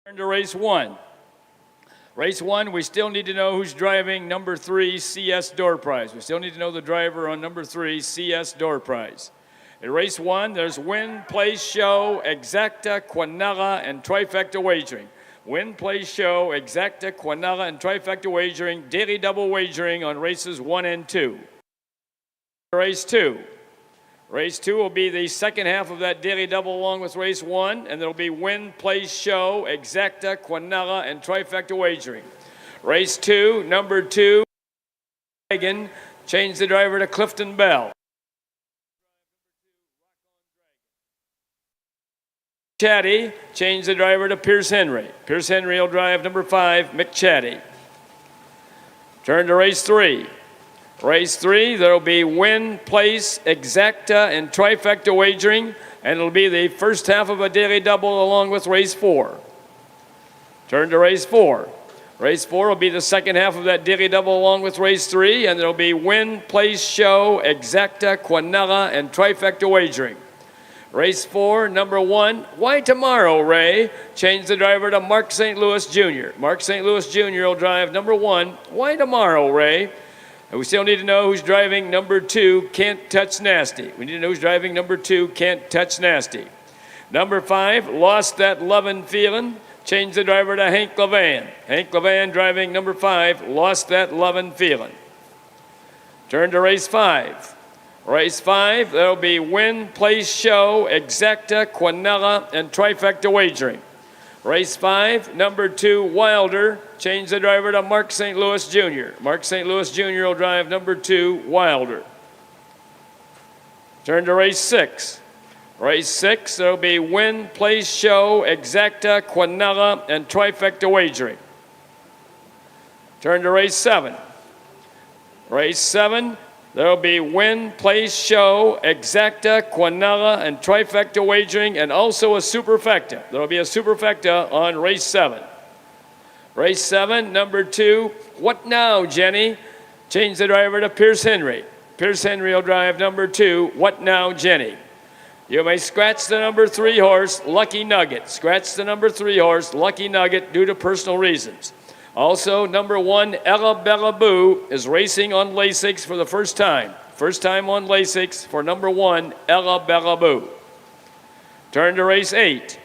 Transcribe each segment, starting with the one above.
Turn to race one. Race one, we still need to know who's driving number 3 CS Door Prize. We still need to know the driver on number 3 CS Door Prize. In race one, there's win, place, show, exacta, quinella, and trifecta wagering. Win, place, show, exacta, quinella, and trifecta wagering, daily double wagering on races 1 and 2. Race two. Race 2 will be the second half of that daily double along with race 1, and there will be win, place, show, exacta, quinella, and trifecta wagering. Race 2, number 2, Dragon, change the driver to Clifton Bell. Chatty, change the driver to Pierce Henry. Pierce Henry will drive number 5, McChatty. Turn to race 3. Race 3, there will be win, place, exacta, and trifecta wagering, and it'll be the first half of a daily double along with race 4. Turn to race 4. Race 4 will be the second half of that daily double along with race 3, and there'll be win, place, show, exacta, quinella, and trifecta wagering. Race 4, number 1, why tomorrow, Ray? Change the driver to Mark St. Louis Jr. Mark St. Louis Jr. will drive number 1, why tomorrow, Ray? And we still need to know who's driving number 2, Can't Touch Nasty. We need to know who's driving number 2, Can't Touch Nasty. Number 5, Lost That Lovin' Feelin'. Change the driver to Hank Levan. Hank Levan driving number 5, Lost That Lovin' Feelin'. Turn to race 5. Race 5, there'll be win, place, show, exacta, quinella, and trifecta wagering. Race 5, number 2, Wilder. Change the driver to Mark St. Louis Jr. Mark St. Louis Jr. will drive number 2, Wilder. Turn to race 6. Race 6, there'll be win, place, show, exacta, quinella, and trifecta wagering. Turn to race 7. Race 7, there'll be win, place, show, exacta, quinella, and trifecta wagering, and also a superfecta. There'll be a superfecta on race 7. Race 7, number 2, What Now, Jenny? Change the driver to Pierce Henry. Pierce Henry will drive number 2, What Now, Jenny? You may scratch the number 3 horse, Lucky Nugget. Scratch the number 3 horse, Lucky Nugget, due to personal reasons. Also, number 1, Ella Bella Boo, is racing on Lasix for the first time. First time on Lasix for number 1, Ella Bella Boo. Turn to race 8.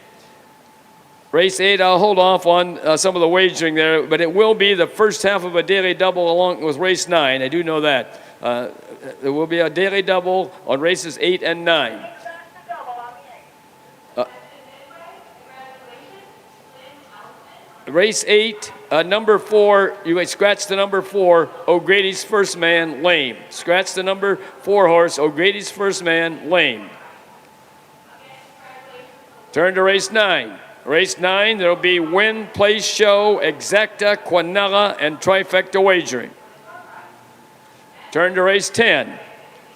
Race 8, I'll hold off on some of the wagering there, but it will be the first half of a daily double along with race 9. I do know that. There will be a daily double on races 8 and 9. Race 8, number 4, you may scratch the number 4, O'Grady's First Man, lame. Scratch the number 4 horse, O'Grady's First Man, lame. Turn to race 9. Race 9, there will be win, place, show, exacta, quinella, and trifecta wagering. Turn to race 10.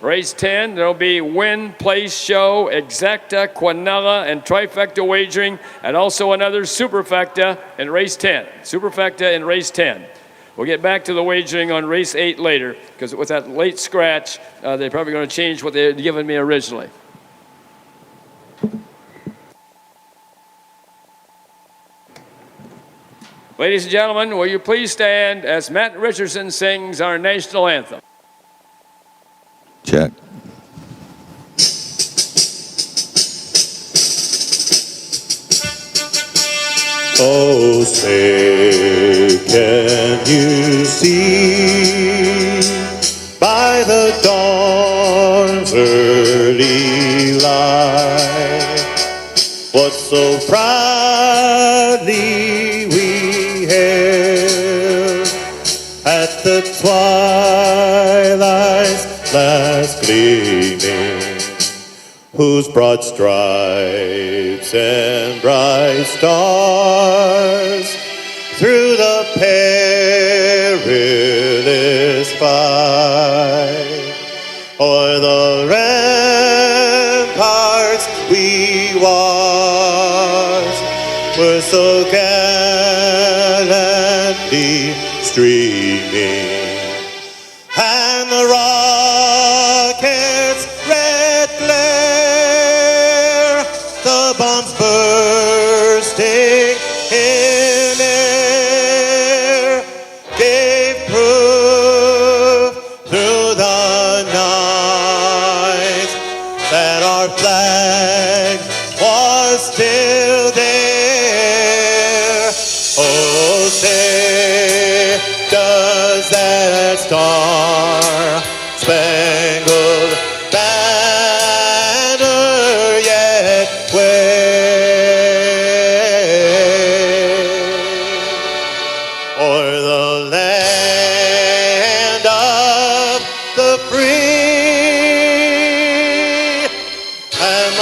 Race 10, there will be win, place, show, exacta, quinella, and trifecta wagering, and also another superfecta in race 10. Superfecta in race 10. We'll get back to the wagering on race 8 later, because with that late scratch, they're probably going to change what they had given me originally. Ladies and gentlemen, will you please stand as Matt Richardson sings our national anthem? Check. Oh, say, can you see by the dawn's early light what so proudly we hailed at the twilight's last gleaming, whose broad stripes and bright stars through the perilous fight o'er the ramparts we watched were so gallantly streaming, and the rocket's red glare, the bombs bursting in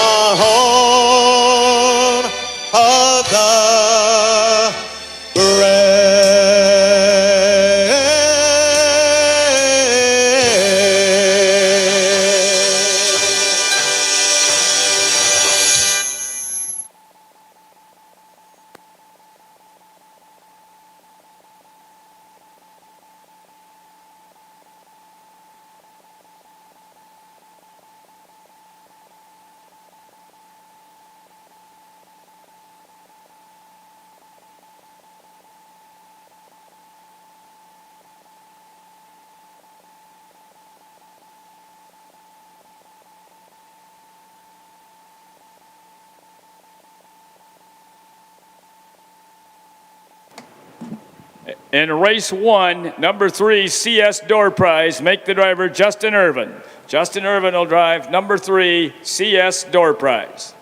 the horn of the In race 1, number 3, CS Door Prize, make the driver Justin Irvin. Justin Irvin will drive number 3, CS Door Prize.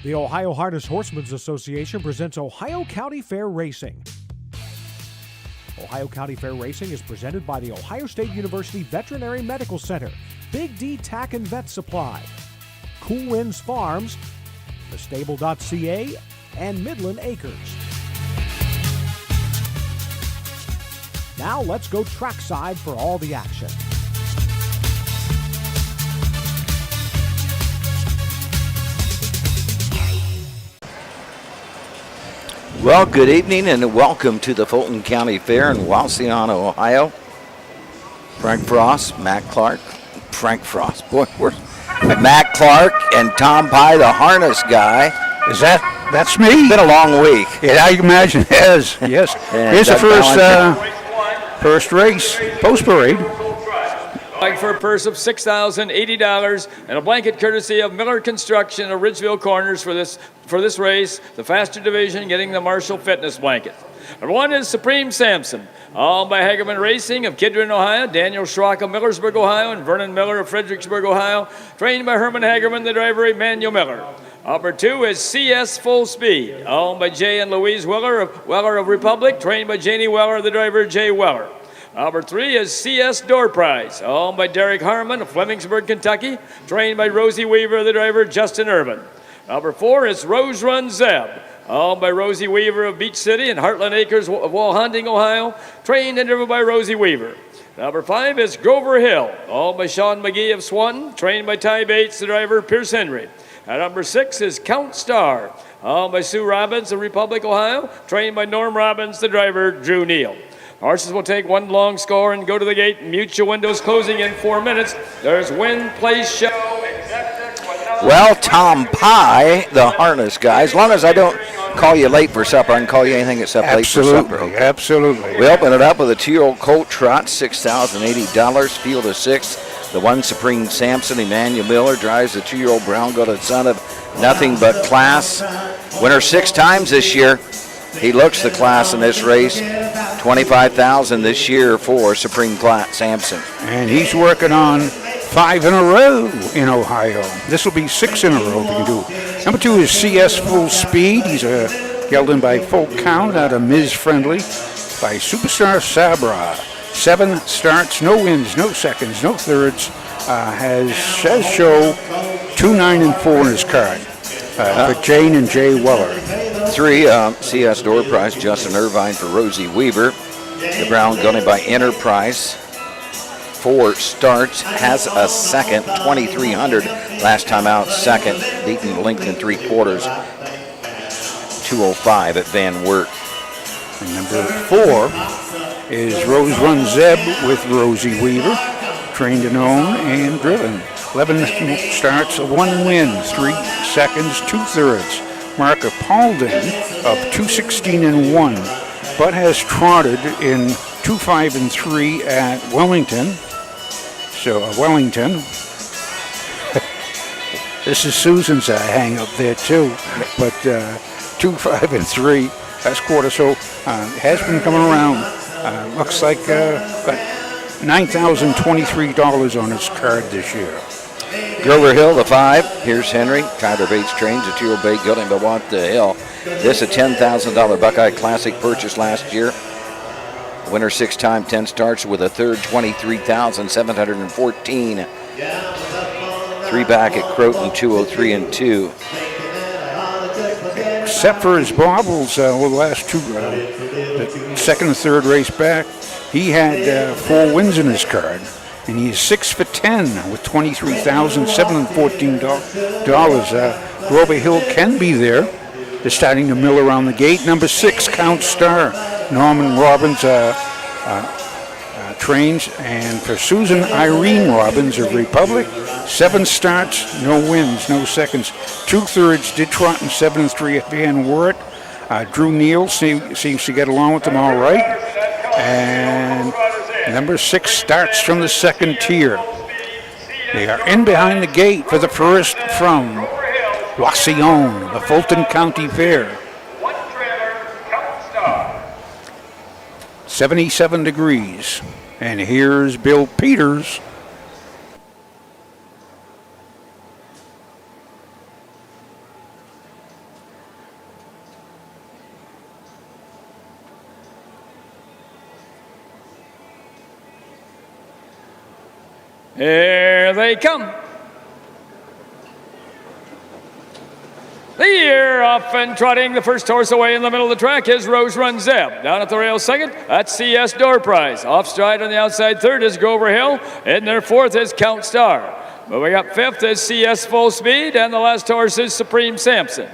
The Ohio Harness Horsemen's Association presents Ohio County Fair Racing. Ohio County Fair Racing is presented by the Ohio State University Veterinary Medical Center, Big D Tack and Vet Supply, Cool Winds Farms, thestable.ca, and Midland Acres. Now let's go trackside for all the action. Well, good evening and welcome to the Fulton County Fair in Wauseon, Ohio. Frank Frost, Matt Clark, Matt Clark and Tom Pye, the harness guy. That's me? It's been a long week. Yeah, I imagine it has. Yes. Here's the first race, post parade. Like for a purse of $6,080 and a blanket courtesy of Miller Construction of Ridgeville Corners for this race, the faster division getting the Marshall Fitness blanket. Number one is Supreme Samson, owned by Hagerman Racing of Kidron, Ohio, Daniel Schrock of Millersburg, Ohio, and Vernon Miller of Fredericksburg, Ohio, trained by Herman Hagerman, the driver Emmanuel Miller. Number two is CS Full Speed, owned by Jay and Louise Weller of Republic, trained by Janie Weller, the driver Jay Weller. Number three is CS Door Prize, owned by Derek Harmon of Flemingsburg, Kentucky, trained by Rosie Weaver, the driver Justin Irvin. Number four is Rose Run Zeb, owned by Rosie Weaver of Beach City and Heartland Acres of Walhonding, Ohio, trained and driven by Rosie Weaver. Number five is Grover Hill, owned by Sean McGee of Swanton, trained by Ty Bates, the driver Pierce Henry. And number six is Count Star, owned by Sue Robbins of Republic, Ohio, trained by Norm Robbins, the driver Drew Neal. Horses will take one long score and go to the gate. Mute your windows closing in 4 minutes. There's Win, Place, Show. Well, Tom Pye, the harness guy, as long as I don't call you late for supper, I can call you anything except late for supper. Absolutely. We open it up with a 2-year-old colt trot, $6,080, field of six. The one Supreme Samson, Emmanuel Miller, drives the 2-year-old brown-coated son of Nothing But Class. Winner 6 times this year. He looks the class in this race. $25,000 this year for Supreme Samson. And he's working on 5 in a row in Ohio. This will be 6 in a row if he can do it. Number 2 is CS Full Speed. He's gelded by full count out of Ms. Friendly by Superstar Sabra. 7 starts, no wins, no seconds, no thirds. Says show 2, 9, and 4 in his card for Jane and Jay Weller. 3, CS Door Prize, Justin Irvine for Rosie Weaver. The brown gunning by Enterprise. 4 starts, has a second, 2,300 last time out, second, beaten length and 3/4, 205 at Van Wert. And number 4 is Rose Run Zeb with Rosie Weaver, trained and owned and driven. 11 starts, 1 win, 3 seconds, 2 thirds. Mark Paulden of 2:16 and 1, but has trotted in 2:5 and 3 at Wellington. So Wellington. This is Susan's hang up there too, but 2:5 and 3. That's quarter. So has been coming around. Looks like $9,023 on his card this year. Grover Hill, the 5. Here's Henry. Tyler Bates trains a 2-year-old bay gelding by Want the Hill. This a $10,000 Buckeye Classic purchase last year. Winner 6 time, 10 starts with a third, 23,714. 3 back at Croton, 203 and 2. Except for his baubles, the last 2, the second and third race back, he had 4 wins in his card. And he's 6 for 10 with $23,714. Grover Hill can be there. They're starting to mill around the gate. Number 6, Count Star. Norman Robbins trains. And for Susan Irene Robbins of Republic, 7 starts, no wins, no seconds. 2 thirds, did trot in 7 and 3 at Van Wert. Drew Neal seems to get along with them all right. And number 6 starts from the second tier. They are in behind the gate for the first from Wauseon, the Fulton County Fair. 77 degrees. And here's Bill Peters. Here they come. The year off and trotting the first horse away in the middle of the track is Rose Run Zeb. Down at the rail second, that's CS Door Prize. Off stride on the outside third is Grover Hill. In their fourth is Count Star. Moving up fifth is CS Full Speed, and the last horse is Supreme Samson.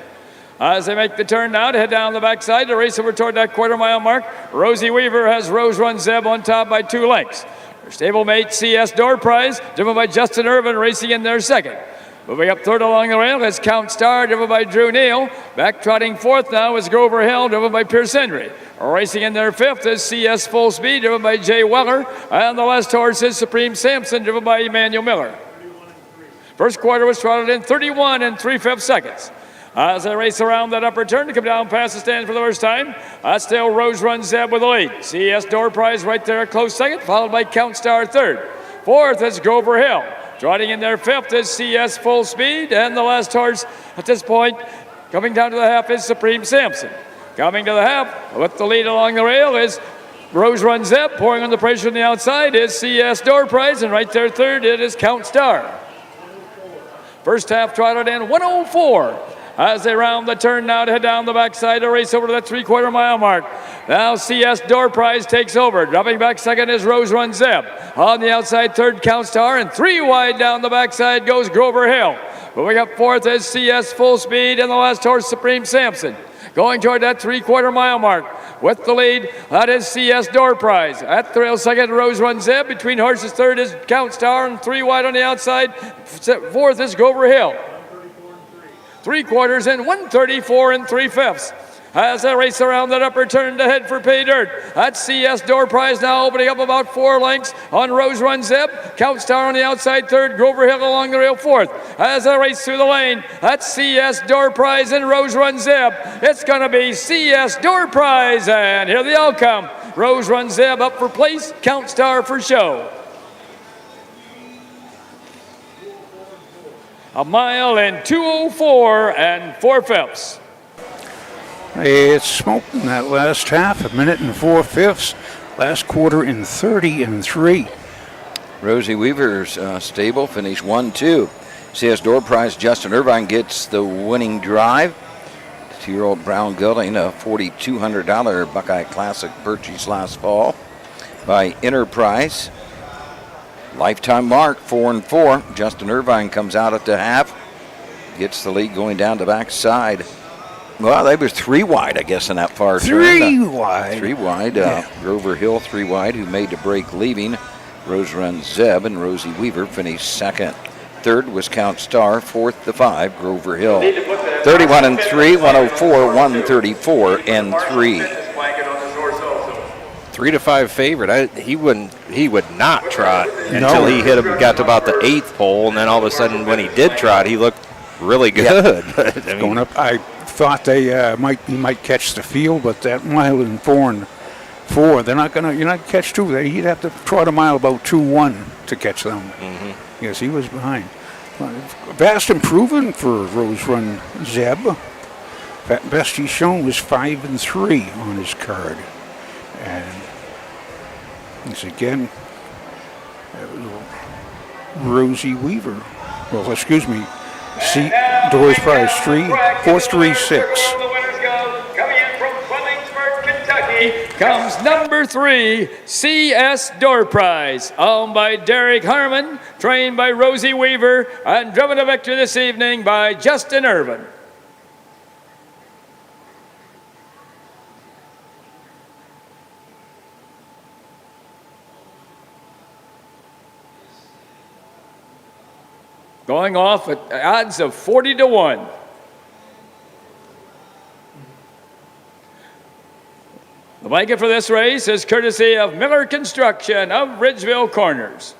As they make the turn now to head down the backside to race over toward that quarter-mile mark, Rosie Weaver has Rose Run Zeb on top by 2 lengths. Her stablemate CS Door Prize, driven by Justin Irvin, racing in their second. Moving up third along the rail is Count Star, driven by Drew Neal. Back trotting fourth now is Grover Hill, driven by Pierce Henry. Racing in their fifth is CS Full Speed, driven by Jay Weller. And the last horse is Supreme Samson, driven by Emmanuel Miller. First quarter was trotted in 31 3/5 seconds. As they race around that upper turn to come down past the stand for the first time, that's still Rose Run Zeb with the lead. CS Door Prize right there, a close second, followed by Count Star third. Fourth is Grover Hill. Trotting in their fifth is CS Full Speed, and the last horse at this point coming down to the half is Supreme Samson. Coming to the half with the lead along the rail is Rose Run Zeb. Pouring on the pressure on the outside is CS Door Prize, and right there third it is Count Star. First half trotted in 104. As they round the turn now to head down the backside to race over to that 3/4 mile mark. Now CS Door Prize takes over. Dropping back second is Rose Run Zeb. On the outside third, Count Star, and 3 wide down the backside goes Grover Hill. Moving up fourth is CS Full Speed, and the last horse Supreme Samson. Going toward that 3/4 mile mark with the lead, that is CS Door Prize. At the rail second, Rose Run Zeb. Between horses third is Count Star, and 3 wide on the outside. Fourth is Grover Hill. 3/4 and 134 3/5. As they race around that upper turn to head for pay dirt. That's CS Door Prize now opening up about 4 lengths on Rose Run Zeb. Count Star on the outside third, Grover Hill along the rail fourth. As they race through the lane, that's CS Door Prize and Rose Run Zeb. It's going to be CS Door Prize, and here they all come. Rose Run Zeb up for place, Count Star for show. 1 mile in 2:04 4/5. It's smoked in that last half, 1 minute and 4/5. Last quarter in 30 3. Rosie Weaver's stable finished 1-2. CS Door Prize, Justin Irvine gets the winning drive. 2-year-old Brown Gelding, a $4,200 Buckeye Classic purchase last fall by Enterprise. Lifetime mark, 4-4. Justin Irvine comes out at the half, gets the lead going down the backside. Well, they were 3 wide, I guess, in that far turn. 3 wide. 3 wide. Grover Hill 3 wide, who made the break leaving. Rose Run Zeb and Rosie Weaver finished second. Third was Count Star. Fourth, the 5, Grover Hill. 31 3, 104, 134 3. 3 to 5 favorite. He would not trot until he got to about the 8th pole, and then all of a sudden, when he did trot, he looked really good. Yeah. Going up, I thought he might catch the field, but that 1 mile in 4-4, you're not gonna catch 2. He'd have to trot a mile about 2-1 to catch them. Mm-hmm. Yes, he was behind. Vast improvement for Rose Run Zeb. Best he's shown was 5-3 on his card. And once again, Rosie Weaver. Well, excuse me, Doris Prize, 4-3-6. Comes number 3, CS Door Prize, owned by Derek Harmon, trained by Rosie Weaver, and driven to victory this evening by Justin Irvin. Going off at odds of 40 to 1. The blanket for this race is courtesy of Miller Construction of Ridgeville Corners.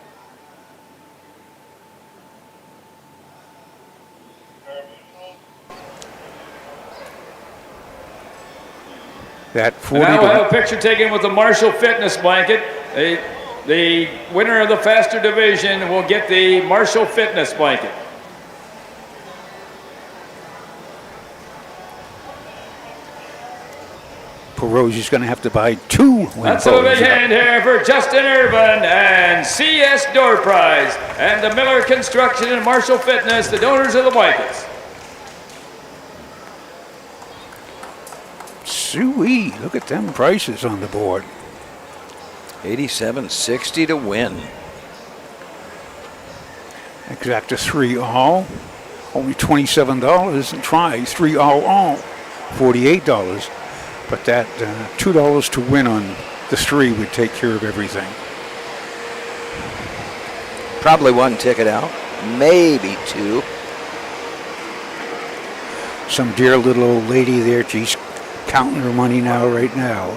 That 40 now to we'll have a picture taken with the Marshall Fitness blanket. The winner of the faster division will get the Marshall Fitness blanket. Perosi's going to have to buy 2 win That's a big photos. hand here for Justin Irvin and CS Door Prize and the Miller Construction and Marshall Fitness, the donors of the blankets. Sweet, look at them prices on the board. $87.60 to win. Exacta 3 all, only $27 and try 3 all, $48. But that $2 to win on the 3 would take care of everything. Probably 1 ticket out, maybe 2. Some dear little old lady there, she's counting her money now, right now.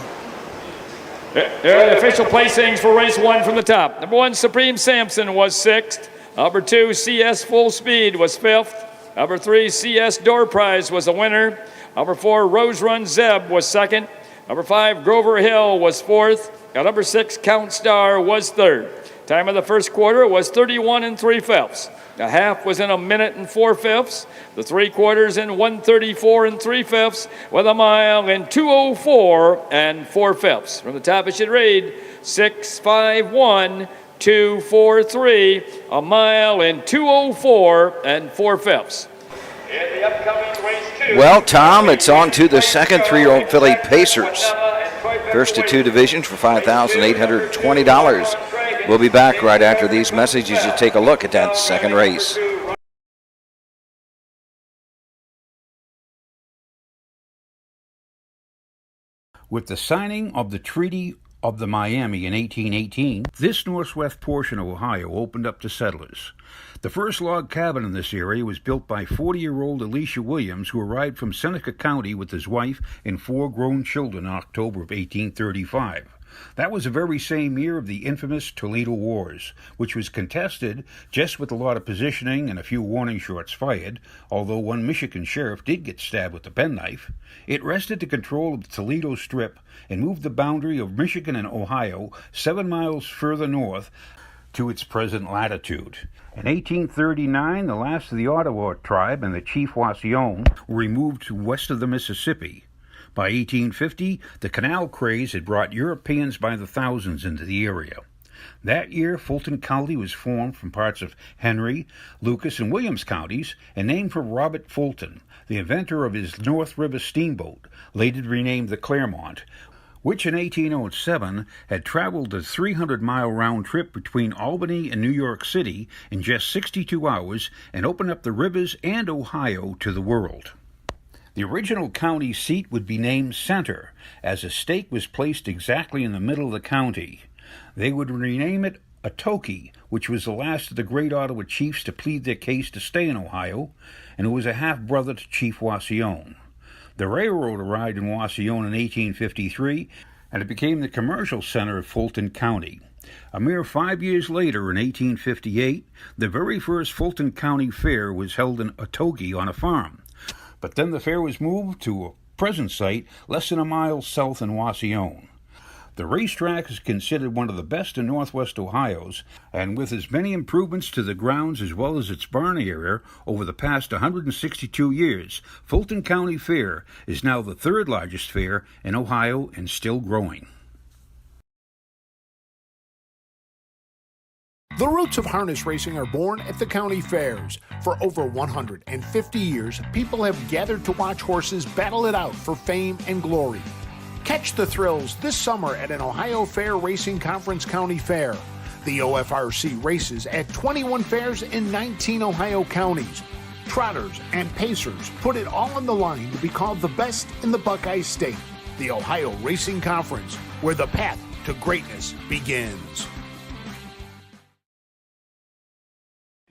There are the official placings for race 1 from the top. Number 1, Supreme Samson was 6th. Number 2, CS Full Speed was 5th. Number 3, CS Door Prize was the winner. Number 4, Rose Run Zeb was 2nd. Number 5, Grover Hill was 4th. And number 6, Count Star was 3rd. Time of the first quarter was 31 3/5. The half was in 1 minute and 4/5. The 3 quarters in 1:34 3/5, with a mile in 2:04 4/5. From the top, it should read 6:51 2:43, a mile in 2:04 4/5. In the upcoming race 2. Well, Tom, it's on to the second 3-year-old filly Pacers. First to 2 divisions for $5,820. We'll be back right after these messages to take a look at that second race. With the signing of the Treaty of the Miami in 1818, this northwest portion of Ohio opened up to settlers. The first log cabin in this area was built by 40-year-old Elisha Williams, who arrived from Seneca County with his wife and 4 grown children in October of 1835. That was the very same year of the infamous Toledo Wars, which was contested just with a lot of positioning and a few warning shots fired, although one Michigan sheriff did get stabbed with a penknife. It wrested the control of the Toledo Strip and moved the boundary of Michigan and Ohio 7 miles further north to its present latitude. In 1839, the last of the Ottawa tribe and the chief Wauseon were removed to west of the Mississippi. By 1850, the canal craze had brought Europeans by the thousands into the area. That year, Fulton County was formed from parts of Henry, Lucas, and Williams counties and named for Robert Fulton, the inventor of his North River steamboat, later renamed the Clermont, which in 1807 had traveled a 300-mile round trip between Albany and New York City in just 62 hours and opened up the rivers and Ohio to the world. The original county seat would be named Center, as a stake was placed exactly in the middle of the county. They would rename it Atoki, which was the last of the great Ottawa chiefs to plead their case to stay in Ohio, and who was a half-brother to Chief Wauseon. The railroad arrived in Wauseon in 1853, and it became the commercial center of Fulton County. A mere 5 years later, in 1858, the very first Fulton County Fair was held in Atoki on a farm. But then the fair was moved to a present site less than a mile south in Wauseon. The racetrack is considered one of the best in northwest Ohio's, and with as many improvements to the grounds as well as its barn area over the past 162 years, Fulton County Fair is now the 3rd largest fair in Ohio and still growing. The roots of harness racing are born at the county fairs. For over 150 years, people have gathered to watch horses battle it out for fame and glory. Catch the thrills this summer at an Ohio Fair Racing Conference County Fair. The OFRC races at 21 fairs in 19 Ohio counties. Trotters and pacers put it all on the line to be called the best in the Buckeye State. The Ohio Racing Conference, where the path to greatness begins.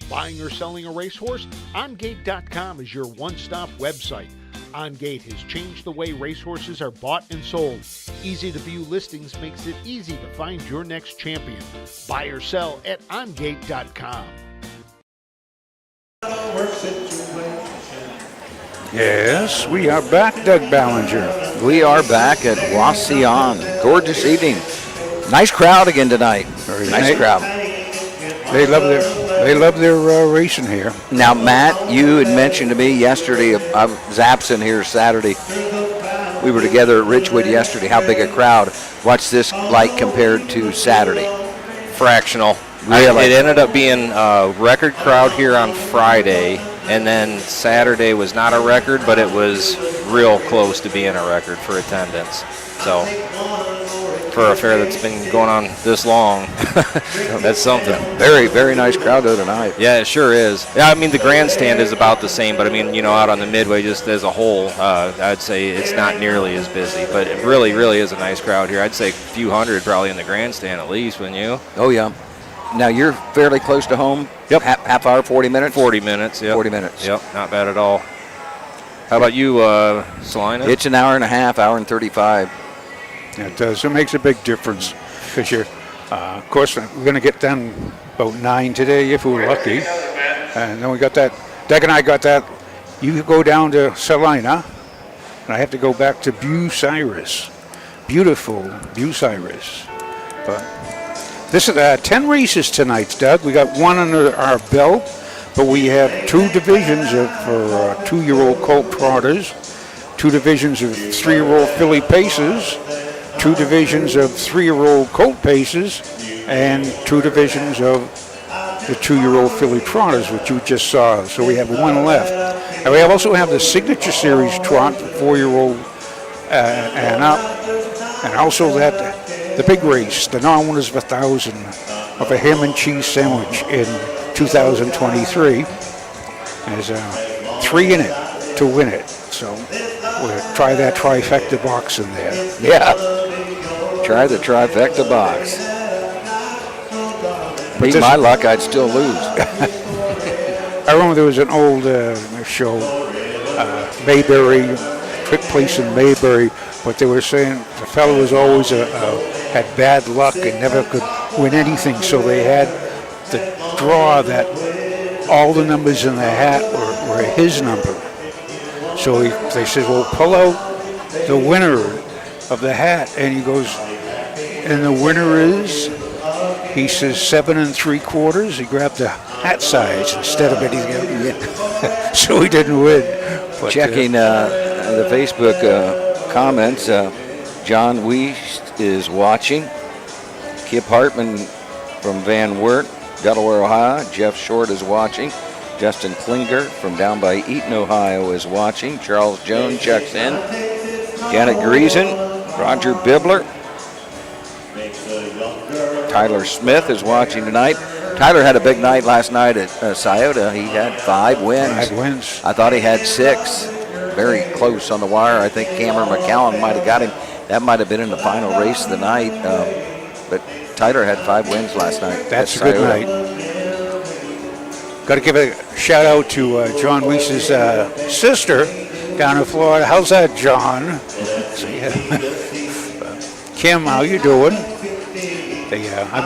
Buying or selling a racehorse? OnGate.com is your one-stop website. OnGate has changed the way racehorses are bought and sold. Easy-to-view listings makes it easy to find your next champion. Buy or sell at OnGate.com. Yes, we are back, Doug Ballinger. We are back at Wauseon. Gorgeous evening. Nice crowd again tonight. Nice crowd. They love their racing here. Now, Matt, you had mentioned to me yesterday, I was absent here Saturday, we were together at Ridgewood yesterday, how big a crowd. What's this like compared to Saturday? Fractional. Really? It ended up being a record crowd here on Friday, and then Saturday was not a record, but it was real close to being a record for attendance. So for a fair that's been going on this long, that's something. Very, very nice crowd though tonight. Yeah, it sure is. Yeah, I mean, the grandstand is about the same, but I mean, out on the Midway just as a whole, I'd say it's not nearly as busy, but it really, really is a nice crowd here. I'd say a few hundred probably in the grandstand at least, wouldn't you? Oh, yeah. Now, you're fairly close to home? Yep. Half hour, 40 minutes? 40 minutes, yep. 40 minutes. Yep, not bad at all. How about you, Salina? It's an hour and a half, hour and 35. Yeah, it does. It makes a big difference because you're, of course, we're going to get done about 9 today if we're lucky. And then we got that, Doug and I got that. You go down to Salina, and I have to go back to Bucyrus. Beautiful Bucyrus. But this is 10 races tonight, Doug. We got one under our belt, but we have 2 divisions for 2-year-old colt trotters, 2 divisions of 3-year-old filly paces, 2 divisions of 3-year-old colt paces, and 2 divisions of the 2-year-old filly trotters, which you just saw. So we have 1 left. And we also have the Signature Series trot for 4-year-old and up, and also the big race, the non-winners of 1,000 of a ham and cheese sandwich in 2023. There's 3 in it to win it. So we'll try that trifecta box in there. Yeah. Try the trifecta box. Beat my luck, I'd still lose. I remember there was an old show, Mayberry, took place in Mayberry, but they were saying the fellow was always had bad luck and never could win anything, so they had to draw that all the numbers in the hat were his number. So they said, well, pull out the winner of the hat, and he goes, and the winner is, he says 7 3/4. He grabbed the hat size instead of anything else. So he didn't win. But, Checking the Facebook comments, John Weiss is watching. Kip Hartman from Van Wert, Delaware, Ohio. Jeff Short is watching. Justin Klinger from down by Eaton, Ohio is watching. Charles Jones checks in. Janet Greason, Roger Bibler. Tyler Smith is watching tonight. Tyler had a big night last night at Scioto. He had 5 wins. 5 wins. I thought he had 6. Very close on the wire. I think Cameron McCallum might have got him. That might have been in the final race of the night. But Tyler had 5 wins last night. That's a good night. Got to give a shout out to John Weiss's sister down in Florida. How's that, John? So, yeah. Kim, how you doing? I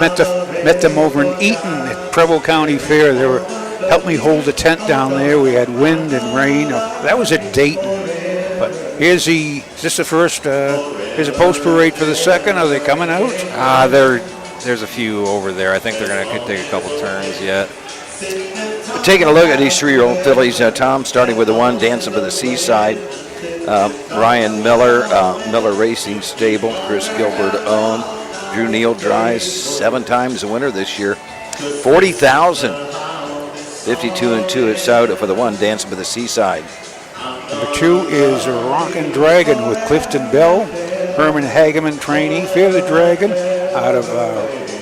met them over in Eaton at Preble County Fair. They were helped me hold the tent down there. We had wind and rain. That was at Dayton. But is this the first? Here's a post parade for the second. Are they coming out? There's a few over there. I think they're going to take a couple turns yet. Taking a look at these 3-year-old fillies, Tom, starting with the one dancing by the seaside. Ryan Miller, Miller Racing Stable, Chris Gilbert owned. Drew Neal drives 7 times the winner this year. 40,000. 52-2 at Sauda for the one dancing by the seaside. Number 2 is Rockin' Dragon with Clifton Bell, Herman Hageman trainee. Fear the Dragon out of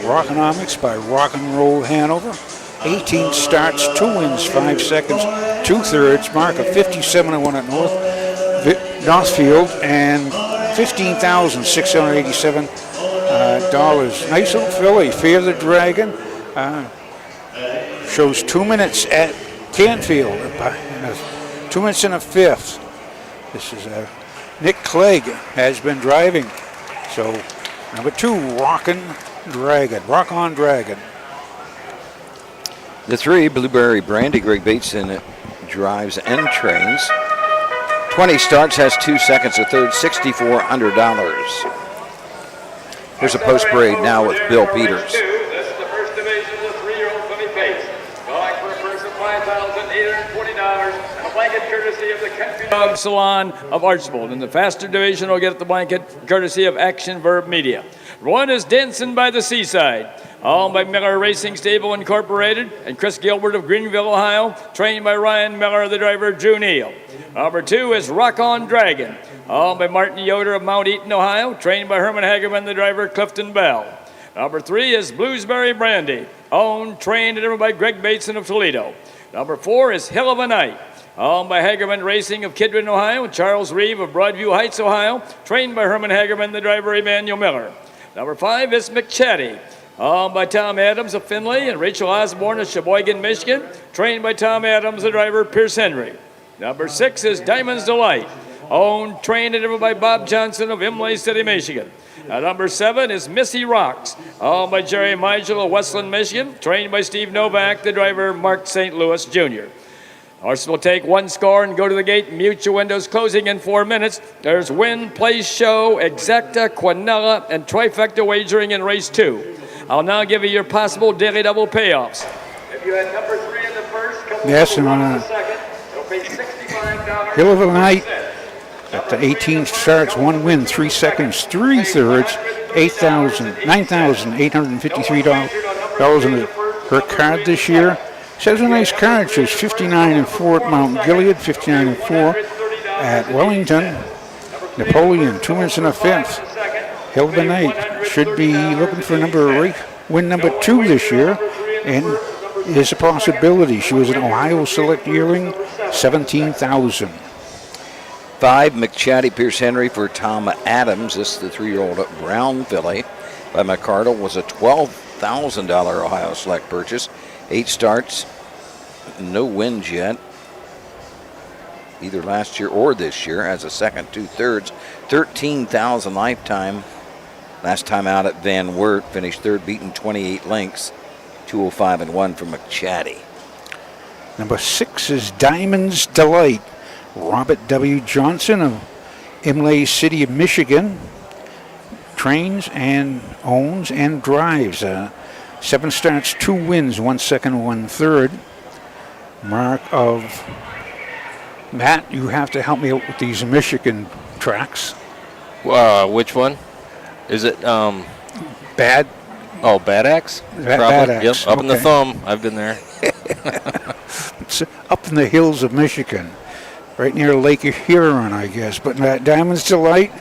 Rockonomics by Rock and Roll Hanover. 18 starts, 2 wins, 5 seconds, 2/3, mark of 57-1 at Northfield, and $15,687. Nice little filly. Fear the Dragon shows 2 minutes at Canfield, 2 minutes and a 1/5. This is Nick Clegg has been driving. So number 2, Rockin' Dragon, Rock on Dragon. The 3, Blueberry Brandy, Greg Bateson drives and trains. 20 starts, has 2 seconds, a third, $6,400. Here's a post parade now with Bill Peters. This is the first division of the 3-year-old filly pace. Going for a first appliance $5,820 and a blanket courtesy of the Country Dog Salon of Archbold. And the faster division will get the blanket courtesy of Action Verb Media. One is Denson by the Seaside, owned by Miller Racing Stable Incorporated, and Chris Gilbert of Greenville, Ohio, trained by Ryan Miller, the driver, Drew Neal. Number 2 is Rock On Dragon, owned by Martin Yoder of Mount Eaton, Ohio, trained by Herman Hagerman, the driver, Clifton Bell. Number 3 is Bluesberry Brandy, owned, trained, and driven by Greg Bateson of Toledo. Number 4 is Hill of a Night, owned by Hagerman Racing of Kidron, Ohio, Charles Reeve of Broadview Heights, Ohio, trained by Herman Hagerman, the driver, Emmanuel Miller. Number 5 is McChatty, owned by Tom Adams of Findlay and Rachel Osborne of Sheboygan, Michigan, trained by Tom Adams, the driver, Pierce Henry. Number 6 is Diamond's Delight, owned, trained, and driven by Bob Johnson of Imlay City, Michigan. Number 7 is Missy Rocks, owned by Jerry Meigel of Westland, Michigan, trained by Steve Novak, the driver, Mark St. Louis Jr. Horses will take one score and go to the gate. Mute your windows closing in 4 minutes. There's Win, Place, Show, Exacta, Quinella, and Trifecta wagering in race 2. I'll now give you your possible daily double payoffs. If you had number 3 in the first, Yes, and in the second, it'll pay $65. Hill of the Night at the 18th starts, 1 win, 3 seconds, 3 thirds, $9,853 in her card this year. She has a nice card. She was 59-4 at Mount Gilead, 59-4 at Wellington. Napoleon, 2 minutes and a fifth. Hill of the Night should be looking for win number 2 this year, and is a possibility. She was an Ohio Select yearling, 17,000. 5, McChatty Pierce Henry for Tom Adams. This is the 3-year-old Brown filly by McCardle. Was a $12,000 Ohio Select purchase. 8 starts, no wins yet, either last year or this year, as a second, 2 thirds, 13,000 lifetime. Last time out at Van Wert, finished third, beaten 28 lengths, 205-1 for McChatty. Number 6 is Diamond's Delight. Robert W. Johnson of Imlay City of Michigan trains and owns and drives. 7 starts, 2 wins, 1 second, 1 third. Mark of Matt, you have to help me out with these Michigan tracks. Which one? Is it Bad? Oh, Bad Axe? Bad Axe. Yep, up in the thumb. I've been there. It's up in the hills of Michigan, right near Lake Huron, I guess. But Diamond's Delight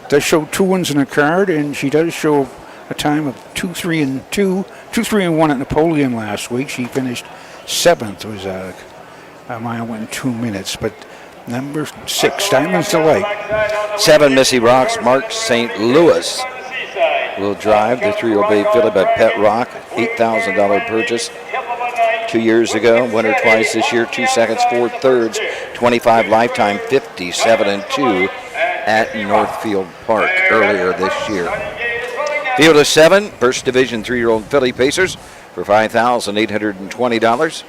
does show 2 wins in a card, and she does show a time of 2-3-1 at Napoleon last week. She finished 7th. It was a mile went in 2 minutes. But number 6, Diamond's Delight. 7, Missy Rocks, Mark St. Louis will drive the 3-year-old babe filly by Pet Rock, $8,000 purchase 2 years ago. Winner twice this year, 2 seconds, 4 thirds, 25 lifetime, 57-2 at Northfield Park earlier this year. Field of 7, first division 3-year-old filly pacers for $5,820.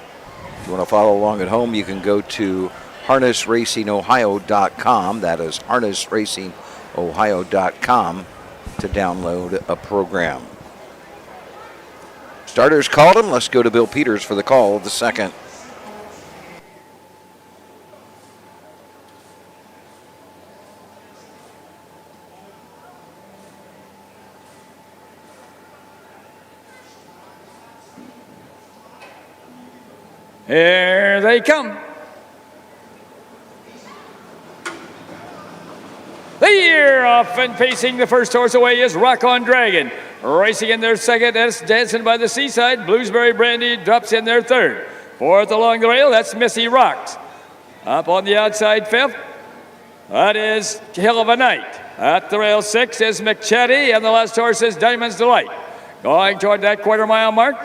If you want to follow along at home, you can go to harnessracingohio.com. That is harnessracingohio.com to download a program. Starters called him. Let's go to Bill Peters for the call of the second. Here they come. The year off and facing the first horse away is Rock On Dragon. Racing in their second, that's Dancing by the Seaside. Bluesberry Brandy drops in their third. Fourth along the rail, that's Missy Rocks. Up on the outside, fifth, that is Hill of a Night. At the rail, 6 is McChatty, and the last horse is Diamond's Delight. Going toward that quarter-mile mark.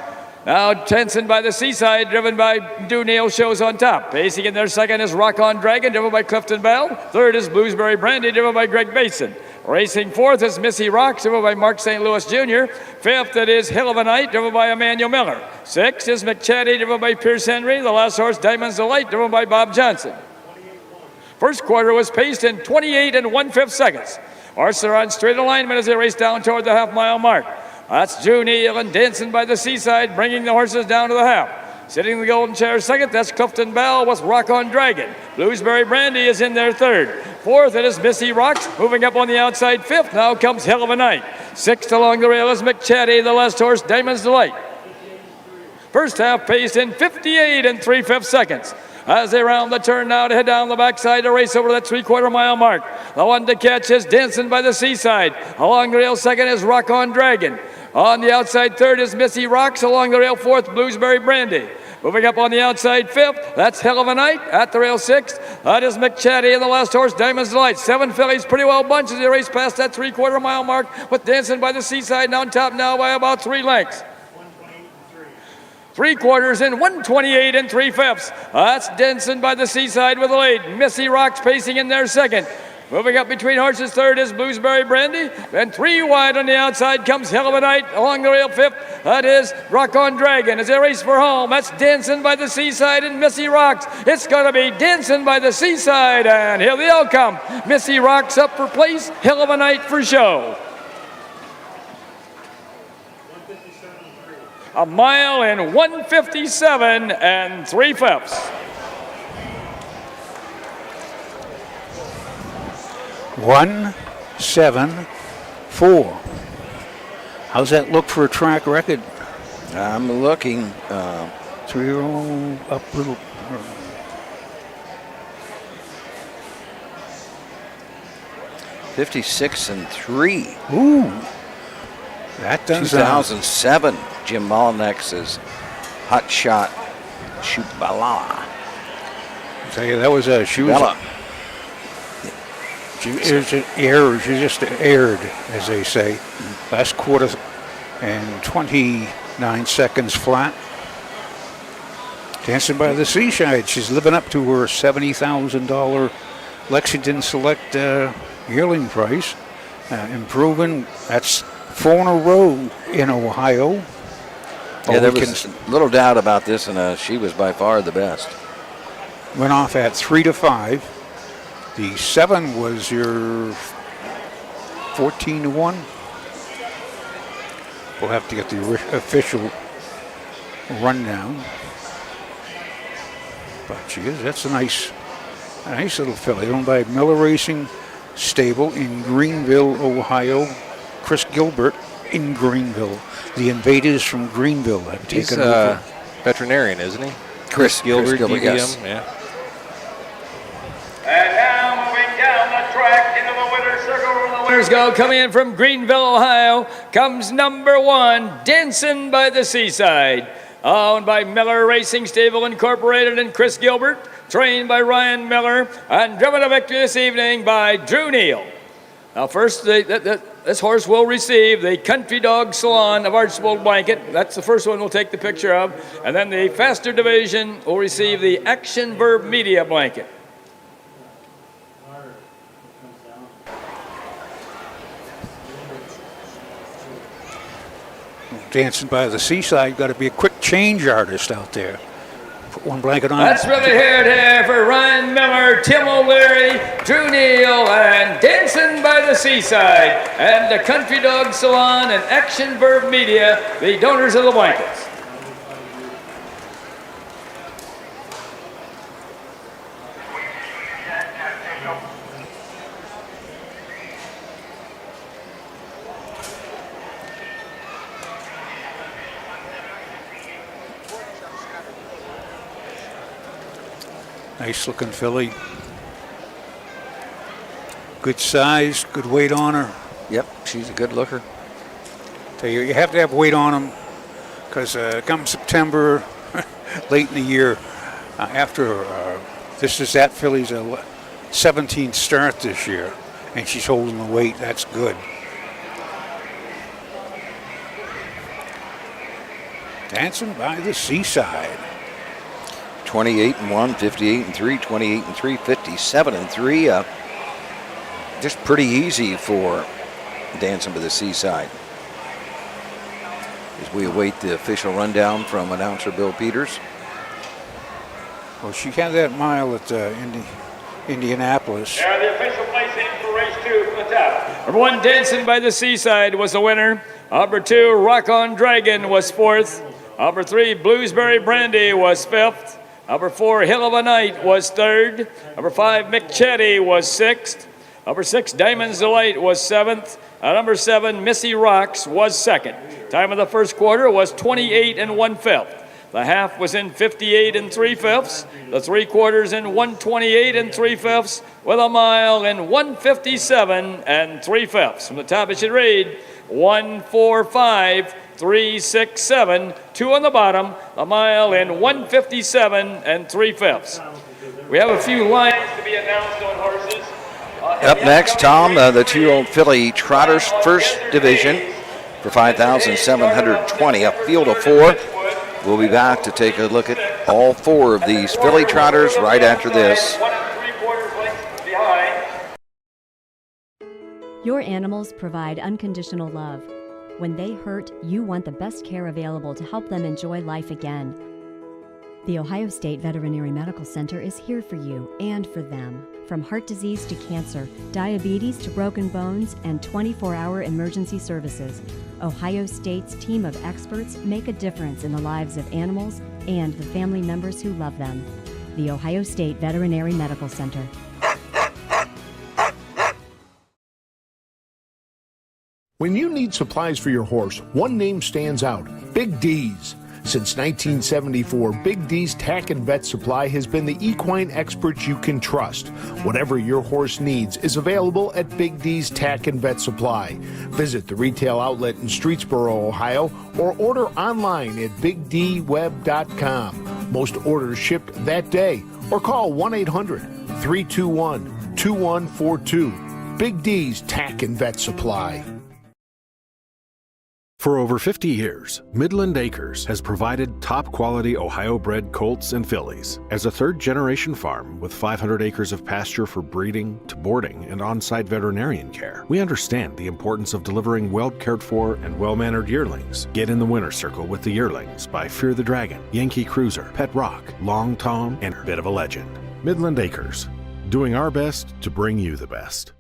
Now Dancing by the Seaside, driven by Drew Neal, shows on top. Pacing in their second is Rock On Dragon, driven by Clifton Bell. Third is Bluesberry Brandy, driven by Greg Bateson. Racing fourth is Missy Rocks, driven by Mark St. Louis Jr. Fifth, it is Hill of a Night, driven by Emmanuel Miller. Sixth is McChatty, driven by Pierce Henry. The last horse, Diamond's Delight, driven by Bob Johnson. First quarter was paced in 28 1/5 seconds. Horses are on straight alignment as they race down toward the half-mile mark. That's Drew Neal and Dancing by the Seaside, bringing the horses down to the half. Sitting in the golden chair second, that's Clifton Bell with Rock on Dragon. Bluesberry Brandy is in there third. Fourth, it is Missy Rocks. Moving up on the outside fifth, now comes Hell of a Night. Sixth along the rail is McChatty, the last horse, Diamond's Delight. First half paced in 58 3/5 seconds. As they round the turn now to head down the backside to race over that 3/4 mile mark. The one to catch is Dancing by the Seaside. Along the rail second is Rock on Dragon. On the outside third is Missy Rocks. Along the rail fourth, Bluesberry Brandy. Moving up on the outside fifth, that's Hell of a Night. At the rail sixth, that is McChatty and the last horse, Diamond's Delight. 7 fillies pretty well bunched as they race past that 3/4 mile mark with Dancing by the Seaside on top now by about 3 lengths. 3/4 in 128 3/5. That's Dancing by the Seaside with the lead. Missy Rocks pacing in there second. Moving up between horses, third is Bluesberry Brandy. Then 3 wide on the outside comes Hell of a Night. Along the rail fifth, that is Rock on Dragon. As they race for home, that's Dancing by the Seaside and Missy Rocks. It's going to be Dancing by the Seaside, and here they all come. Missy Rocks up for place, Hell of a Night for show. A mile in 157 3/5. 1-7-4. How's that look for a track record? I'm looking. 3-0 up little. 56 3. Ooh, that does 2007. Jim Molyneux's Hot Shot Shubala. I tell you, that was a she was. Bella. She just aired, as they say. Last quarter and 29 seconds flat. Dancing by the Seaside. She's living up to her $70,000 Lexington Select yearling price. Improving. That's 4 in a row in Ohio. Yeah, there was little doubt about this, and she was by far the best. Went off at 3-5. The 7 was your 14-1. We'll have to get the official rundown. But she is. That's a nice little filly, owned by Miller Racing Stable in Greenville, Ohio. Chris Gilbert in Greenville. The Invaders from Greenville have taken over. Veterinarian, isn't he? Chris Gilbert, DVM, yes. Yeah. And now moving down the track into the winner's circle where the winners go. Coming in from Greenville, Ohio, comes number 1, Dancing by the Seaside. Owned by Miller Racing Stable Incorporated and Chris Gilbert. Trained by Ryan Miller. And driven to victory this evening by Drew Neal. Now first, this horse will receive the Country Dog Salon of Archibald Blanket. That's the first one we'll take the picture of. And then the faster division will receive the Action Verb Media Blanket. Dancing by the Seaside, got to be a quick change artist out there. Put one blanket on. That's really here for Ryan Miller, Tim O'Leary, Drew Neal, and Dancing by the Seaside, and the Country Dog Salon and Action Verb Media, the donors of the blankets. Nice looking filly. Good size, good weight on her. Yep, she's a good looker. Tell you, you have to have weight on them because come September, late in the year, after that filly's 17th start this year, and she's holding the weight. That's good. Dancing by the Seaside. 28-1, 58-3, 28-3, 57-3. Just pretty easy for Dancing by the Seaside. As we await the official rundown from announcer Bill Peters. Well, she had that mile at Indianapolis. There, the official placing for race 2 from the top. Number 1, Dancing by the Seaside was the winner. Number 2, Rock on Dragon was 4th. Number 3, Bluesberry Brandy was 5th. Number 4, Hill of a Night was 3rd. Number 5, McChetty was 6th. Number 6, Diamond's Delight was 7th. And number 7, Missy Rocks was 2nd. Time of the first quarter was 28 1/5. The half was in 58 3/5. The 3 quarters in 128 3/5, with a mile in 157 3/5. From the top, it should read 145 367. 2 on the bottom. A mile in 157 3/5. We have a few lines to be announced on horses. Up next, Tom, the 2-year-old filly trotters, first division for 5,720, a field of 4. We'll be back to take a look at all 4 of these filly trotters right after this. Your animals provide unconditional love. When they hurt, you want the best care available to help them enjoy life again. The Ohio State Veterinary Medical Center is here for you and for them. From heart disease to cancer, diabetes to broken bones, and 24-hour emergency services, Ohio State's team of experts make a difference in the lives of animals and the family members who love them. The Ohio State Veterinary Medical Center. When you need supplies for your horse, one name stands out: Big D's. Since 1974, Big D's Tack and Vet Supply has been the equine experts you can trust. Whatever your horse needs is available at Big D's Tack and Vet Supply. Visit the retail outlet in Streetsboro, Ohio, or order online at bigdweb.com. Most orders shipped that day, or call 1-800-321-2142. Big D's Tack and Vet Supply. For over 50 years, Midland Acres has provided top-quality Ohio-bred colts and fillies. As a third-generation farm with 500 acres of pasture for breeding to boarding and on-site veterinarian care, we understand the importance of delivering well-cared-for and well-mannered yearlings. Get in the winner's circle with the yearlings by Fear the Dragon, Yankee Cruiser, Pet Rock, Long Tom, and Bit of a Legend. Midland Acres, doing our best to bring you the best.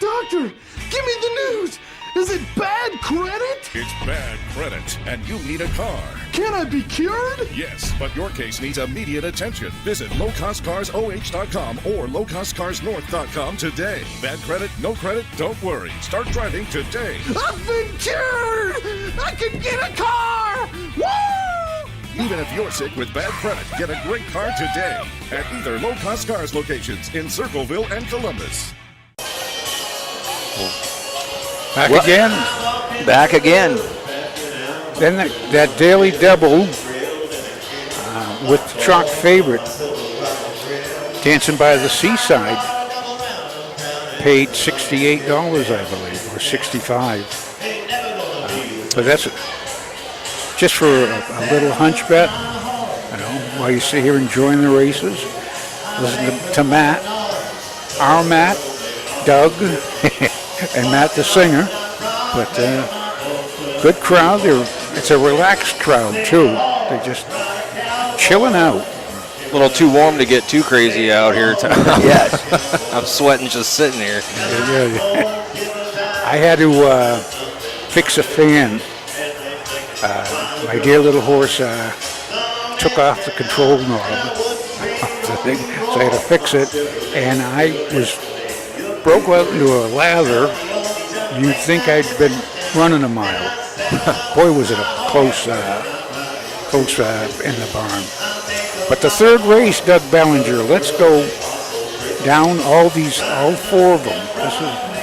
Doctor, give me the news! Is it bad credit? It's bad credit, and you need a car. Can I be cured? Yes, but your case needs immediate attention. Visit lowcostcarsoh.com or lowcostcarsnorth.com today. Bad credit, no credit, don't worry. Start driving today. I've been cured! I can get a car! Woo! Even if you're sick with bad credit, get a great car today at either Low Cost Cars locations in Circleville and Columbus. Back again. Back again. Then that daily double with the chalk favorite, Dancing by the Seaside, paid $68, I believe, or $65. But that's just for a little hunch bet, while you sit here enjoying the races. Listen to Matt, our Matt, Doug, and Matt the singer. But good crowd. It's a relaxed crowd too. They're just chilling out. A little too warm to get too crazy out here. Yes. I'm sweating just sitting here. I had to fix a fan. My dear little horse took off the control knob, so I had to fix it, and I broke out into a lather. You'd think I'd been running a mile. Boy, was it a close in the barn. But the third race, Doug Bellinger. Let's go down all 4 of them.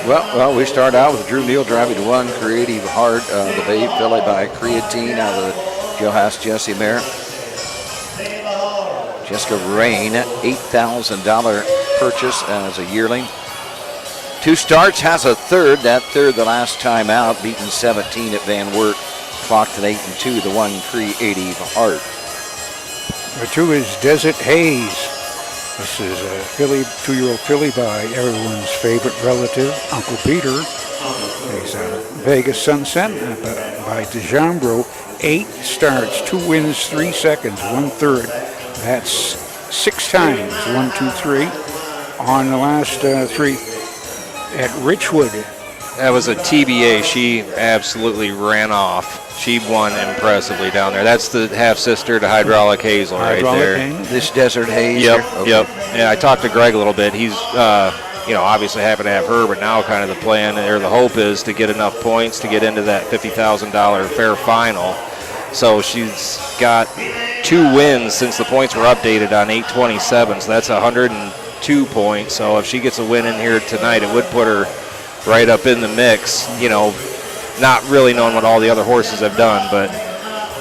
Well, we start out with Drew Neal driving to 1, Creative Heart, the babe filly by Creatine out of the Johannes Jesse mare. Jessica Rain, $8,000 purchase as a yearling. 2 starts, has a third. That third, the last time out, beaten 17 at Van Wert. Clocked at 8-2, the 1 Creative Heart. Number 2 is Desert Haze. This is a 2-year-old filly by everyone's favorite relative, Uncle Peter. He's a Vegas Sunset by DeJambro. 8 starts, 2 wins, 3 seconds, 1/3. That's 6 times, 1, 2, 3. On the last 3 at Richwood, That was a TBA. She absolutely ran off. She won impressively down there. That's the half-sister to Hydraulic Hazel right there. This Desert Haze. Yep, here? Okay. yep. Yeah, I talked to Greg a little bit. He's, obviously happy to have her, but now kind of the plan or the hope is to get enough points to get into that $50,000 fair final. So she's got 2 wins since the points were updated on 8/27, so that's 102 points. So if she gets a win in here tonight, it would put her right up in the mix, not really knowing what all the other horses have done, but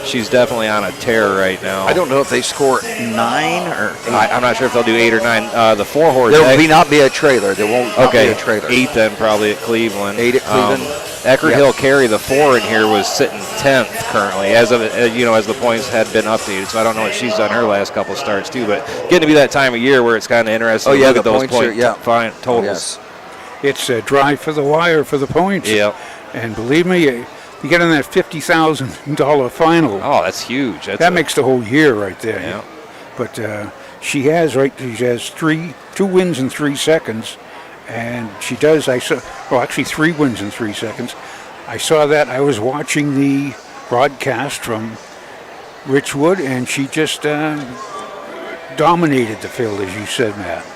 she's definitely on a tear right now. I don't know if they score 9 or 8. I'm not sure if they'll do 8 or 9. The 4-horse. There will not be a trailer. There won't be a trailer. 8 then probably at Cleveland. 8 at Cleveland. Eckerd Hill Carey, the 4 in here, was sitting 10th currently, as of as the points had been updated. So I don't know what she's done her last couple of starts too, but getting to be that time of year where it's kind of interesting to look at those totals. Yes. It's a drive for the wire for the points. Yep. And believe me, you get in that $50,000 final. Oh, that's huge. That makes the whole year right there. Yeah. But she has 2 wins in 3 seconds. And she does, 3 wins in 3 seconds. I saw that. I was watching the broadcast from Richwood, and she just dominated the field, as you said, Matt.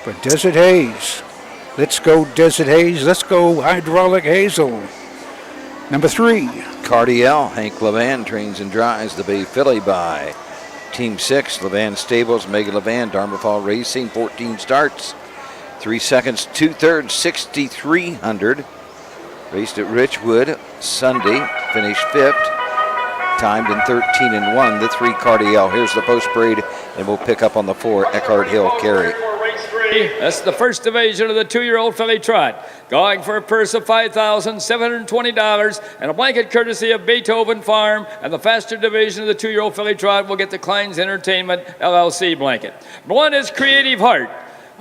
But Desert Haze. Let's go Desert Haze. Let's go Hydraulic Hazel. Number 3. Cardiel. Hank Levan trains and drives the Bay Filly by Team 6. Levan Stables, Megan Levan, Darmafall Racing, 14 starts. 3 seconds, 2/3, 6,300. Raced at Richwood Sunday, finished 5th. Timed in 13-1. The 3 Cardiel. Here's the post parade, and we'll pick up on the 4 Eckerd Hill Carey. That's the first division of the 2-year-old filly trot. Going for a purse of $5,720 and a blanket courtesy of Beethoven Farm. And the faster division of the 2-year-old filly trot will get the Klein's Entertainment LLC blanket. 1 is Creative Heart,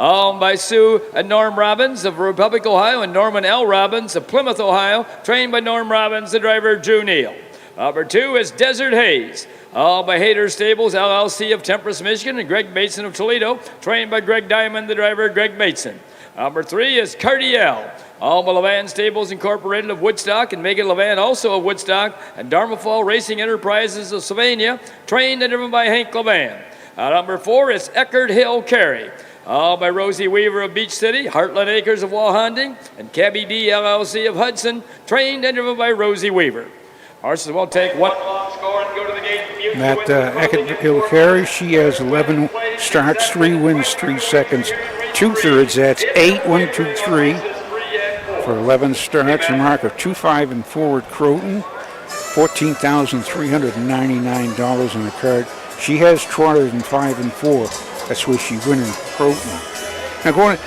owned by Sue and Norm Robbins of Republic, Ohio, and Norman L. Robbins of Plymouth, Ohio, trained by Norm Robbins, the driver Drew Neal. Number 2 is Desert Haze, owned by Hayter Stables, LLC of Temperance, Michigan, and Greg Bateson of Toledo, trained by Greg Diamond, the driver Greg Bateson. Number 3 is Cardiel, owned by Levan Stables Incorporated of Woodstock, and Megan Levan, also of Woodstock, and Darmafall Racing Enterprises of Sylvania, trained and driven by Hank Levan. Number 4 is Eckerd Hill Carey, by Rosie Weaver of Beach City, Heartland Acres of Wauseon, and Cabby D LLC of Hudson, trained and driven by Rosie Weaver. Horses will take 1 long score and go to the gate. Matt Eckerd Hill Carey, she has 11 starts, 3 wins, 3 seconds, 2/3. That's 8-1-2-3 for 11 starts. A mark of 2-5-4 at Croton, $14,399 in the card. She has trotted in 5-4. That's where she won in Croton. Now,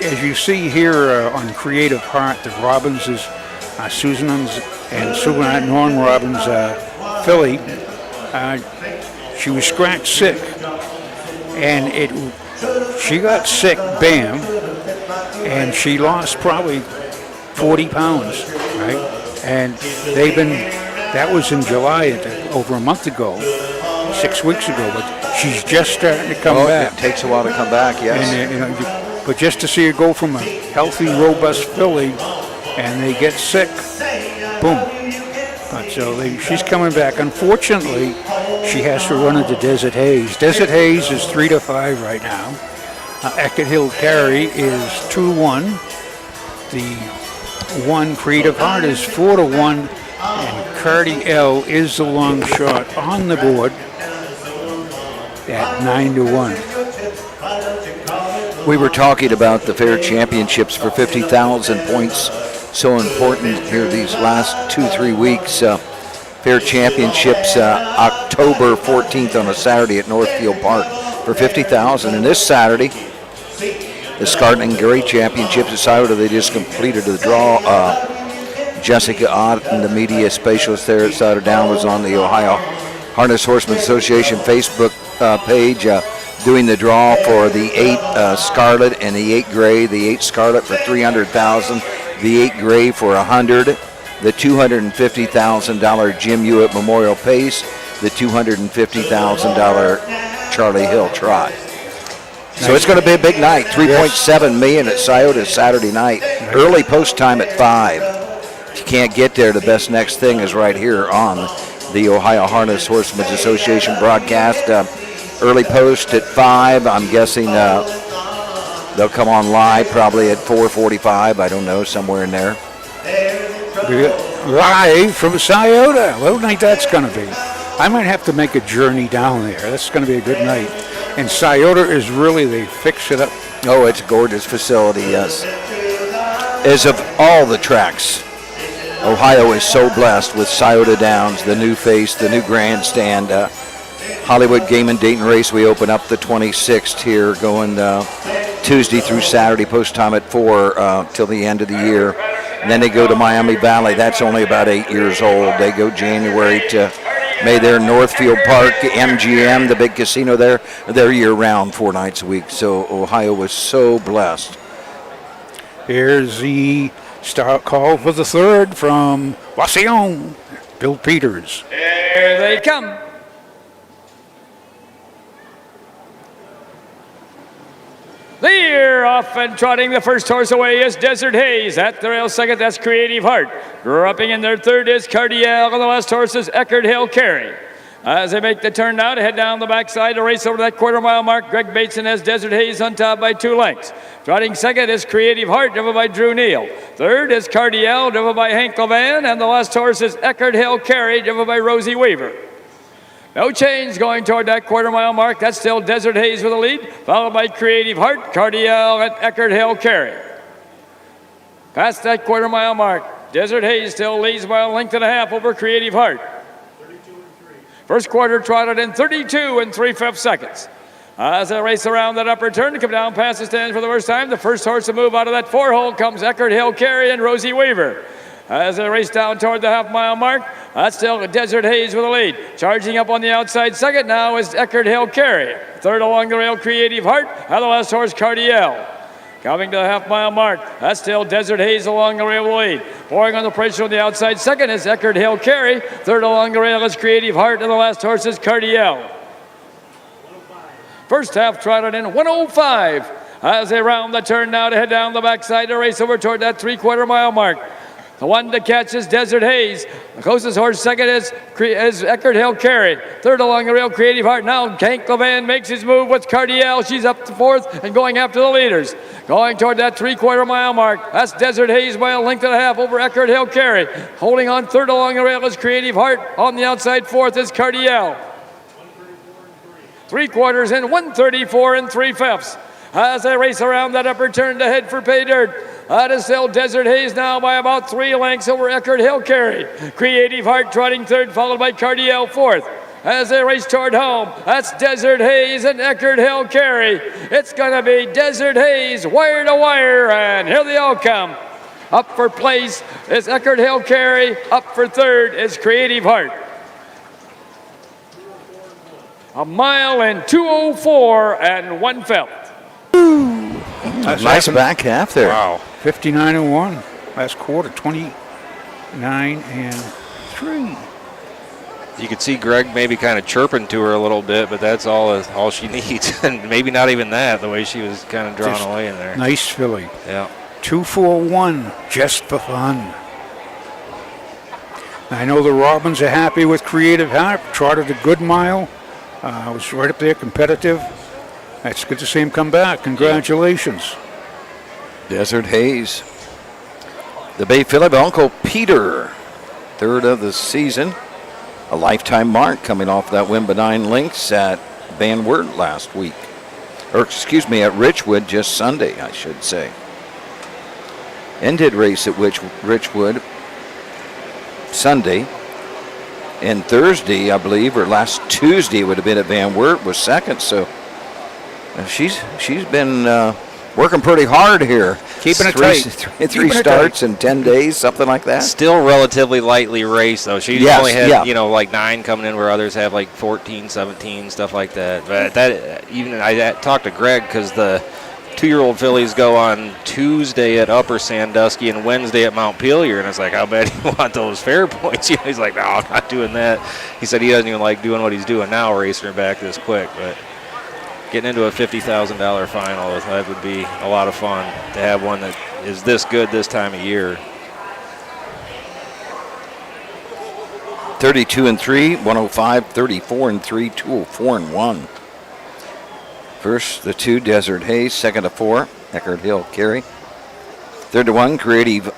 as you see here on Creative Heart, the Robbins is Susan and Norm Robbins filly. She was scratched sick, and she got sick, bam, and she lost probably 40 pounds, right? And that was in July, over a month ago, 6 weeks ago, but she's just starting to come back. It takes a while to come back, yes. And, but just to see her go from a healthy, robust filly, and they get sick, boom. But she's coming back. Unfortunately, she has to run into Desert Haze. Desert Haze is 3-5 right now. Eckerd Hill Carey is 2-1. The 1 Creative Heart is 4-1, and Cardiel is the long shot on the board at 9-1. We were talking about the fair championships for 50,000 points. So important here these last 2-3 weeks. Fair championships October 14th on a Saturday at Northfield Park for 50,000. And this Saturday, the Scarton and Gary Championships at Saturday, they just completed the draw. Jessica Ott and the media specialist there at Souderdown was on the Ohio Harness Horseman Association Facebook page doing the draw for the 8 Scarlet and the 8 Gray. The 8 Scarlet for 300,000. The 8 Gray for 100, the $250,000 Jim Hewitt Memorial Pace, the $250,000 Charlie Hill Trot. So it's going to be a big night. 3.7 million at Scioto Saturday night. Early post time at 5. If you can't get there, the best next thing is right here on the Ohio Harness Horsemen's Association broadcast. Early post at 5. I'm guessing they'll come on live probably at 4:45. I don't know, somewhere in there. Live from Scioto. What a night that's going to be. I might have to make a journey down there. That's going to be a good night. And Scioto is really, they fix it up. Oh, it's a gorgeous facility, yes. As of all the tracks, Ohio is so blessed with Scioto Downs, the new face, the new grandstand. Hollywood Game and Dayton Race, we open up the 26th here, going Tuesday through Saturday, post time at 4 till the end of the year. And then they go to Miami Valley. That's only about 8 years old. They go January to May there in Northfield Park, MGM, the big casino there. They're year-round, 4 nights a week. So Ohio was so blessed. Here's the start call for the third from Wauseon, Bill Peters. Here they come. They're off and trotting. The first horse away is Desert Haze. At the rail second, that's Creative Heart. Dropping in their third is Cardiel. And the last horse is Eckerd Hill Carry. As they make the turn now to head down the backside to race over that quarter-mile mark, Greg Bateson has Desert Haze on top by 2 lengths. Trotting second is Creative Heart, driven by Drew Neal. Third is Cardiel, driven by Hank Levan. And the last horse is Eckerd Hill Carry, driven by Rosie Weaver. No change going toward that quarter-mile mark. That's still Desert Haze with a lead, followed by Creative Heart, Cardiel, and Eckerd Hill Carry. Past that quarter-mile mark, Desert Haze still leads by a length and a half over Creative Heart. First quarter trotted in 32 3/5 seconds. As they race around that upper turn to come down past the stand for the first time, the first horse to move out of that 4-hole comes Eckerd Hill Carry and Rosie Weaver. As they race down toward the half-mile mark, that's still Desert Haze with a lead. Charging up on the outside second now is Eckerd Hill Carry. Third along the rail, Creative Heart, and the last horse, Cardiel. Coming to the half-mile mark, that's still Desert Haze along the rail with a lead. Pouring on the pressure on the outside second is Eckerd Hill Carry. Third along the rail is Creative Heart, and the last horse is Cardiel. First half trotted in 105. As they round the turn now to head down the backside to race over toward that 3/4 mile mark. The one to catch is Desert Haze. The closest horse second is Eckerd Hill Carry. Third along the rail, Creative Heart. Now Hank Levan makes his move with Cardiel. She's up to fourth and going after the leaders. Going toward that 3/4 mile mark. That's Desert Haze by a length and a half over Eckerd Hill Carry. Holding on third along the rail is Creative Heart. On the outside fourth is Cardiel. 3/4 in 134 3/5. As they race around that upper turn to head for pay dirt. That is still Desert Haze now by about 3 lengths over Eckerd Hill Carry. Creative Heart trotting third, followed by Cardiel fourth. As they race toward home, that's Desert Haze and Eckerd Hill Carry. It's going to be Desert Haze, wire to wire, and here they all come. Up for place is Eckerd Hill Carry. Up for third is Creative Heart. A mile and 2:04 1/5. Nice back half there. Wow. 59-1. Last quarter, 29-3. You could see Greg maybe kind of chirping to her a little bit, but that's all she needs. And maybe not even that, the way she was kind of drawn away in there. Nice filly. Yeah. 2-4-1, just for fun. I know the Robins are happy with Creative Heart. Trotted a good mile. Was right up there, competitive. That's good to see him come back. Congratulations. Desert Haze. The Bay filly of Uncle Peter. Third of the season. A lifetime mark coming off that win by 9 lengths at Van Wert last week. Or excuse me, at Richwood just Sunday, I should say. And did race at Richwood Sunday. And Thursday, I believe, or last Tuesday would have been at Van Wert, was second. So she's been working pretty hard here. Keeping it tight. Three starts in 10 days, something like that. Still relatively lightly raced, though. She only had, like 9 coming in where others have like 14, 17, stuff like that. But I talked to Greg because the 2-year-old fillies go on Tuesday at Upper Sandusky and Wednesday at Montpelier, and it's like, how bad do you want those fair points? He's like, no, I'm not doing that. He said he doesn't even like doing what he's doing now, racing her back this quick. But getting into a $50,000 final. That would be a lot of fun to have one that is this good this time of year. 32-3, 105, 34-3, 204-1. First, the 2, Desert Hayes. Second to 4, Eckerd Hill Carey. Third to 1, Creative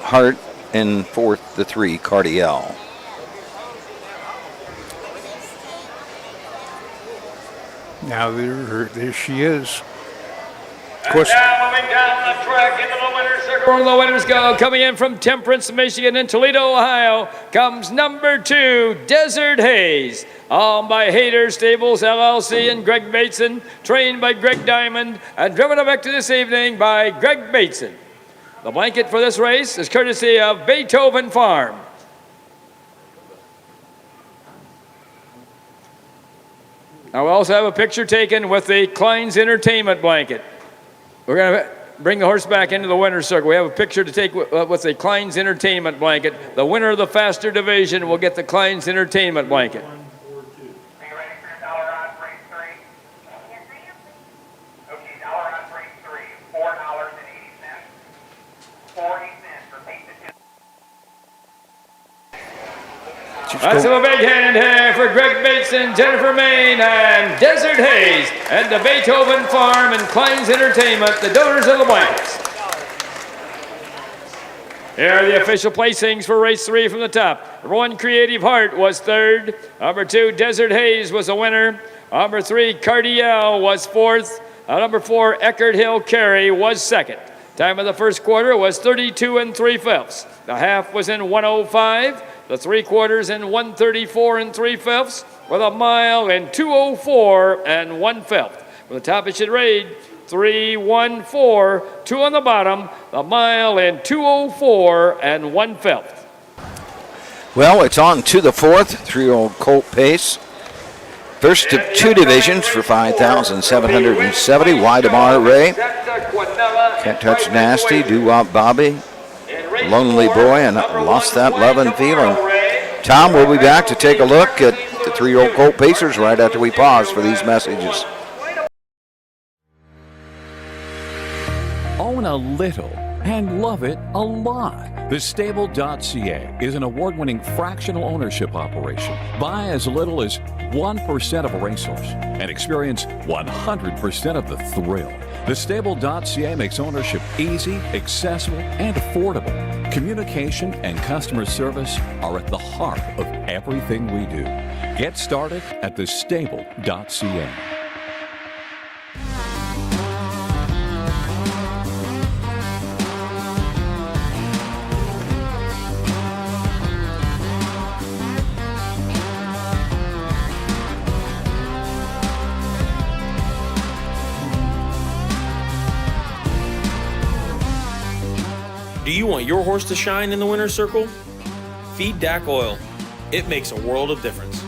Heart. And fourth, the 3, Cardiel. Now there she is. Of course. Now moving down the track into the winner's circle. Where the winners go. Coming in from Temperance, Michigan and Toledo, Ohio, comes number 2, Desert Hayes. Owned by Hayter Stables, LLC, and Greg Bateson. Trained by Greg Diamond and driven back to this evening by Greg Bateson. The blanket for this race is courtesy of Beethoven Farm. Now we also have a picture taken with the Klein's Entertainment blanket. We're going to bring the horse back into the winner's circle. We have a picture to take with the Klein's Entertainment blanket. The winner of the faster division will get the Klein's Entertainment blanket. That's a big hand here for Greg Bateson, Jennifer Main, and Desert Hayes, and the Beethoven Farm and Klein's Entertainment, the donors of the blankets. Here are the official placings for race 3 from the top. Number 1, Creative Heart was third. Number 2, Desert Hayes was a winner. Number 3, Cardiel was fourth. Number 4, Eckerd Hill Carey was second. Time of the first quarter was 32 3/5. The half was in 105. The 3/4 in 134 3/5, with a mile in 204 1/5. For the top, it should read 314, 2 on the bottom, the mile in 204 1/5. Well, it's on to the 4th, 3-year-old Colt Pace. First of 2 divisions for 5,770, Ydemar Ray. Can't Touch Nasty, Doo-Wop Bobby. Lonely Boy, and Lost That Love and Feeling. Tom, we'll be back to take a look at the 3-year-old Colt Pacers right after we pause for these messages. Own a little and love it a lot. TheStable.ca is an award-winning fractional ownership operation. Buy as little as 1% of a racehorse and experience 100% of the thrill. TheStable.ca makes ownership easy, accessible, and affordable. Communication and customer service are at the heart of everything we do. Get started at TheStable.ca. Do you want your horse to shine in the winner's circle? Feed DAC Oil. It makes a world of difference.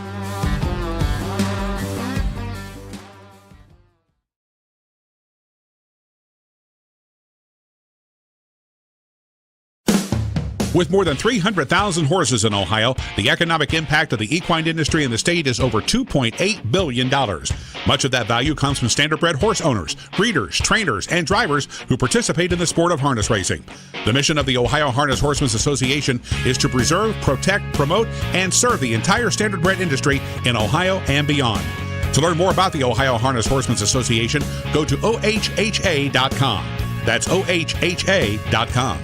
With more than 300,000 horses in Ohio, the economic impact of the equine industry in the state is over $2.8 billion. Much of that value comes from standardbred horse owners, breeders, trainers, and drivers who participate in the sport of harness racing. The mission of the Ohio Harness Horsemen's Association is to preserve, protect, promote, and serve the entire standardbred industry in Ohio and beyond. To learn more about the Ohio Harness Horsemen's Association, go to ohha.com. That's ohha.com.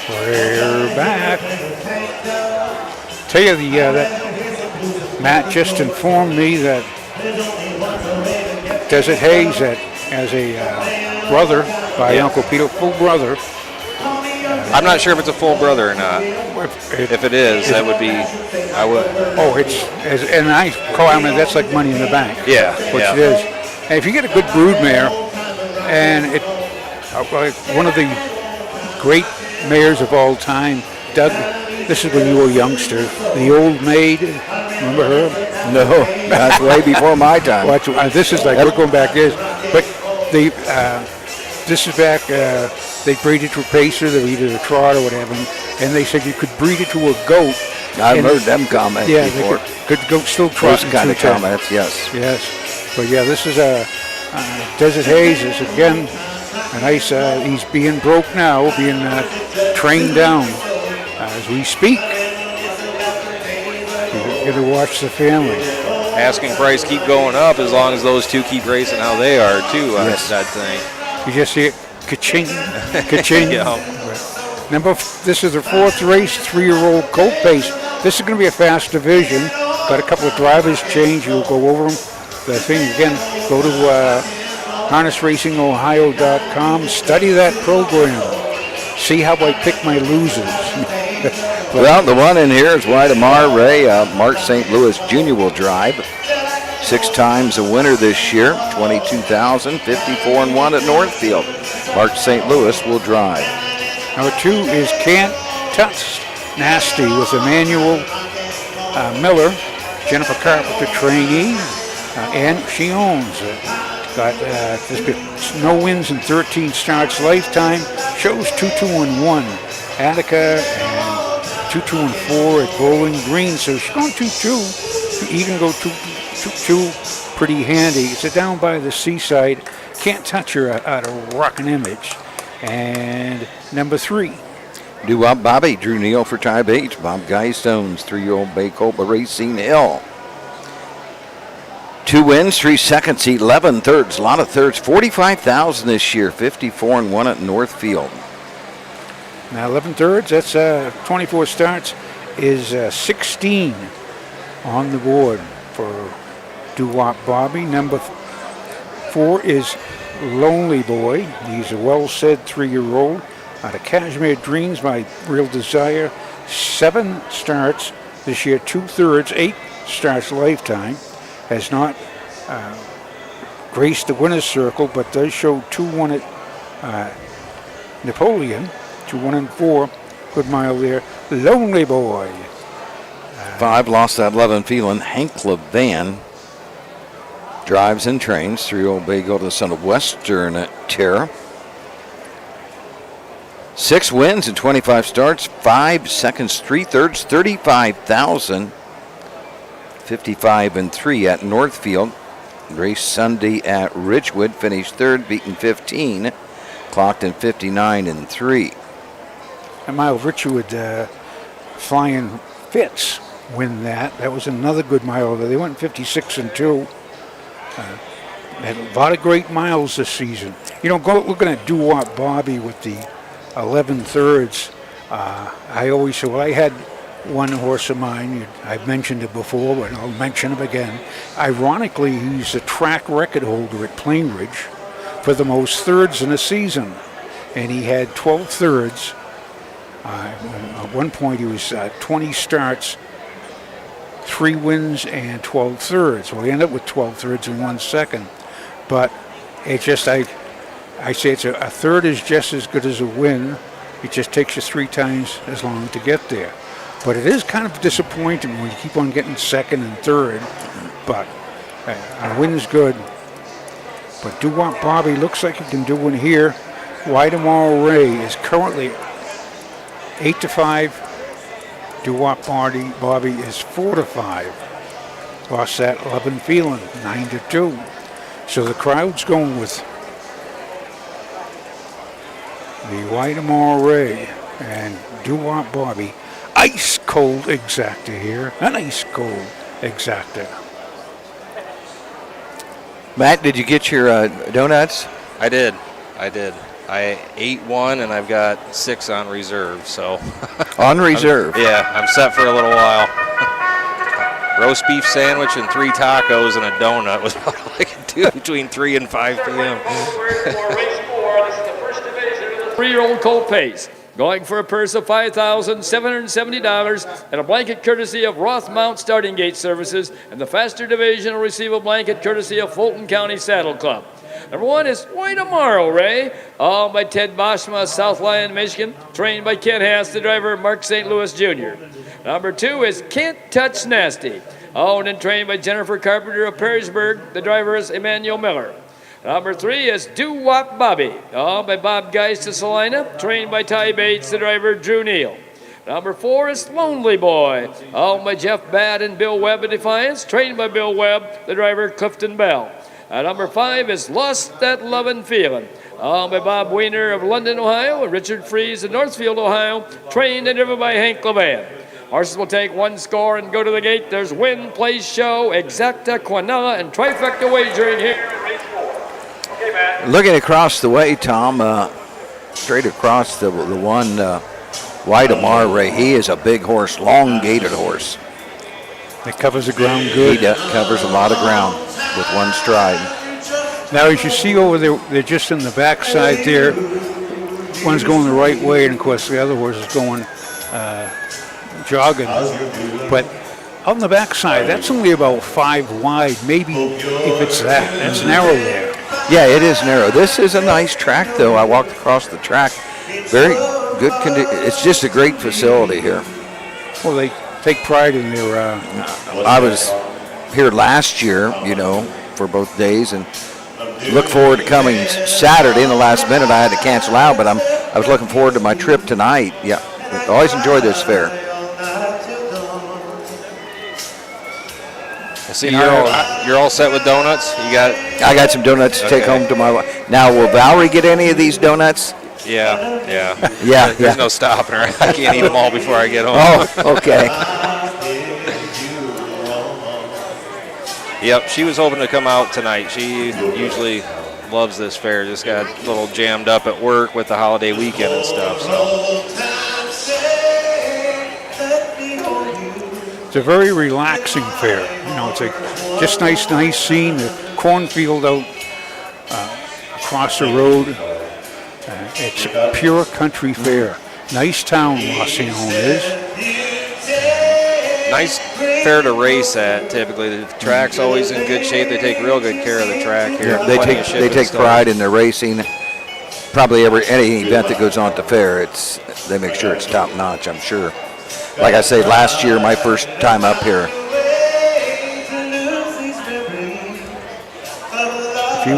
We're back. Tell you that Matt just informed me that Desert Hayes, that as a brother by Uncle Peter, full brother. I'm not sure if it's a full brother or not. If it is, that would be. I would. Oh, and I call him, that's like money in the bank. Yeah, which it is. And if you get a good brood mare, and one of the great mares of all time, Doug, this is when you were a youngster, the Old Maid, remember her? No, that's way before my time. Well, this is like, we're going back years, but this is back, they breed it to a pacer, they either a trot or whatever, and they said you could breed it to a goat I've heard them comments before. Could go still Those trotting kind of 210. comments, yes. Yes. But yeah, this is a Desert Hayes is again a nice. He's being broke now, being trained down as we speak. You're going to watch the family. Asking price keep going up as long as those two keep racing how they are too. Yes. That thing. You just see it, ka-ching, ka-ching. Yeah. This is the fourth race, 3-year-old colt pace. This is going to be a fast division. Got a couple of drivers change. We'll go over them. The thing again, go to harnessracingohio.com. Study that program. See how I pick my losers. Well, the one in here is Wydemar Ray. Mark St. Louis Jr. will drive. 6 times a winner this year. 22,000, 54-1 at Northfield. Mark St. Louis will drive. Number 2 is Can't Touch Nasty with Emmanuel Miller, Jennifer Carpenter trainee, and she owns it. Got no wins in 13 starts lifetime. Shows 2-2-1. Attica and 2-2-4 at Bowling Green. So she's going 2-2. You can go 2-2 pretty handy. It's down by the seaside. Can't touch her out of Rockin' Image. And number 3. Doo-Wop Bobby, Drew Neal for Tribe H. Bob Guystones, 3-year-old Bay Colt by Racine Hill. 2 wins, 3 seconds, 11 thirds. A lot of thirds. 45,000 this year. 54-1 at Northfield. Now 11 thirds, that's 24 starts, is 16 on the board for Doo-Wop Bobby. Number 4 is Lonely Boy. He's a well-said 3-year-old out of Cashmere Dreams by Real Desire. 7 starts this year, 2 thirds, 8 starts lifetime. Has not graced the winner's circle, but does show 2-1 at Napoleon. 2-1-4, good mile there. Lonely Boy. 5 lost that 11 feeling. Hank Levan drives and trains. 3-year-old Bago to the son of Western Terra. 6 wins in 25 starts, 5 seconds, 3 thirds, 35,000. 55-3 at Northfield. Race Sunday at Ridgewood. Finished 3rd, beaten 15. Clocked in 59-3. And mile Ridgewood Flying Fitz win that. That was another good mile. They went 56-2. Had a lot of great miles this season. You know, looking at Doo-Wop Bobby with the 11 thirds. I always say, well, I had one horse of mine. I've mentioned it before, but I'll mention him again. Ironically, he's a track record holder at Plainridge for the most thirds in a season. And he had 12 thirds. At one point, he was 20 starts, 3 wins, and 12 thirds. Well, he ended up with 12 thirds in 1 second. But it just, I say it's a third is just as good as a win. It just takes you 3 times as long to get there. But it is kind of disappointing when you keep on getting second and third. But a win is good. But Doo-Wop Bobby looks like he can do one here. Wydemar Ray is currently 8-5. Doo-Wop Bobby is 4-5. Lost that 11 feeling, 9-2. So the crowd's going with the Wydemar Ray and Doo-Wop Bobby. Ice cold exacta here. An ice cold exacta. Matt, did you get your donuts? I did. I ate 1 and I've got 6 on reserve. So on reserve. I'm set for a little while. Roast beef sandwich and 3 tacos and a donut was what I could do between 3 and 5 p.m. 3-year-old colt pace. Going for a purse of $5,770 and a blanket courtesy of Rothmount Starting Gate Services, and the faster division will receive a blanket courtesy of Fulton County Saddle Club. Number 1 is Wydemar Ray, owned by Ted Boschma, South Lyon, Michigan, trained by Ken Hass, the driver, Mark St. Louis Jr. Number 2 is Can't Touch Nasty, owned and trained by Jennifer Carpenter of Perrysburg, the driver is Emmanuel Miller. Number 3 is Doo-Wop Bobby, owned by Bob Geist of Salina, trained by Ty Bates, the driver, Drew Neal. Number 4 is Lonely Boy, owned by Jeff Badd and Bill Webb of Defiance, trained by Bill Webb, the driver Clifton Bell. Number 5 is Lost That Lovin' Feelin', owned by Bob Weiner of London, Ohio, and Richard Fries of Northfield, Ohio, trained and driven by Hank Levan. Horses will take one score and go to the gate. There's Win, Place, Show, Exacta, Quinella, and Trifecta Wagering here in race 4. Okay, Matt. Looking across the way, Tom, straight across the one, White Amar Ray. He is a big horse, long-gated horse. That covers the ground good. He covers a lot of ground with one stride. Now, as you see over there, they're just in the backside there. One's going the right way, and of course the other horse is going jogging. But on the backside, that's only about 5 wide, maybe if it's that. That's narrow there. Yeah, it is narrow. This is a nice track, though. I walked across the track. Very good condition. It's just a great facility here. Well, they take pride in their... I was here last year, for both days, and look forward to coming Saturday. In the last minute, I had to cancel out, but I was looking forward to my trip tonight. Yeah, always enjoy this fair. See, you're all set with donuts? I got some donuts to take home to my wife. Now, will Valerie get any of these donuts? Yeah. There's no stopping her. I can't eat them all before I get home. Oh, okay. Yep, she was hoping to come out tonight. She usually loves this fair. Just got a little jammed up at work with the holiday weekend and stuff. So. It's a very relaxing fair. It's a just nice scene. The cornfield out across the road. It's a pure country fair. Nice town, Wauseon is. Nice fair to race at. Typically, the track's always in good shape. They take real good care of the track here. Yeah, they take pride in their racing. Probably any event that goes on at the fair, they make sure it's top notch. I'm sure. Like I say, last year, my first time up here. If you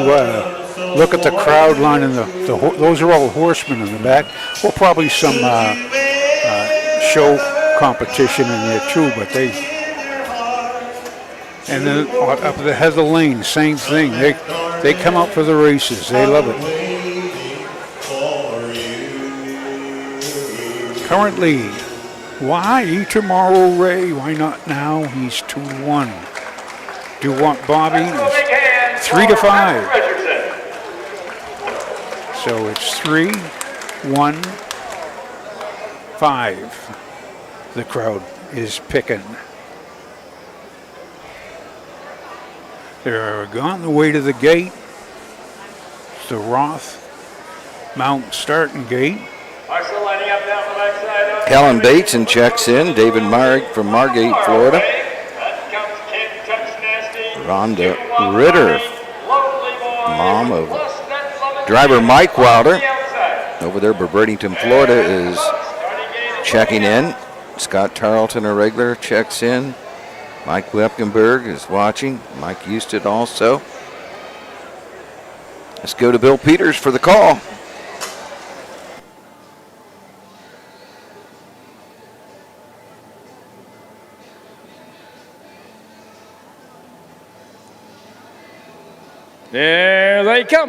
look at the crowd line, and those are all horsemen in the back. Well, probably some show competition in there too, but and then up the head of the lane, same thing. They come out for the races. They love it. Currently, why tomorrow, Ray? Why not now? He's 2-1. Do you want Bobby? 3-5. So it's 3-1-5. The crowd is picking. They're gone the way to the gate. It's the Roth Mountain starting gate. Helen Bateson checks in. David Marg from Margate, Florida. Rhonda Ritter, mom of driver Mike Wilder, over there by Bradenton, Florida, is checking in. Scott Tarleton, a regular, checks in. Mike Wepkenberg is watching. Mike Houston also. Let's go to Bill Peters for the call. There they come.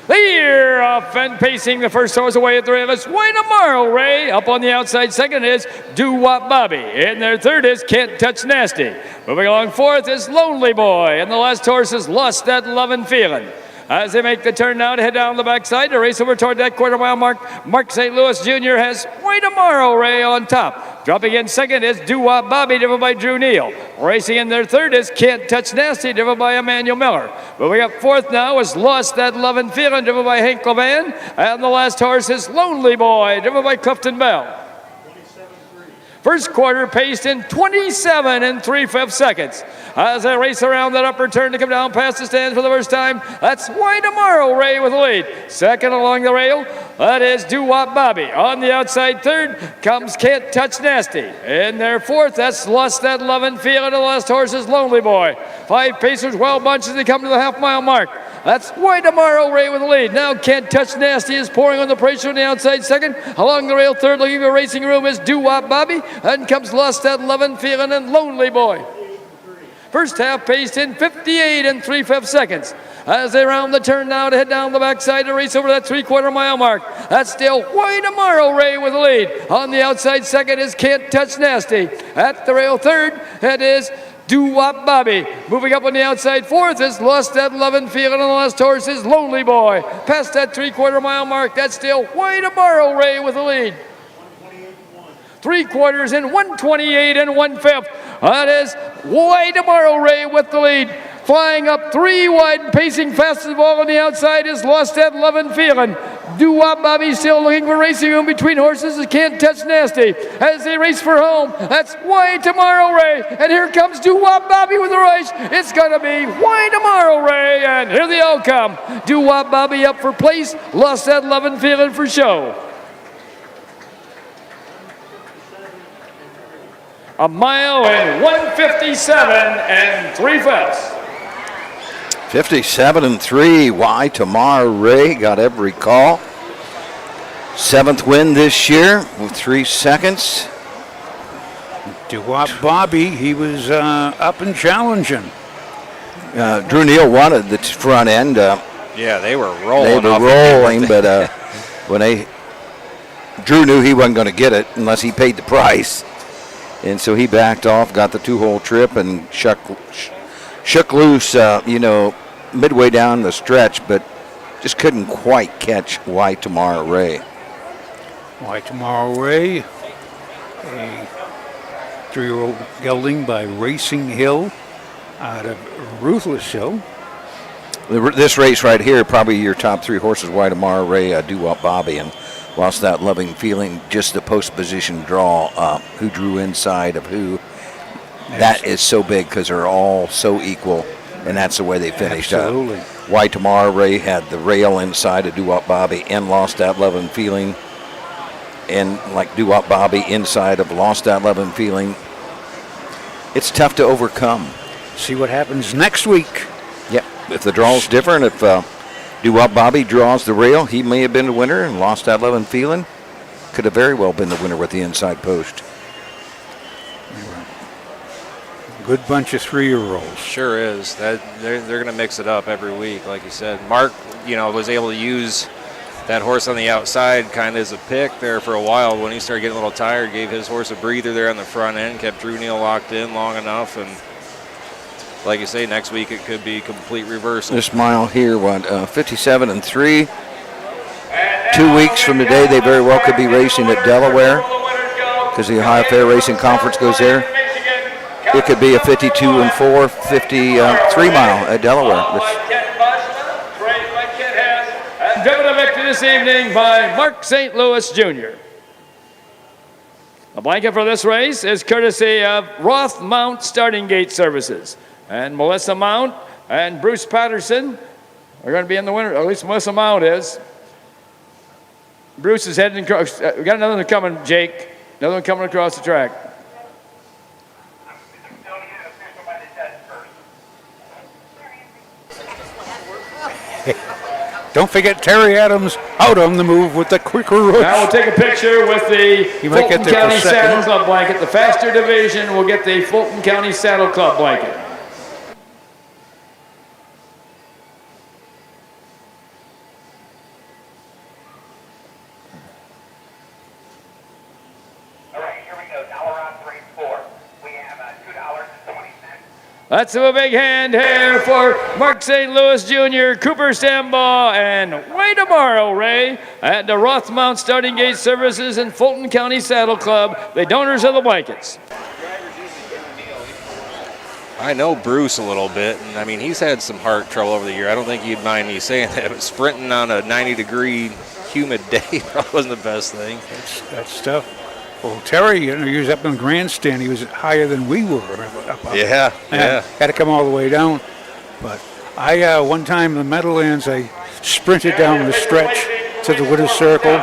They're off and pacing the first horse away at 3 of us. Wait tomorrow, Ray. Up on the outside second is Do Wop Bobby. In their third is Can't Touch Nasty. Moving along fourth is Lonely Boy. And the last horse is Lost That Lovin' Feelin'. As they make the turn now to head down the backside to race over toward that quarter-mile mark, Mark St. Louis Jr. has Wait Tomorrow, Ray, on top. Dropping in second is Do Wop Bobby, driven by Drew Neal. Racing in their third is Can't Touch Nasty, driven by Emmanuel Miller. Moving up fourth now is Lost That Lovin' Feelin', driven by Hank Levan. And the last horse is Lonely Boy, driven by Clifton Bell. First quarter paced in 27 3/5 seconds. As they race around that upper turn to come down past the stands for the first time, that's Why Tomorrow Ray with the lead. Second along the rail, that is Do Wop Bobby. On the outside third comes Can't Touch Nasty. In their fourth, that's Lost That Lovin' Feelin'. The last horse is Lonely Boy. 5 pacers well bunched as they come to the half-mile mark. That's Why Tomorrow Ray with the lead. Now Can't Touch Nasty is pouring on the pressure on the outside second. Along the rail third, looking for racing room is Do Wop Bobby. Then comes Lost That Lovin' Feelin' and Lonely Boy. First half paced in 58 3/5 seconds. As they round the turn now to head down the backside to race over that 3/4 mile mark. That's still Why Tomorrow Ray with the lead. On the outside second is Can't Touch Nasty. At the rail third, it is Do Wop Bobby. Moving up on the outside fourth is Lost That Lovin' Feelin', and the last horse is Lonely Boy. Past that 3/4 mile mark, that's still Why Tomorrow Ray with the lead. 3 quarters in 128 1/5. That is Why Tomorrow Ray with the lead. Flying up 3 wide, pacing fast as ball on the outside is Lost That Lovin' Feelin'. Do Wop Bobby still looking for racing room between horses that Can't Touch Nasty. As they race for home, that's Why Tomorrow Ray. And here comes Do Wop Bobby with the race. It's going to be Why Tomorrow Ray. And here they all come. Do Wop Bobby up for place. Lost That Lovin' Feelin' for show. A mile and 157 3/5. 57 3. Why Tomorrow Ray got every call. 7th win this year with 3 seconds. Do Wop Bobby, he was up and challenging. Drew Neal wanted the front end. Yeah, they were rolling. They were rolling, but when Drew knew he wasn't going to get it unless he paid the price. And so he backed off, got the 2-hole trip, and shook loose, midway down the stretch, but just couldn't quite catch Why Tomorrow Ray. Why Tomorrow Ray, a 3-year-old gelding by Racing Hill out of Ruthless Hill. This race right here, probably your top 3 horses, Why Tomorrow Ray, Do Wop Bobby, and Lost That Loving Feeling, just the post position draw, who drew inside of who. That is so big because they're all so equal, and that's the way they finished Absolutely. up. Why Tomorrow Ray had the rail inside of Do Wop Bobby and Lost That Loving Feeling, and like Do Wop Bobby inside of Lost That Loving Feeling. It's tough to overcome. See what happens next week. Yep, if the draw's different, if Do Wop Bobby draws the rail, he may have been the winner, and Lost That Lovin' Feelin' could have very well been the winner with the inside post. Good bunch of 3-year-olds. Sure is. They're going to mix it up every week, like you said. Mark, was able to use that horse on the outside kind of as a pick there for a while. When he started getting a little tired, gave his horse a breather there on the front end, kept Drew Neal locked in long enough, and like you say, next week it could be complete reversal. This mile here, 57 3. 2 weeks from today, they very well could be racing at Delaware because the Ohio Fair Racing Conference goes there. It could be a 52 4, 53 mile at Delaware. Driven to victory this evening by Mark St. Louis Jr. The blanket for this race is courtesy of Roth Mount Starting Gate Services. And Melissa Mount and Bruce Patterson are going to be in the winner. At least Melissa Mount is. Bruce is heading across. We got another one coming, Jake. Another one coming across the track. Don't forget Terry Adams out on the move with the quicker rush. Now we'll take a picture with the Fulton County Saddle Club blanket. The faster division will get the Fulton County Saddle Club blanket. Let's have a big hand here for Mark St. Louis Jr., Cooper Stambaugh, and Why Tomorrow Ray at the Roth Mount Starting Gate Services and Fulton County Saddle Club, the donors of the blankets. I know Bruce a little bit, and I mean, he's had some heart trouble over the year. I don't think you'd mind me saying that, but sprinting on a 90-degree humid day probably wasn't the best thing. That's tough. Well, Terry, he was up in the grandstand. He was higher than we were. Yeah. Had to come all the way down. But I, one time in the Meadowlands, I sprinted down the stretch to the winner's circle.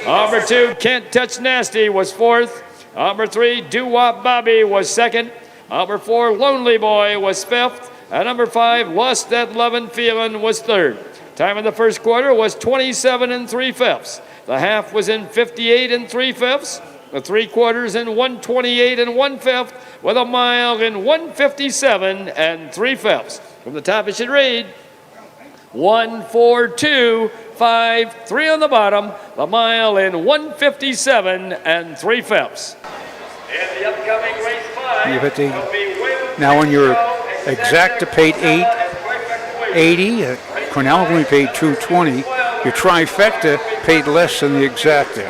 Number 2, Can't Touch Nasty was 4th. Number 3, Doo-Wop Bobby was 2nd. Number 4, Lonely Boy was 5th. And number 5, Lost That Lovin' Feelin' was 3rd. Time in the first quarter was 27 3/5. The half was in 58 3/5. The 3 quarters in 128 1/5, with a mile in 157 3/5. From the top, it should read 1, 4, 2, 5, 3 on the bottom. The mile in 157 3/5. And the upcoming race 5 now when you're exacta paid $8.80, Cornell only paid $2.20. Your trifecta paid less than the exacta.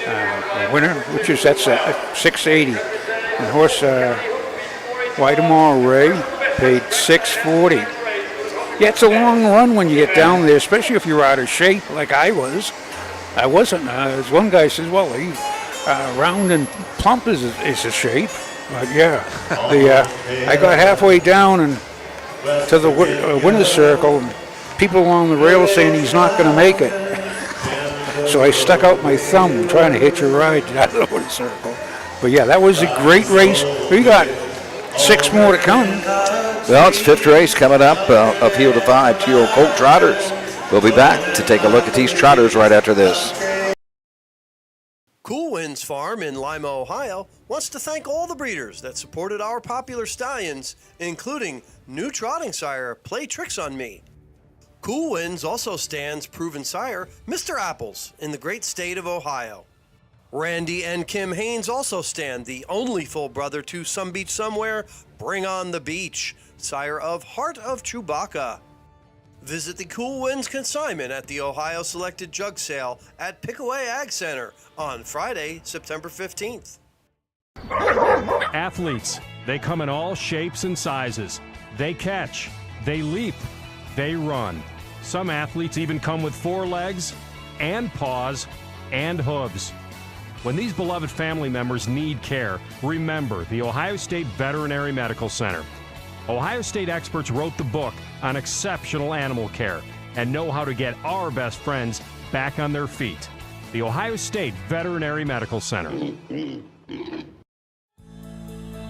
The winner, that's $6.80. And horse Why Tomorrow Ray paid $6.40. Yeah, it's a long run when you get down there, especially if you're out of shape like I was. I wasn't. As one guy says, well, round and plump is a shape. But yeah, I got halfway down and to the winner's circle, and people along the rail saying he's not going to make it. So I stuck out my thumb trying to hitch a ride out of the winner's circle. But yeah, that was a great race. We got 6 more to come. Well, it's 5th race coming up, a field of 5 2-year-old colt trotters. We'll be back to take a look at these trotters right after this. Cool Winds Farm in Lima, Ohio wants to thank all the breeders that supported our popular stallions, including new trotting sire Play Tricks on Me. Cool Winds also stands proven sire Mr. Apples in the great state of Ohio. Randy and Kim Haynes also stand the only full brother to Some Beach Somewhere, Bring on the Beach, sire of Heart of Chewbacca. Visit the Cool Winds consignment at the Ohio Selected Jug Sale at Pickaway Ag Center on Friday, September 15th. Athletes, they come in all shapes and sizes. They catch, they leap, they run. Some athletes even come with 4 legs and paws and hooves. When these beloved family members need care, remember the Ohio State Veterinary Medical Center. Ohio State experts wrote the book on exceptional animal care and know how to get our best friends back on their feet. The Ohio State Veterinary Medical Center.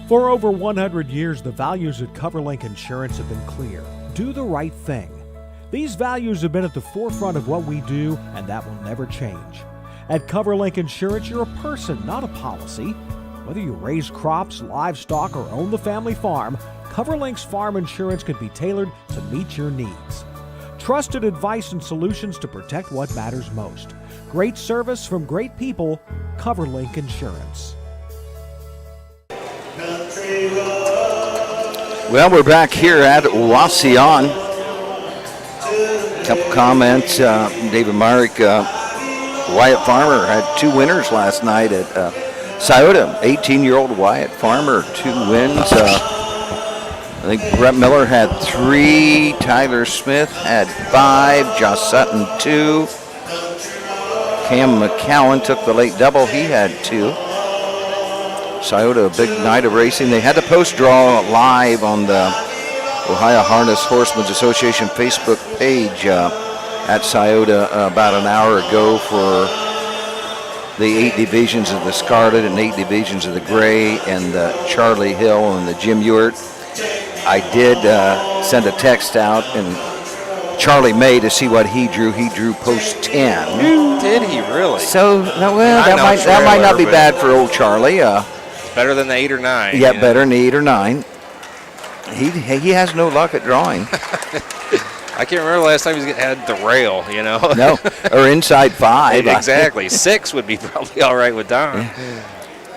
For over 100 years, the values at CoverLink Insurance have been clear. Do the right thing. These values have been at the forefront of what we do, and that will never change. At CoverLink Insurance, you're a person, not a policy. Whether you raise crops, livestock, or own the family farm, CoverLink's farm insurance can be tailored to meet your needs. Trusted advice and solutions to protect what matters most. Great service from great people. CoverLink Insurance. Well, we're back here at Wauseon. A couple comments. David Myrick, Wyatt Farmer had 2 winners last night at Scioto. 18-year-old Wyatt Farmer, 2 wins. I think Brett Miller had 3. Tyler Smith had 5. Josh Sutton 2. Cam McCowan took the late double. He had 2. Scioto, a big night of racing. They had the post draw live on the Ohio Harness Horsemen's Association Facebook page at Scioto about an hour ago for the 8 divisions of the Scarlet and 8 divisions of the Gray and the Charlie Hill and the Jim Ewart. I did send a text out and Charlie May to see what he drew. He drew post 10. Did he really? So, that might not be bad for old Charlie. It's better than the 8 or 9. Yeah, better than the 8 or 9. He has no luck at drawing. I can't remember the last time he had the rail, No, or inside 5. Exactly. 6 would be probably all right with Don. Yeah.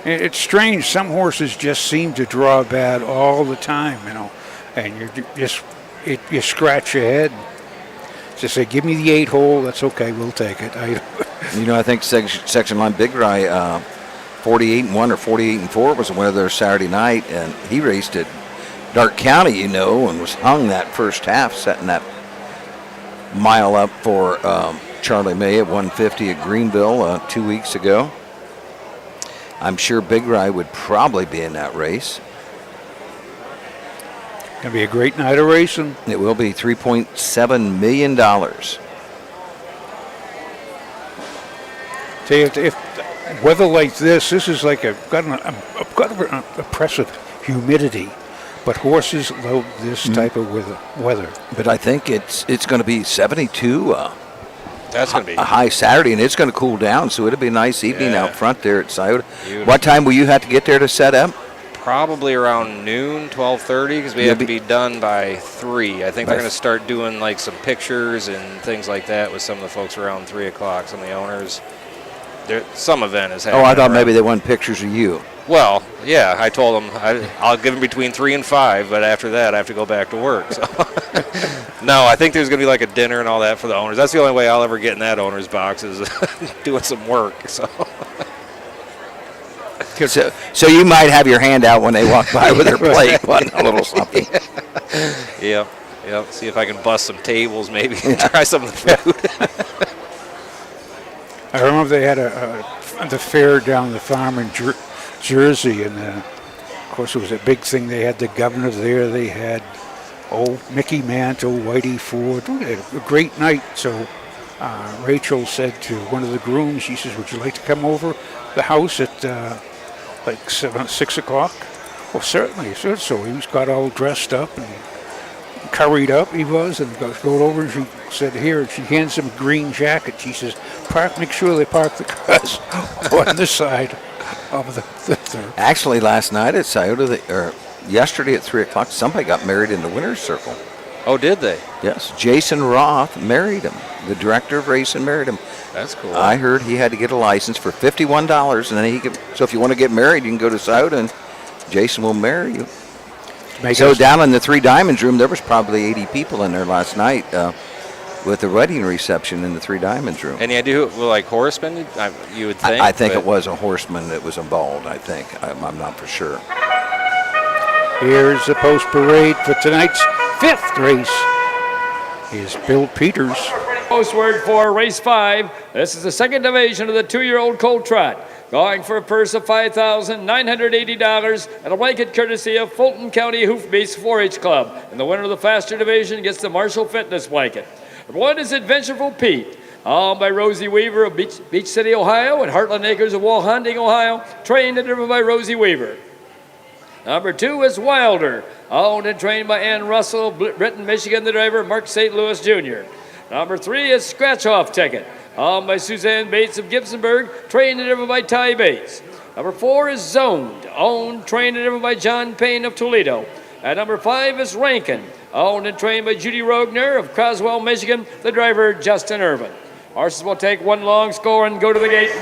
It's strange. Some horses just seem to draw bad all the time, and you scratch your head. Just say, give me the 8 hole. That's okay. We'll take it. I think section line Big Rye 48-1 or 48-4 was the winner there Saturday night, and he raced at Dark County, and was hung that first half, setting that mile up for Charlie May at 150 at Greenville 2 weeks ago. I'm sure Big Rye would probably be in that race. Gonna be a great night of racing. It will be $3.7 million. See, if weather like this is like got an oppressive humidity, but horses love this type of weather. But I think it's going to be 72. That's going to be a high Saturday, and it's going to cool down, so it'll be a nice evening out front there at Scioto. Beautiful. What time will you have to get there to set up? Probably around noon, 12:30, because we have to be done by 3. I think they're going to start doing like some pictures and things like that with some of the folks around 3 o'clock, some of the owners. Some event is happening. Oh, I thought maybe they wanted pictures of you. Well, yeah, I told them I'll give them between 3 and 5, but after that I have to go back to work. So. No, I think there's going to be like a dinner and all that for the owners. That's the only way I'll ever get in that owner's box is doing some work. So you might have your hand out when they walk by with their plate, a little something. Yep. See if I can bust some tables, maybe, and try some of the food. I remember they had the fair down the farm in Jersey, and of course it was a big thing. They had the governor there. They had Mickey Mantle, Whitey Ford. They had a great night. So Rachel said to one of the grooms, she says, "Would you like to come over the house at like 6 o'clock?" Well, certainly. So he got all dressed up and curried up, he was, and goes over and she said, "Here," and she hands him a green jacket. She says, make sure they park the cars on this side of the Actually, last night at Scioto, or yesterday at 3 o'clock, somebody got married in the winner's circle. Oh, did they? Yes. Jason Roth married him. The director of racing married him. That's cool. I heard he had to get a license for $51, and then he could. So if you want to get married, you can go to Scioto, and Jason will marry you. So down in the Three Diamonds room, there was probably 80 people in there last night with the wedding reception in the Three Diamonds room. Any idea who, like horsemen, you would think? I think it was a horseman that was involved, I think. I'm not for sure. Here's the post parade for tonight's 5th race. Is Bill Peters. Postword for race 5. This is the second division of the 2-year-old colt trot. Going for a purse of $5,980 and a blanket courtesy of Fulton County Hoof-Based 4-H Club. And the winner of the faster division gets the Marshall Fitness blanket. Number 1 is Adventureful Pete, owned by Rosie Weaver of Beach City, Ohio, and Heartland Acres of Walhonding, Ohio, trained and driven by Rosie Weaver. Number 2 is Wilder, owned and trained by Ann Russell, Britain, Michigan, the driver, Mark St. Louis Jr. Number 3 is Scratch Off Ticket, owned by Suzanne Bates of Gibsonburg, trained and driven by Ty Bates. Number 4 is Zoned, owned, trained and driven by John Payne of Toledo. And number 5 is Rankin, owned and trained by Judy Rogner of Croswell, Michigan, the driver, Justin Irvin. Horses will take one long score and go to the gate.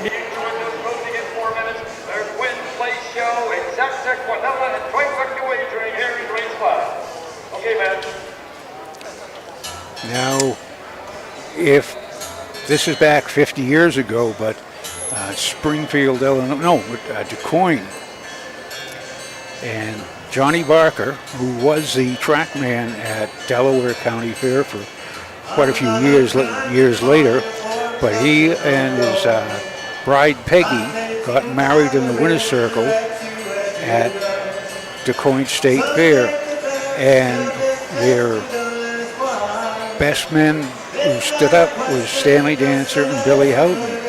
Now, if this is back 50 years ago, but Springfield, Illinois, DuQuoin, and Johnny Barker, who was the track man at Delaware County Fair for quite a few years later, but he and his bride Peggy got married in the winner's circle at DuQuoin State Fair, and their best men who stood up was Stanley Dancer and Billy Houghton,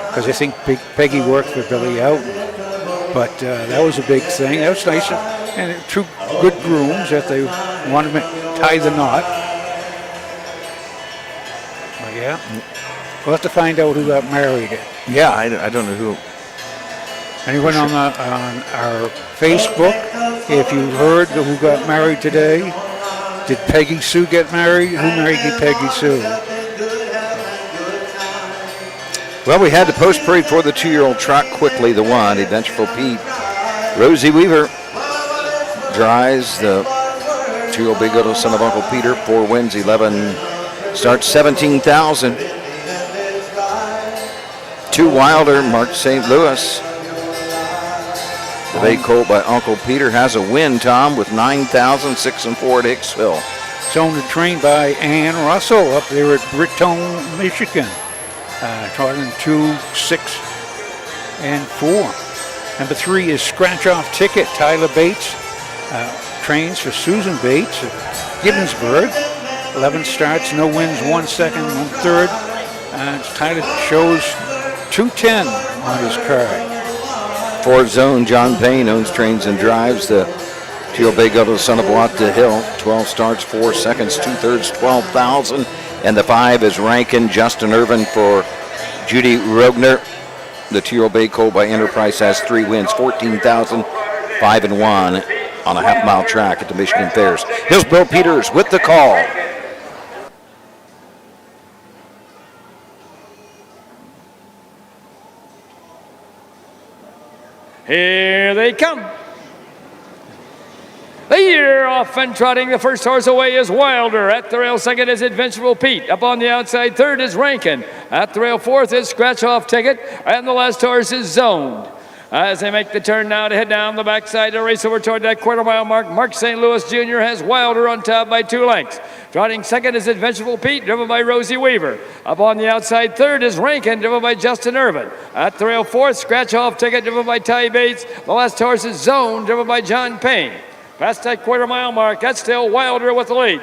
because I think Peggy worked for Billy Houghton. But that was a big thing. That was nice, and two good grooms that they wanted to tie the knot. Well, yeah, we'll have to find out who got married. Yeah, I don't know who. Anyone on our Facebook, if you heard who got married today? Did Peggy Sue get married? Who married Peggy Sue? Well, we had the post parade for the 2-year-old trot quickly. The 1, Adventureful Pete. Rosie Weaver drives the 2-year-old Big Little Son of Uncle Peter. 4 wins, 11 starts, 17,000. 2 Wilder, Mark St. Louis. The big colt by Uncle Peter has a win, Tom, with 9,000, 6 and 4 at Hicksville. It's owned and trained by Ann Russell up there at Britton, Michigan. Trotting 2, 6, and 4. Number 3 is Scratch Off Ticket. Tyler Bates trains for Susan Bates of Gibbonsburg. 11 starts, no wins, 1 second, 1 third. Tyler shows 210 on his card. Ford Zone, John Payne owns, trains, and drives the Teal Bay Go to the Son of Wata Hill. 12 starts, 4 seconds, 2 thirds, 12,000. And the 5 is Rankin, Justin Irvin for Judy Rogner. The Teal Bay Colt by Enterprise has 3 wins, 14,000, 5 and 1 on a half-mile track at the Michigan Fairs. Here's Bill Peters with the call. Here they come. The year off and trotting. The first horse away is Wilder. At the rail second is Adventurable Pete. Up on the outside third is Rankin. At the rail fourth is Scratch Off Ticket. And the last horse is Zoned. As they make the turn now to head down the backside to race over toward that quarter-mile mark, Mark St. Louis Jr. has Wilder on top by 2 lengths. Trotting second is Adventurable Pete, driven by Rosie Weaver. Up on the outside third is Rankin, driven by Justin Irvin. At the rail fourth, Scratch Off Ticket, driven by Ty Bates. The last horse is Zone, driven by John Payne. Past that quarter-mile mark, that's still Wilder with the lead.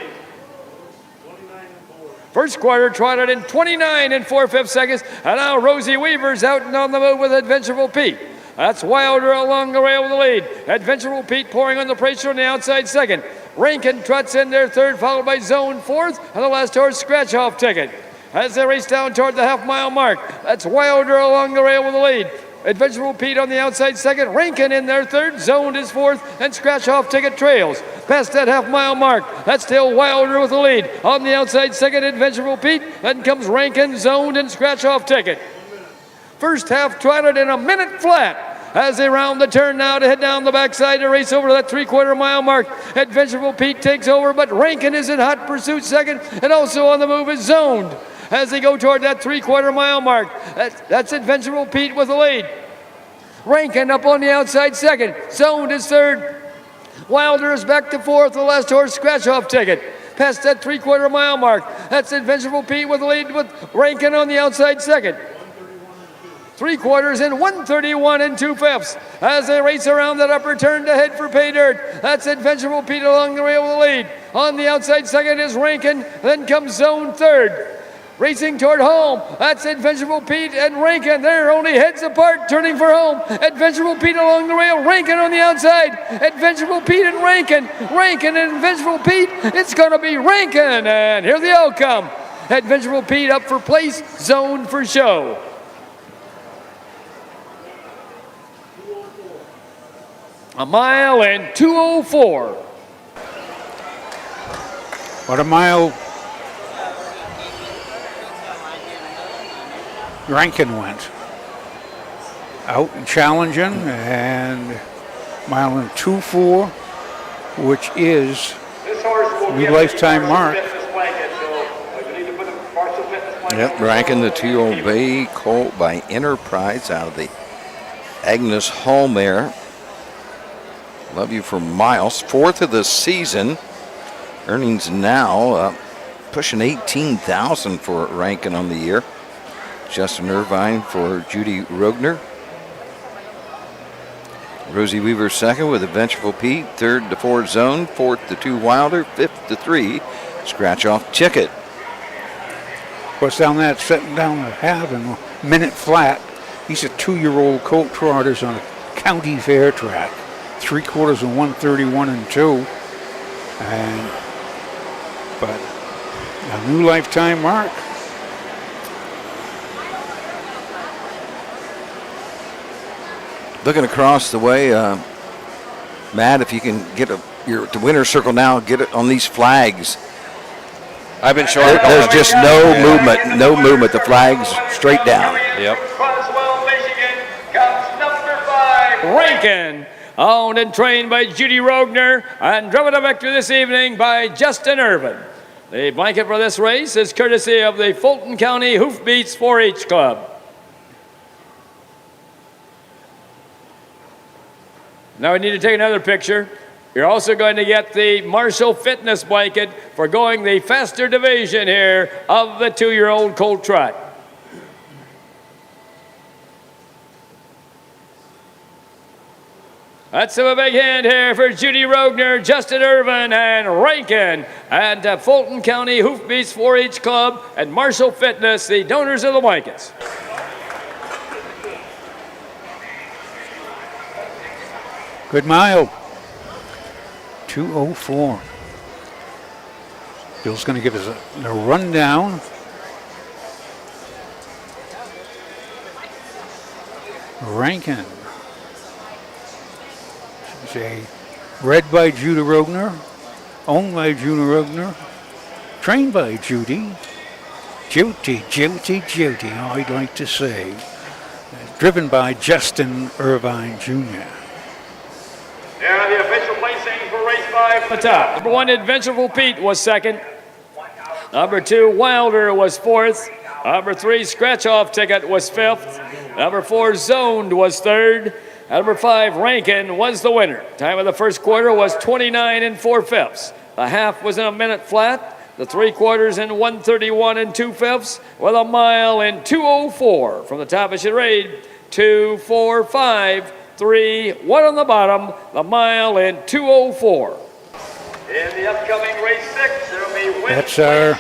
First quarter trotted in 29 and 4/5 seconds, and now Rosie Weaver's out and on the move with Adventurable Pete. That's Wilder along the rail with the lead. Adventurable Pete pouring on the pressure on the outside second. Rankin trots in there third, followed by Zone fourth, and the last horse, Scratch Off Ticket. As they race down toward the half-mile mark, that's Wilder along the rail with the lead. Adventurable Pete on the outside second, Rankin in there third, Zoned is fourth, and Scratch Off Ticket trails. Past that half-mile mark, that's still Wilder with the lead. On the outside second, Adventurable Pete, then comes Rankin, Zoned, and Scratch Off Ticket. First half trotted in a minute flat. As they round the turn now to head down the backside to race over to that 3/4 mile mark. Adventurable Pete takes over, but Rankin is in hot pursuit second, and also on the move is Zoned. As they go toward that 3/4 mile mark, that's Adventurable Pete with the lead. Rankin up on the outside second. Zoned is third. Wilder is back to fourth. The last horse, Scratch Off Ticket. Past that 3/4 mile mark, that's Adventurable Pete with the lead with Rankin on the outside second. 3 quarters in 1:31 and 2/5 as they race around that upper turn to head for pay dirt. That's Adventurable Pete along the rail with the lead. On the outside second is Rankin, then comes Zone third. Racing toward home, that's Adventurable Pete and Rankin. They're only heads apart, turning for home. Adventurable Pete along the rail, Rankin on the outside. Adventurable Pete and Rankin. Rankin and Adventurable Pete. It's going to be Rankin, and here's the outcome. Adventurable Pete up for place, Zone for show. A mile and 2:04. About a mile Rankin went. Out and challenging, and mile and 2:04, which is new lifetime mark. Yep, Rankin, the Teal Bay Colt by Enterprise out of the Agnes Hall mare. Love You for Miles, 4th of the season. Earnings now pushing 18,000 for Rankin on the year. Justin Irvine for Judy Rogner. Rosie Weaver second with Adventurable Pete. Third to Ford Zone. Fourth to 2 Wilder. Fifth to 3 Scratch Off Ticket. Of course, down that, setting down a half and a minute flat. These are 2-year-old colt trotters on a county fair track. 3 quarters and 1:31 and 2, but a new lifetime mark. Looking across the way, Matt, if you can get the winner's circle now, get it on these flags. I've been showing. There's just no movement, no movement. The flag's straight down. Yep. Croswell, Michigan, comes number 5, Rankin. Owned and trained by Judy Rogner and driven to victory this evening by Justin Irvin. The blanket for this race is courtesy of the Fulton County Hoofbeats 4-H Club. Now we need to take another picture. You're also going to get the Marshall Fitness blanket for going the faster division here of the 2-year-old colt trot. Let's have a big hand here for Judy Rogner, Justin Irvin, and Rankin at Fulton County Hoofbeats 4-H Club and Marshall Fitness, the donors of the blankets. Good mile. 2:04. Bill's going to give us a rundown. Rankin. It's a bred by Judy Rogner, owned by Judy Rogner, trained by Judy. Judy, I'd like to say. Driven by Justin Irvine Jr. Yeah, the official placing for race 5 at the top. Number 1, Adventureful Pete was second. Number 2, Wilder was fourth. Number 3, Scratch Off Ticket was fifth. Number 4, Zoned was third. Number 5, Rankin was the winner. Time of the first quarter was 29 4/5. The half was in a minute flat. The 3/4 in 1:31 2/5, with a mile in 2:04 from the top of charade. 2, 4, 5, 3, 1 on the bottom. The mile in 2:04. In the upcoming race 6, there will be That's our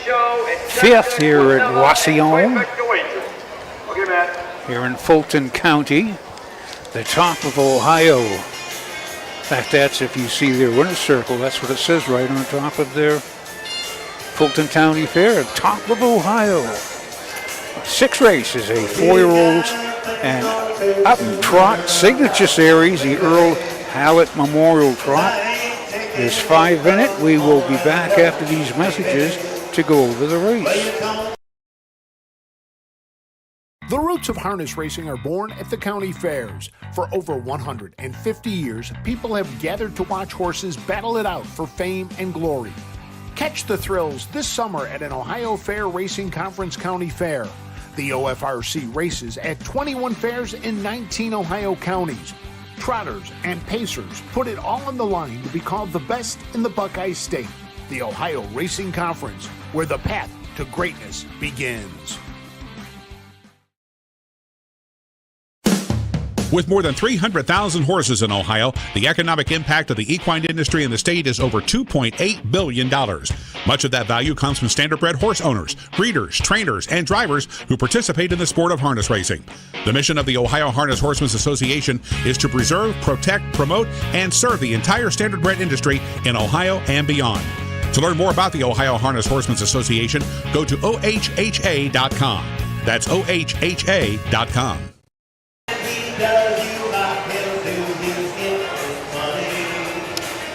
fifth here at Wauseon, Okay, Matt. here in Fulton County, the top of Ohio. In fact, that's, if you see their winner's circle, that's what it says right on top of their Fulton County Fair, top of Ohio. 6 races, a 4-year-olds and up trot signature series, the Earl Hallett Memorial Trot. There's 5 in it. We will be back after these messages to go over the race. The roots of harness racing are born at the county fairs. For over 150 years, people have gathered to watch horses battle it out for fame and glory. Catch the thrills this summer at an Ohio Fair Racing Conference County Fair. The OFRC races at 21 fairs in 19 Ohio counties. Trotters and pacers put it all on the line to be called the best in the Buckeye State. The Ohio Racing Conference, where the path to greatness begins. With more than 300,000 horses in Ohio, the economic impact of the equine industry in the state is over $2.8 billion. Much of that value comes from standardbred horse owners, breeders, trainers, and drivers who participate in the sport of harness racing. The mission of the Ohio Harness Horsemen's Association is to preserve, protect, promote, and serve the entire standardbred industry in Ohio and beyond. To learn more about the Ohio Harness Horsemen's Association, go to ohha.com. That's ohha.com.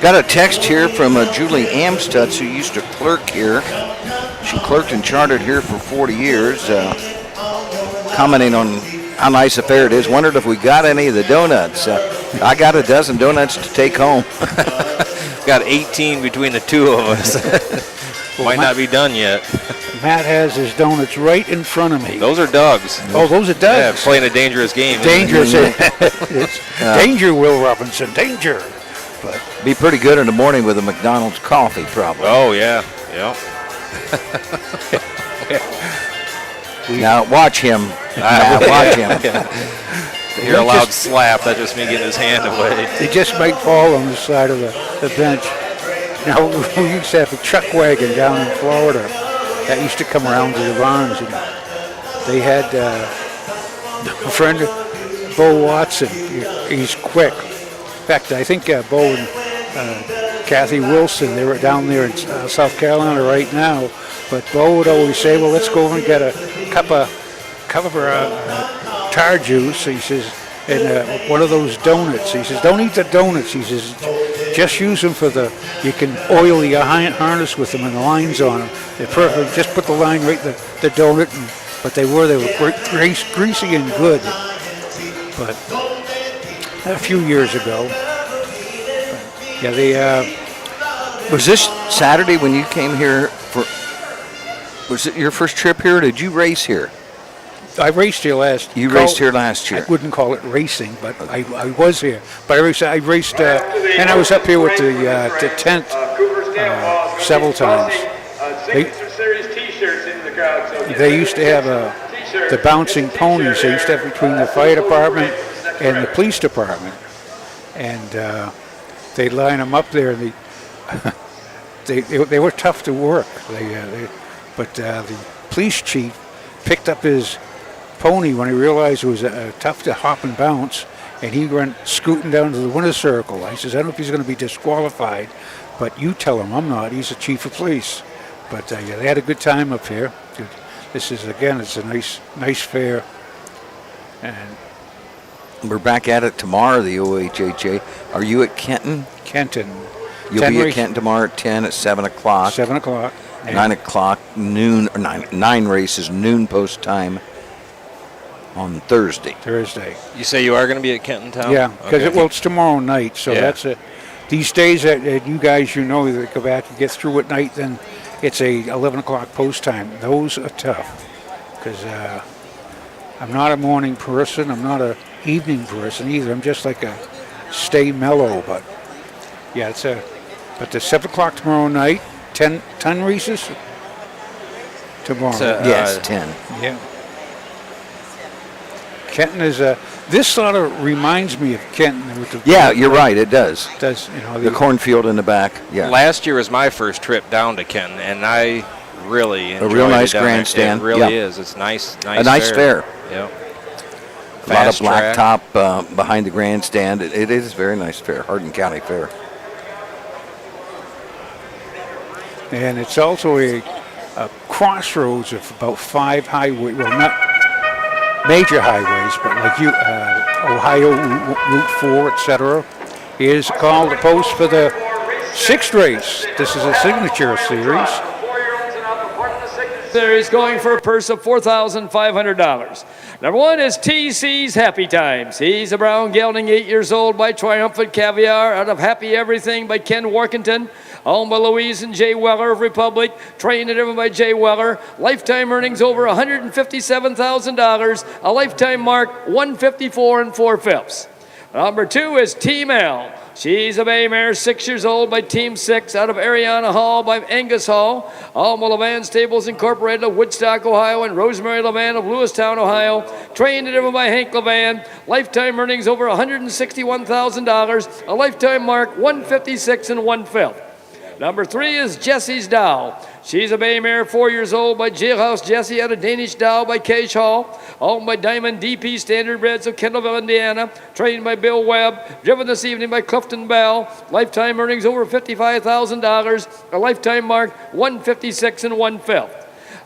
Got a text here from Julie Amstutz, who used to clerk here. She clerked and chartered here for 40 years, commenting on how nice a fair it is. Wondered if we got any of the donuts. I got a dozen donuts to take home. Got 18 between the two of us. Might not be done yet. Matt has his donuts right in front of me. Those are Doug's. Oh, those are Doug's. Yeah, playing a dangerous game. Dangerous. It's danger, Will Robinson. Danger. But be pretty good in the morning with a McDonald's coffee, probably. Oh, yeah. Yeah. Now, watch him. Watch him. You're a loud slap. That's just me getting his hand away. They just might fall on the side of the bench. Now, we used to have a chuck wagon down in Florida that used to come around to the barns, and they had a friend, Bo Watson. He's quick. In fact, I think Bo and Kathy Wilson, they were down there in South Carolina right now. But Bo would always say, well, let's go over and get a cup of tar juice, he says, and one of those donuts. He says, don't eat the donuts. He says, just use them for you can oil your harness with them and the lines on them. They're perfect. Just put the line right in the donut. But they were greasy and good. But a few years ago. Yeah, was this Saturday when you came here was it your first trip here, or did you race here? I raced here last year. You raced here last year? I wouldn't call it racing, but I was here. But I raced and I was up here with the tent several times. They used to have the bouncing ponies they used to have between the fire department and the police department. and they line them up there. And they were tough to work. But the police chief picked up his pony when he realized it was tough to hop and bounce, and he went scooting down to the winner's circle. I says, I don't know if he's going to be disqualified, but you tell him I'm not. He's the chief of police. But yeah, they had a good time up here. This is, again, it's a nice fair. And we're back at it tomorrow, the OHHA. Are you at Kenton? Kenton. You'll be at Kenton tomorrow at 10 at 7 o'clock. 7 o'clock. 9 o'clock, noon, or 9 races, noon post time on Thursday. You say you are going to be at Kenton Town? Yeah, because it's tomorrow night, so that's these days that you guys, that go back and get through at night, then it's a 11 o'clock post time. Those are tough, because I'm not a morning person. I'm not a evening person either. I'm just like a stay mellow, but yeah, but the 7 o'clock tomorrow night, 10 races tomorrow. Yes, 10. Yeah. Kenton is this sort of reminds me of Kenton. Yeah, you're right. It does. It does, the cornfield in the back. Yeah. Last year was my first trip down to Kenton, and I really enjoyed a real nice it down grandstand. there. It really is. It's nice. A nice fair. Yep. A lot of blacktop behind the grandstand. It is a very nice fair, Hardin County Fair. And it's also a crossroads of about 5 highways. Well, not major highways, but like Ohio Route 4, etc. is called the post for the 6th race. This is a signature series. Series going for a purse of $4,500. Number 1 is TC's Happy Times. He's a brown gelding, 8 years old, by Triumphant Caviar, out of Happy Everything by Ken Workington, owned by Louise and Jay Weller of Republic, trained and driven by Jay Weller. Lifetime earnings over $157,000. A lifetime mark 154 4/5. Number 2 is Team L. She's a bay mare, 6 years old, by Team 6, out of Ariana Hall by Angus Hall. Alma Levan Stables Incorporated of Woodstock, Ohio, and Rosemary Levan of Lewistown, Ohio. Trained and driven by Hank Levan. Lifetime earnings over $161,000. A lifetime mark 156 1/5. Number 3 is Jessie's Dow. She's a bay mare, 4 years old, by Jailhouse Jessie, out of Danish Dow by Cage Hall, owned by Diamond DP Standardbreds of Kendallville, Indiana, trained by Bill Webb, driven this evening by Clifton Bell. Lifetime earnings over $55,000, a lifetime mark 156 1/5.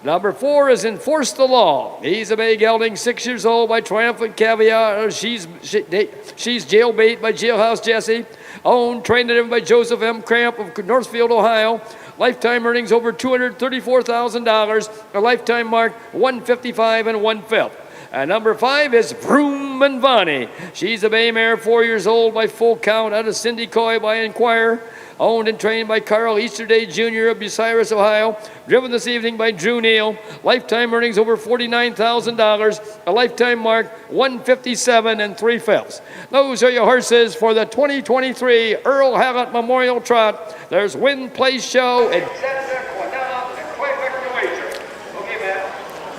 Number 4 is Enforce the Law. He's a bay gelding, 6 years old, by Triumphant Caviar. She's Jailbait by Jailhouse Jessie, owned, trained and driven by Joseph M. Cramp of Northfield, Ohio. Lifetime earnings over $234,000, a lifetime mark 155 1/5. And number 5 is Vroom and Vonnie. She's a bay mare, 4 years old, by Full Count, out of Cindy Coy by Inquire, owned and trained by Carl Easterday Jr. of Bucyrus, Ohio, driven this evening by Drew Neal. Lifetime earnings over $49,000, a lifetime mark 157 3/5. Those are your horses for the 2023 Earl Hallett Memorial Trot. There's Win, Place, Show, and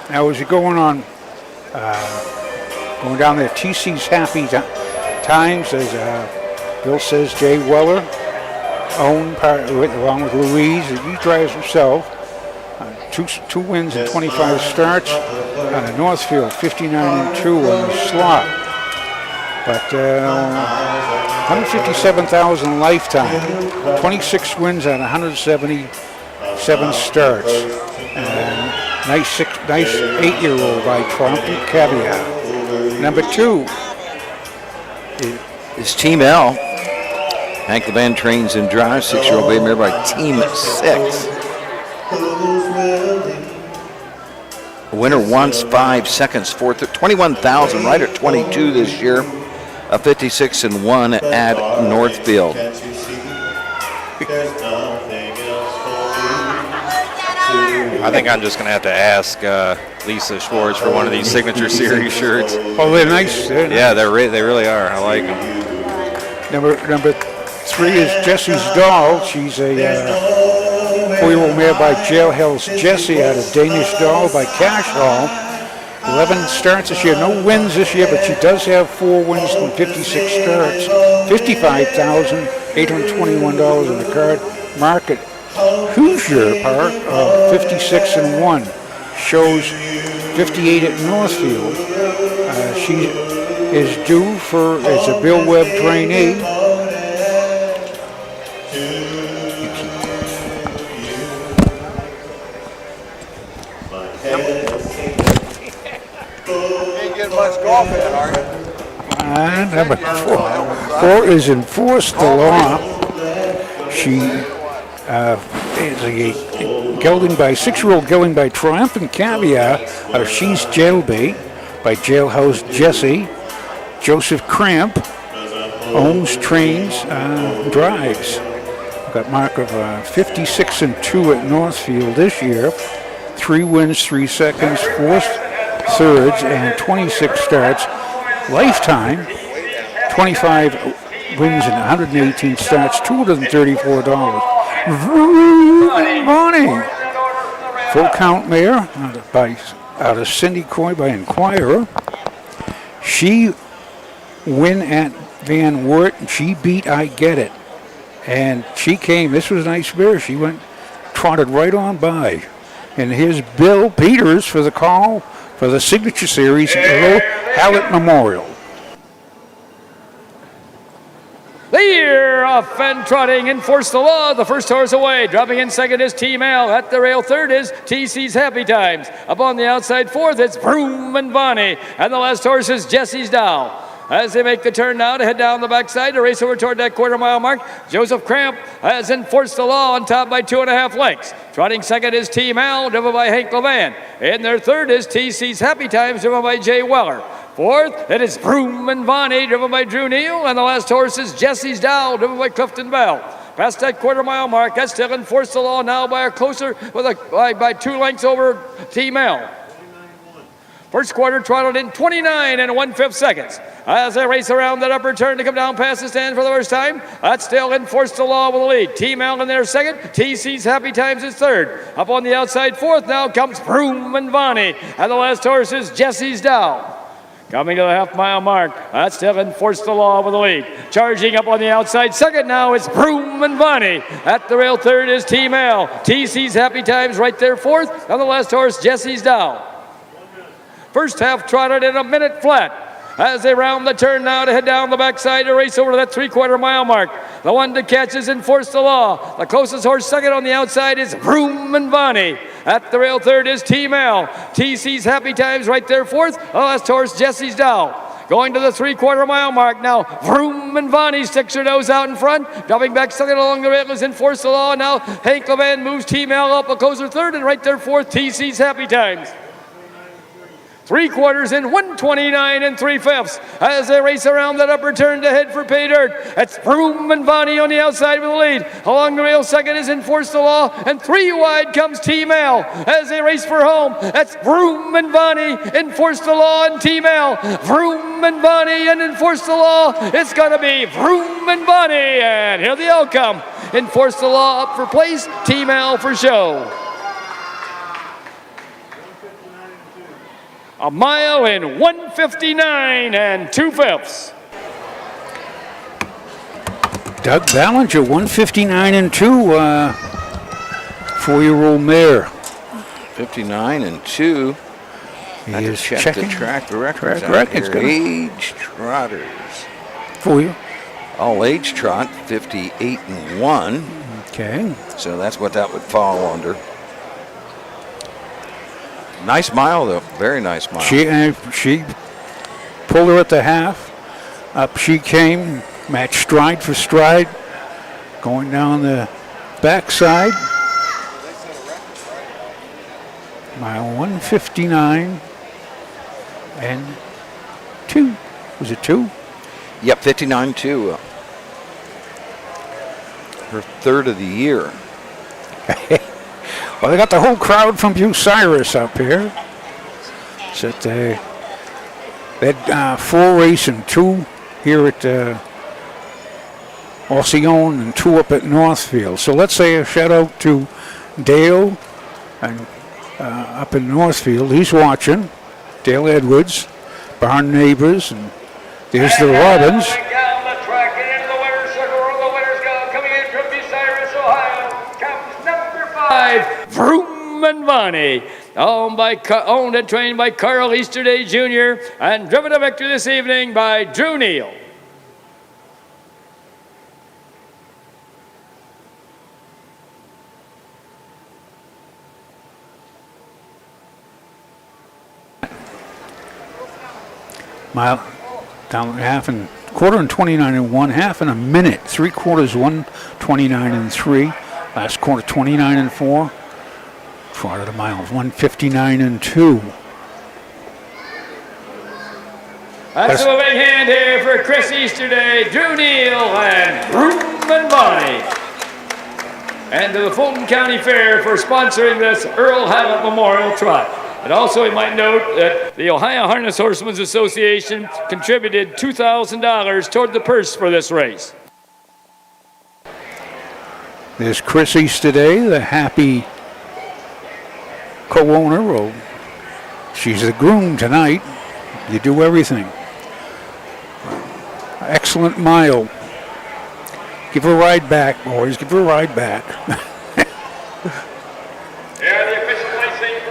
now as you're going down there, TC's Happy Times, as Bill says, Jay Weller, owned along with Louise, he drives himself. Two wins and 25 starts. Northfield 59-2 on the slot. But 157,000 lifetime. 26 wins on 177 starts. Nice 8-year-old by Triumphant Caviar. Number 2 is Team L. Hank Levan trains and drives, 6-year-old bay mare by Team 6. Winner once, 5 seconds, 21,000, right at 22 this year. A 56 1 at Northfield. I think I'm just going to have to ask Lisa Schwartz for one of these signature series shirts. Oh, they're nice. Yeah, they really are. I like them. Number 3 is Jessie's Doll. She's a 4-year-old mare by Jailhouse Jessie, out of Danish Doll by Cash Hall. 11 starts this year. No wins this year, but she does have 4 wins from 56 starts. $55,821 in the card. Market Hoosier Park of 56-1. Shows 58 at Northfield. She is due for, it's a Bill Webb trainee. Number 4 is Enforce the Law. She is a gelding by 6-year-old gelding by Triumphant Caviar out of She's Jailbait by Jailhouse Jesse. Joseph Cramp owns, trains, drives. Got mark of 56-2 at Northfield this year. 3 wins, 3 seconds, 4 thirds, and 26 starts. Lifetime, 25 wins and 118 starts, $234. Bonnie, full count mare out of Cindy Coy by Inquirer. She win at Van Wert, and she beat I Get It. And she came, this was a nice mare, she went, trotted right on by. And here's Bill Peters for the call for the Signature Series Hallett Memorial. The year off and trotting, Enforce the Law, the first horse away. Dropping in second is Team Al. At the rail third is TC's Happy Times. Up on the outside fourth, it's Vroom and Bonnie. And the last horse is Jesse's Dow. As they make the turn now to head down the backside to race over toward that quarter-mile mark, Joseph Cramp has Enforced the Law on top by 2.5 lengths. Trotting second is Team Al, driven by Hank Levan. In their third is TC's Happy Times, driven by Jay Weller. Fourth, it is Vroom and Bonnie, driven by Drew Neal. And the last horse is Jesse's Dow, driven by Clifton Bell. Past that quarter-mile mark, that's still Enforced the Law now by a closer, by 2 lengths over Team Al. First quarter trotted in 29 1/5 seconds. As they race around that upper turn to come down past the stand for the first time, that's still Enforced the Law with the lead. Team Al in there second, TC's Happy Times is third. Up on the outside fourth now comes Vroom and Bonnie, and the last horse is Jesse's Dow. Coming to the half-mile mark, that's still Enforced the Law with the lead. Charging up on the outside second now is Vroom and Bonnie. At the rail third is Team Al. TC's Happy Times right there fourth, and the last horse Jesse's Dow. First half trotted in a minute flat. As they round the turn now to head down the backside to race over to that 3/4 mile mark. The one to catch is Enforce the Law. The closest horse second on the outside is Vroom and Bonnie. At the rail third is Team Al. TC's Happy Times right there fourth. The last horse Jesse's Dow. Going to the 3/4 mile mark now. Vroom and Bonnie sticks her nose out in front. Dropping back second along the rail is Enforce the Law. Now Hank Levan moves Team Al up a closer third, and right there fourth TC's Happy Times. 3 quarters in 129 3/5 as they race around that upper turn to head for pay dirt. It's Vroom and Bonnie on the outside with the lead. Along the rail second is Enforce the Law, and 3 wide comes Team Al as they race for home. That's Vroom and Bonnie, Enforce the Law, and Team Al. Vroom and Bonnie and Enforce the Law. It's going to be Vroom and Bonnie, and here the outcome. Enforce the Law up for place, Team Al for show. A mile in 1:59 2/5. Doug Ballinger, 159-2, 4-year-old mare. 59-2. He I had to is check checking. the track records. Track records. Age trotters. For you. All age trot, 58-1. Okay. So that's what that would fall under. Nice mile, though. Very nice mile. She pulled her at the half. Up she came, matched stride for stride, going down the backside. Mile 159 2. Was it 2? Yep, 59-2. Her third of the year. Well, they got the whole crowd from Bucyrus up here. So they had 4 racing, 2 here at Wauseon and 2 up at Northfield. So let's say a shout out to Dale and up in Northfield. He's watching. Dale Edwards, barn neighbors, and there's the Robins. Down the track and into the winner's circle. The winners go coming in from Bucyrus, Ohio. Comes number 5, Vroom and Vonnie. Owned and trained by Carl Easterday Jr. and driven to victory this evening by Drew Neal. Mile down half and quarter and 29 and 1, half and a minute, 3 quarters 1:29 and 3, last quarter 29 and 4, part of the mile 1:59 and 2. That's a big hand here for Chris Easterday, Drew Neal, and Vroom and Vonnie. And to the Fulton County Fair for sponsoring this Earl Hallett Memorial Trot. And also, we might note that the Ohio Harness Horsemen's Association contributed $2,000 toward the purse for this race. There's Chris Easterday, the happy co-owner. Well, she's the groom tonight. You do everything. Excellent mile. Give her a ride back, boys. Give her a ride back.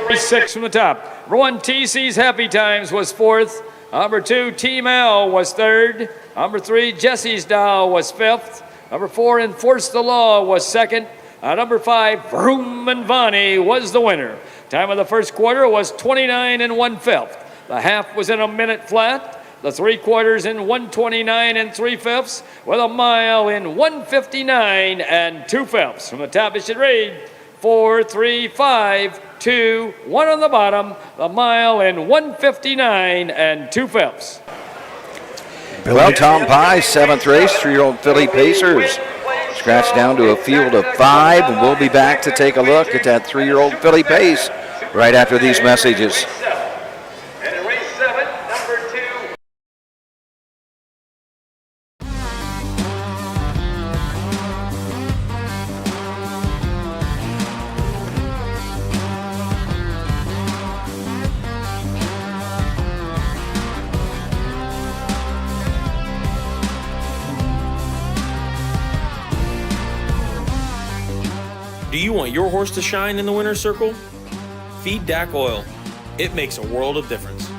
Race 6 from the top. Number 1, TC's Happy Times was 4th. Number 2, Team Al was 3rd. Number 3, Jesse's Doll was 5th. Number 4, Enforce the Law was 2nd. Number 5, Vroom and Vonnie was the winner. Time of the first quarter was 29 and 1/5. The half was in a minute flat. The 3 quarters in 1:29 and 3/5, with a mile in 1:59 and 2/5. From the top, it should read 4, 3, 5, 2, 1 on the bottom. The mile in 1:59 and 2/5. Well, Tom Pye, 7th race, 3-year-old filly Pacers. Scratched down to a field of 5, and we'll be back to take a look at that 3-year-old filly Pace right after these messages. Do you want your horse to shine in the winner's circle? Feed DAC Oil. It makes a world of difference.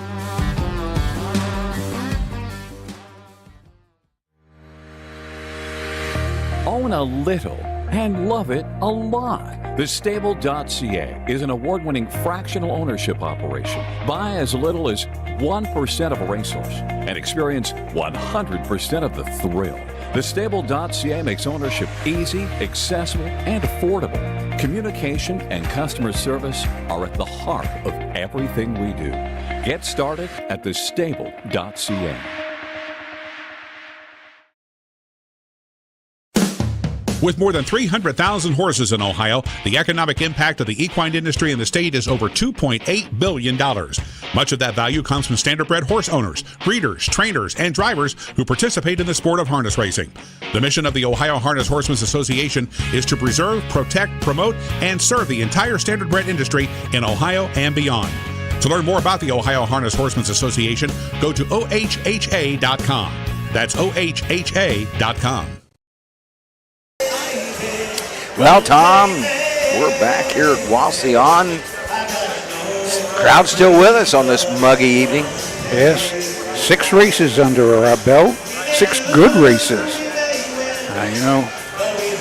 Own a little and love it a lot. TheStable.ca is an award-winning fractional ownership operation. Buy as little as 1% of a racehorse and experience 100% of the thrill. TheStable.ca makes ownership easy, accessible, and affordable. Communication and customer service are at the heart of everything we do. Get started at TheStable.ca. With more than 300,000 horses in Ohio, the economic impact of the equine industry in the state is over $2.8 billion. Much of that value comes from standardbred horse owners, breeders, trainers, and drivers who participate in the sport of harness racing. The mission of the Ohio Harness Horsemen's Association is to preserve, protect, promote, and serve the entire standardbred industry in Ohio and beyond. To learn more about the Ohio Harness Horsemen's Association, go to ohha.com. That's ohha.com. Well, Tom, we're back here at Wauseon. Crowd still with us on this muggy evening. Yes, 6 races under our belt, 6 good races.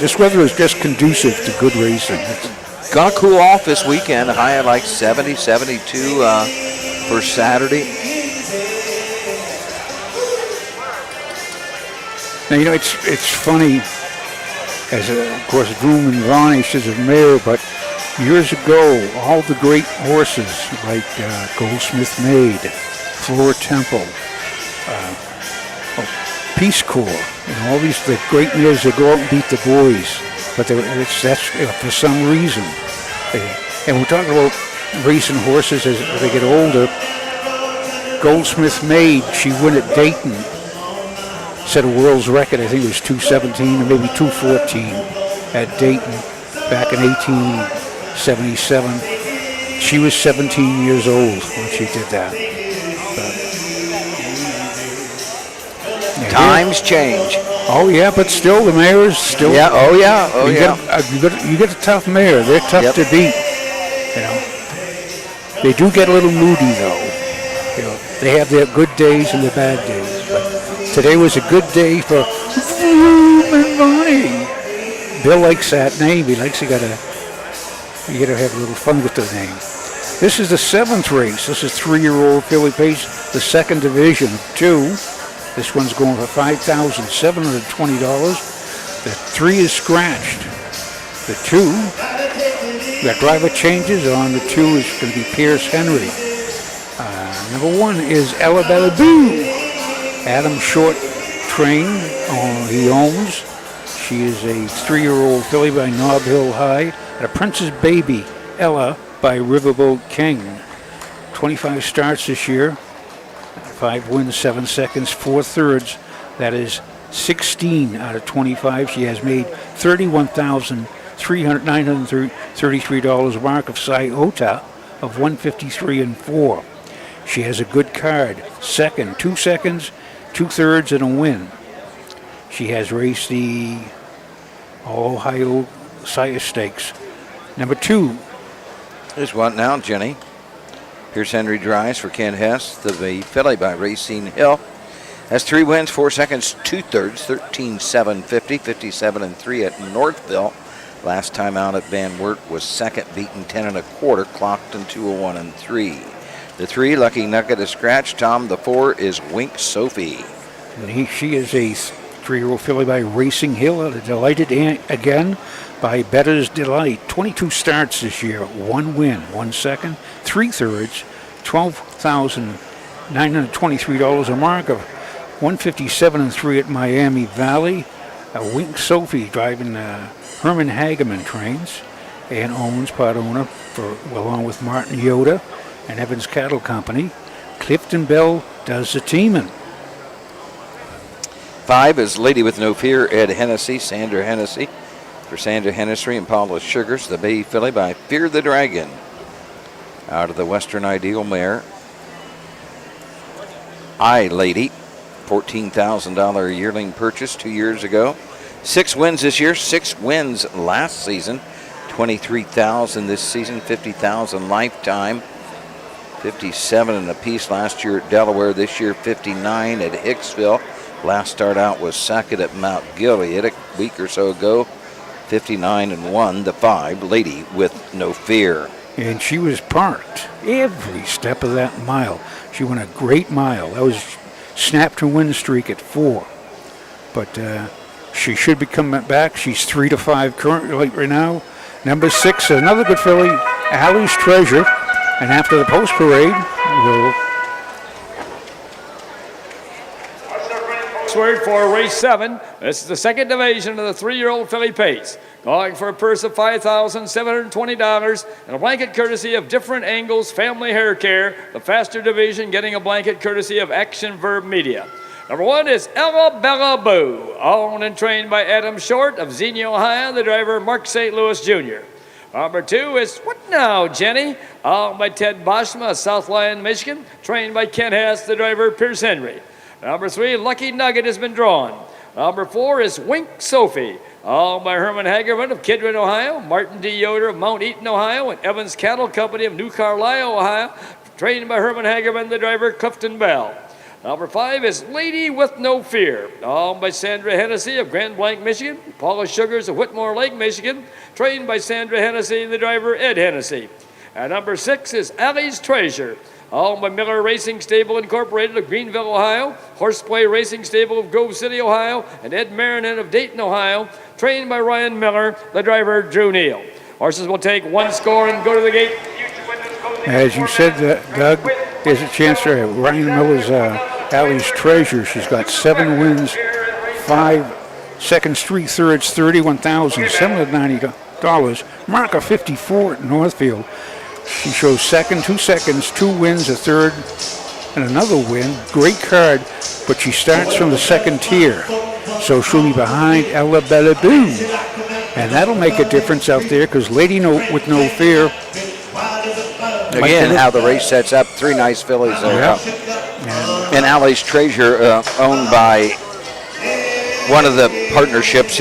This weather is just conducive to good racing. It's gonna cool off this weekend. A high of like 70, 72 for Saturday. Now, it's funny. As of course, Vroom and Vonnie is a mare, but years ago, all the great horses like Goldsmith Maid, Flora Temple, Peace Corps, all these the great mares, they go out and beat the boys, but that's for some reason. And we're talking about racing horses as they get older. Goldsmith Maid, she won at Dayton. Set a world's record, I think it was 2:17 or maybe 2:14 at Dayton back in 1877. She was 17 years old when she did that. Times change. Oh yeah, but still the mares still. Yeah. Oh yeah. Oh yeah. You get a tough mare. They're tough to beat. You know. They do get a little moody though. You know, they have their good days and their bad days. But today was a good day for Money. Bill likes that name. He likes you gotta have a little fun with the name. This is the 7th race. This is 3-year-old Filly Pace, the 2nd division of 2. This one's going for $5,720. The 3 is scratched. The 2, that driver changes on the 2 is going to be Pierce Henry. Number 1 is Ella Bella Boo. Adam Short train he owns. She is a 3-year-old filly by Nob Hill High. And a Princess Baby, Ella, by Riverboat King. 25 starts this year. 5 wins, 7 seconds, 4 thirds. That is 16 out of 25. She has made $933 mark of Sciota of 153 and 4. She has a good card. Second, 2 seconds, 2 thirds, and a win. She has raced the Ohio Sire Stakes. Number 2. Here's one now, Jenny. Pierce Henry drives for Ken Hess. The filly by Racine Hill has 3 wins, 4 seconds, 2 thirds, 13.750, 57 and 3 at Northville. Last time out at Van Wert was second, beaten 10 and a quarter, clocked in 201 and 3. The 3, Lucky Nugget, is scratched. Tom, the 4 is Wink Sophie. And she is a 3-year-old filly by Racing Hill. Delighted again by Better's Delight. 22 starts this year, 1 win, 1 second, 3 thirds, $12,923, a mark of 157 and 3 at Miami Valley. Wink Sophie driving Herman Hageman trains and part owner along with Martin Yoda and Evans Cattle Company. Clifton Bell does the teaming. 5 is Lady with No Fear, Ed Hennessy, Sandra Hennessy. For Sandra Hennessy and Paula Sugars, the bay filly by Fear the Dragon. Out of the Western Ideal mare, Lady, $14,000 yearling purchase 2 years ago. 6 wins this year, 6 wins last season. $23,000 this season, $50,000 lifetime. 57 and a piece last year at Delaware. This year, 59 at Hicksville. Last start out was second at Mount Gilead a week or so ago. 59 and 1, the 5, Lady with No Fear. And she was parked every step of that mile. She went a great mile. That was snapped her win streak at 4. But she should be coming back. She's 3-5 currently right now. Number 6, another good filly, Allie's Treasure. And after the post parade, we'll Word for race 7. This is the 2nd division of the 3-year-old filly Pace. Going for a purse of $5,720 and a blanket courtesy of Different Angles Family Hair Care. The faster division getting a blanket courtesy of Action Verb Media. Number 1 is Ella Bella Boo, owned and trained by Adam Short of Xenia, Ohio, the driver Mark St. Louis Jr. Number 2 is What Now, Jenny, owned by Ted Boschma of South Lyon, Michigan, trained by Ken Hess, the driver Pierce Henry. Number 3, Lucky Nugget has been drawn. Number 4 is Wink Sophie, owned by Herman Hagerman of Kidron, Ohio, Martin D. Yoder of Mount Eaton, Ohio, and Evans Cattle Company of New Carlisle, Ohio, trained by Herman Hagerman, the driver Clifton Bell. Number 5 is Lady with No Fear, owned by Sandra Hennessy of Grand Blanc, Michigan, Paula Sugars of Whitmore Lake, Michigan, trained by Sandra Hennessy, the driver Ed Hennessy. And number 6 is Allie's Treasure, owned by Miller Racing Stable Incorporated of Greenville, Ohio, Horseplay Racing Stable of Grove City, Ohio, and Ed Marinan of Dayton, Ohio, trained by Ryan Miller, the driver Drew Neal. Horses will take 1 score and go to the gate. As you said, Doug, there's a chance for Ryan Miller's Allie's Treasure. She's got 7 wins, 5 seconds, 3 thirds, $31,790. Mark of 54 at Northfield. She shows second, 2 seconds, 2 wins, a third, and another win. Great card, but she starts from the 2nd tier. So she'll be behind Ella Bella Boo. And that'll make a difference out there because Lady with No Fear. Again, how the race sets up. 3 nice fillies there. Yeah. And Allie's Treasure, owned by one of the partnerships,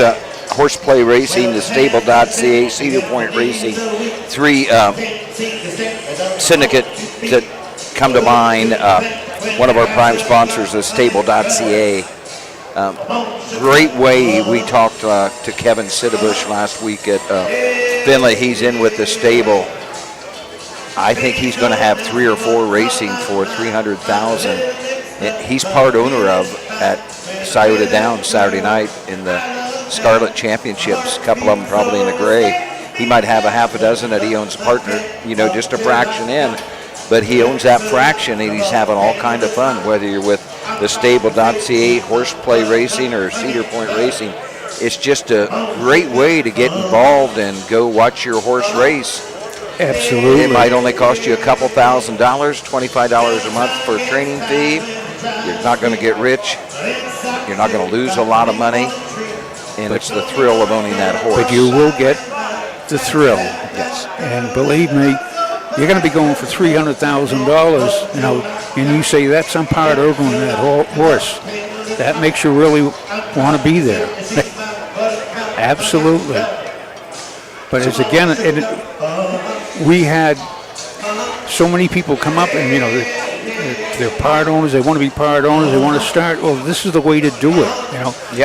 Horseplay Racing, the Stable.ca, Cedar Point Racing, 3 syndicate that come to mind. One of our prime sponsors is Stable.ca. Great way. We talked to Kevin Sitterbush last week at Finley. He's in with the stable. I think he's going to have 3 or 4 racing for $300,000. He's part owner of at Scioto Downs Saturday night in the Scarlet Championships. A couple of them probably in the gray. He might have a half a dozen that he owns a partner, just a fraction in. But he owns that fraction, and he's having all kind of fun, whether you're with the Stable.ca, Horseplay Racing, or Cedar Point Racing. It's just a great way to get involved and go watch your horse race. Absolutely. It might only cost you a couple $1,000, $25 a month for a training fee. You're not going to get rich. You're not going to lose a lot of money. And it's the thrill of owning that horse. But you will get the thrill. Yes. And believe me, you're going to be going for $300,000, and you say that's I'm part of owning that horse. That makes you really want to be there. Absolutely. But it's again, we had so many people come up and they're part owners. They want to be part owners. They want to start. Well, this is the way to do it.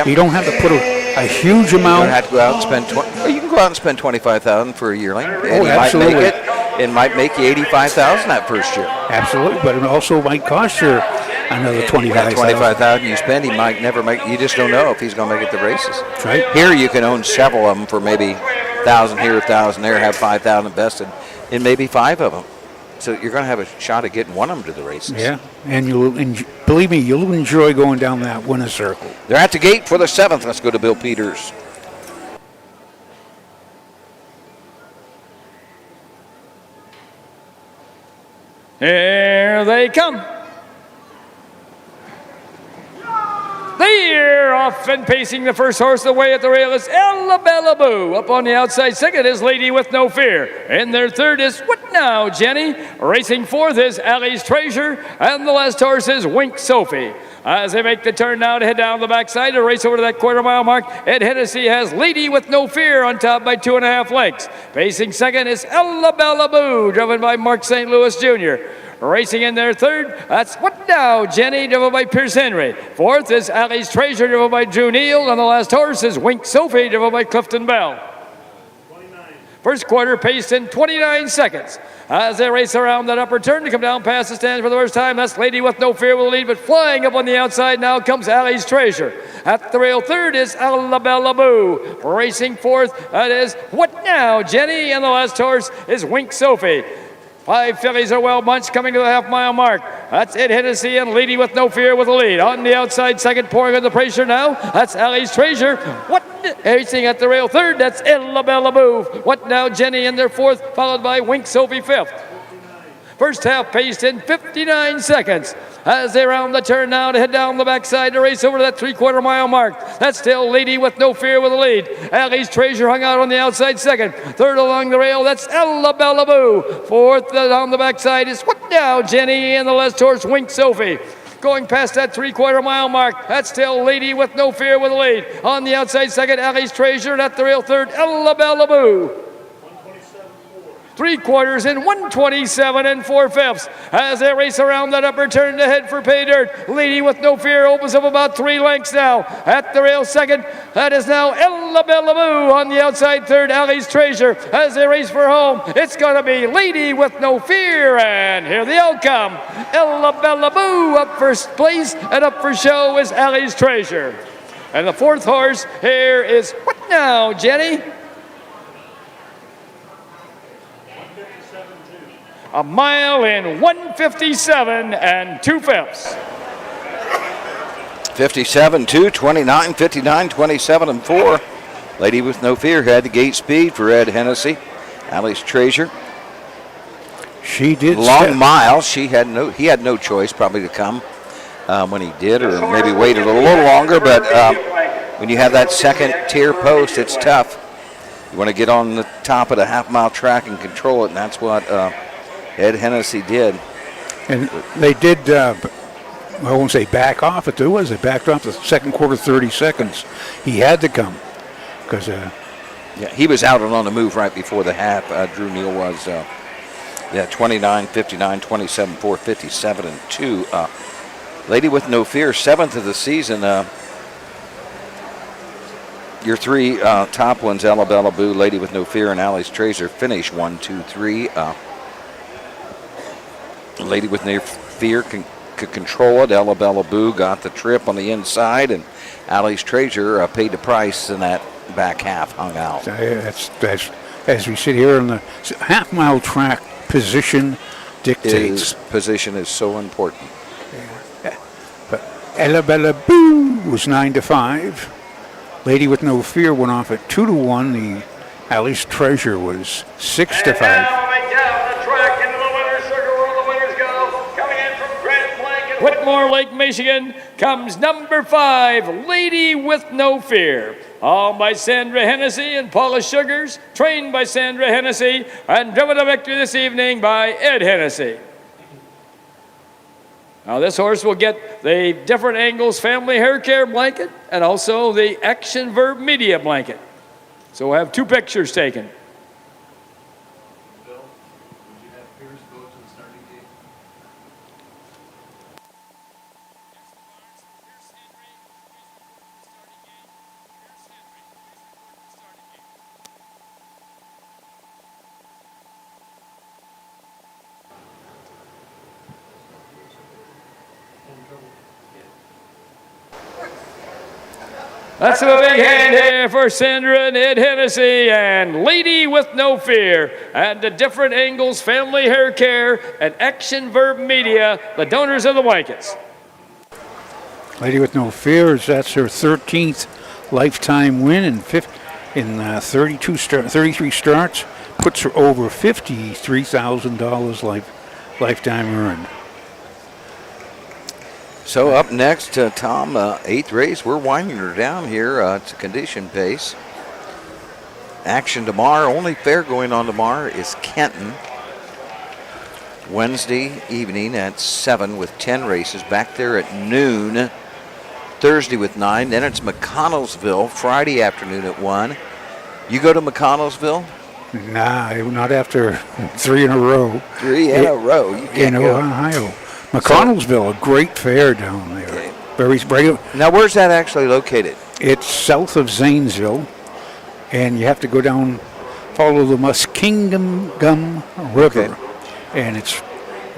You don't have to put a huge amount. You don't have to go out and spend. You can go out and spend $25,000 for a yearling. And absolutely. It might make you $85,000 that first year. Absolutely, but it also might cost you another $25,000. $25,000 you spend, he might never make. You just don't know if he's going to make it the races. That's right. Here you can own several of them for maybe $1,000 here, $1,000 there, have $5,000 invested in maybe 5 of them. So you're going to have a shot at getting one of them to the races. Yeah, and believe me, you'll enjoy going down that winner's circle. They're at the gate for the 7th. Let's go to Bill Peters. Here they come. They're off and pacing the first horse away at the rail is Ella Bella Boo. Up on the outside second is Lady with No Fear. In their third is What Now, Jenny? Racing fourth is Allie's Treasure. And the last horse is Wink Sophie. As they make the turn now to head down the backside to race over to that quarter-mile mark, Ed Hennessy has Lady with No Fear on top by 2.5 lengths. Pacing second is Ella Bella Boo, driven by Mark St. Louis Jr. Racing in their third, that's What Now, Jenny, driven by Pierce Henry. Fourth is Allie's Treasure, driven by Drew Neal. And the last horse is Wink Sophie, driven by Clifton Bell. First quarter paced in 29 seconds. As they race around that upper turn to come down past the stands for the first time, that's Lady with No Fear will lead, but flying up on the outside now comes Allie's Treasure. At the rail third is Ella Bella Boo. Racing fourth, that is What Now, Jenny, and the last horse is Wink Sophie. 5 fillies are well bunched coming to the half-mile mark. That's Ed Hennessy and Lady with No Fear with the lead. On the outside second, pouring on the pressure now, that's Allie's Treasure. Racing at the rail third, that's Ella Bella Boo. What Now, Jenny in their fourth, followed by Wink Sophie fifth. First half paced in 59 seconds. As they round the turn now to head down the backside to race over to that 3/4 mile mark. That's still Lady with No Fear with the lead. Allie's Treasure hung out on the outside second. Third along the rail, that's Ella Bella Boo. Fourth on the backside is What Now, Jenny, and the last horse, Wink Sophie. Going past that 3/4 mile mark, that's still Lady with No Fear with the lead. On the outside second, Allie's Treasure, and at the rail third, Ella Bella Boo. 3/4 in 1:27 4/5 as they race around that upper turn to head for pay dirt. Lady with No Fear opens up about 3 lengths now. At the rail second, that is now Ella Bella Boo. On the outside third, Allie's Treasure. As they race for home, it's going to be Lady with No Fear, and here the outcome. Ella Bella Boo up first place, and up for show is Allie's Treasure. And the fourth horse here is What Now, Jenny? A mile in 1:57 2/5. 57-2, 29, 59, 27 4. Lady with No Fear had the gate speed for Ed Hennessy. Allie's Treasure. She did long miles. He had no choice probably to come when he did, or maybe waited a little longer. But when you have that second tier post, it's tough. You want to get on the top of the half-mile track and control it, and that's what Ed Hennessy did. And they did I won't say back off it, there was. They backed off the second quarter 30 seconds. He had to come because yeah, he was out and on the move right before the half. Drew Neal was 29, 59, 27, 4, 57, and 2. Lady with No Fear, 7th of the season. Your three top ones, Ella Bella Boo, Lady with No Fear, and Alice Tracer, finish 1, 2, 3. Lady with No Fear could control it. Ella Bella Boo got the trip on the inside, and Alice Tracer paid the price in that back half, hung out. That's as we sit here on the half-mile track, position dictates. Position is so important. But Ella Bella Boo was 9-5. Lady with No Fear went off at 2-1. The Alice Treasure was 6-5. Whitmore, Lake Michigan, comes number 5, Lady with No Fear. Owned by Sandra Hennessy and Paula Sugars, trained by Sandra Hennessy, and driven to victory this evening by Ed Hennessy. Now this horse will get the Different Angles Family Hair Care blanket and also the Action Verb Media blanket. So we'll have 2 pictures taken. Let's have a big hand here for Sandra and Ed Hennessy and Lady with No Fear and the Different Angles Family Hair Care and Action Verb Media, the donors of the blankets. Lady with No Fear, that's her 13th lifetime win in 33 starts. Puts her over $53,000 lifetime earned. So up next, Tom, 8th race. We're winding her down here. It's a condition pace. Action tomorrow. Only fair going on tomorrow is Kenton. Wednesday evening at 7 with 10 races. Back there at noon. Thursday with 9. Then it's McConnellsville Friday afternoon at 1. You go to McConnellsville? Nah, not after 3 in a row. 3 in a row. You can't in go. Ohio. McConnellsville, a great fair down there. Okay. Very. Now, where's that actually located? It's south of Zanesville, and you have to go down, follow the Muskingum River, and it's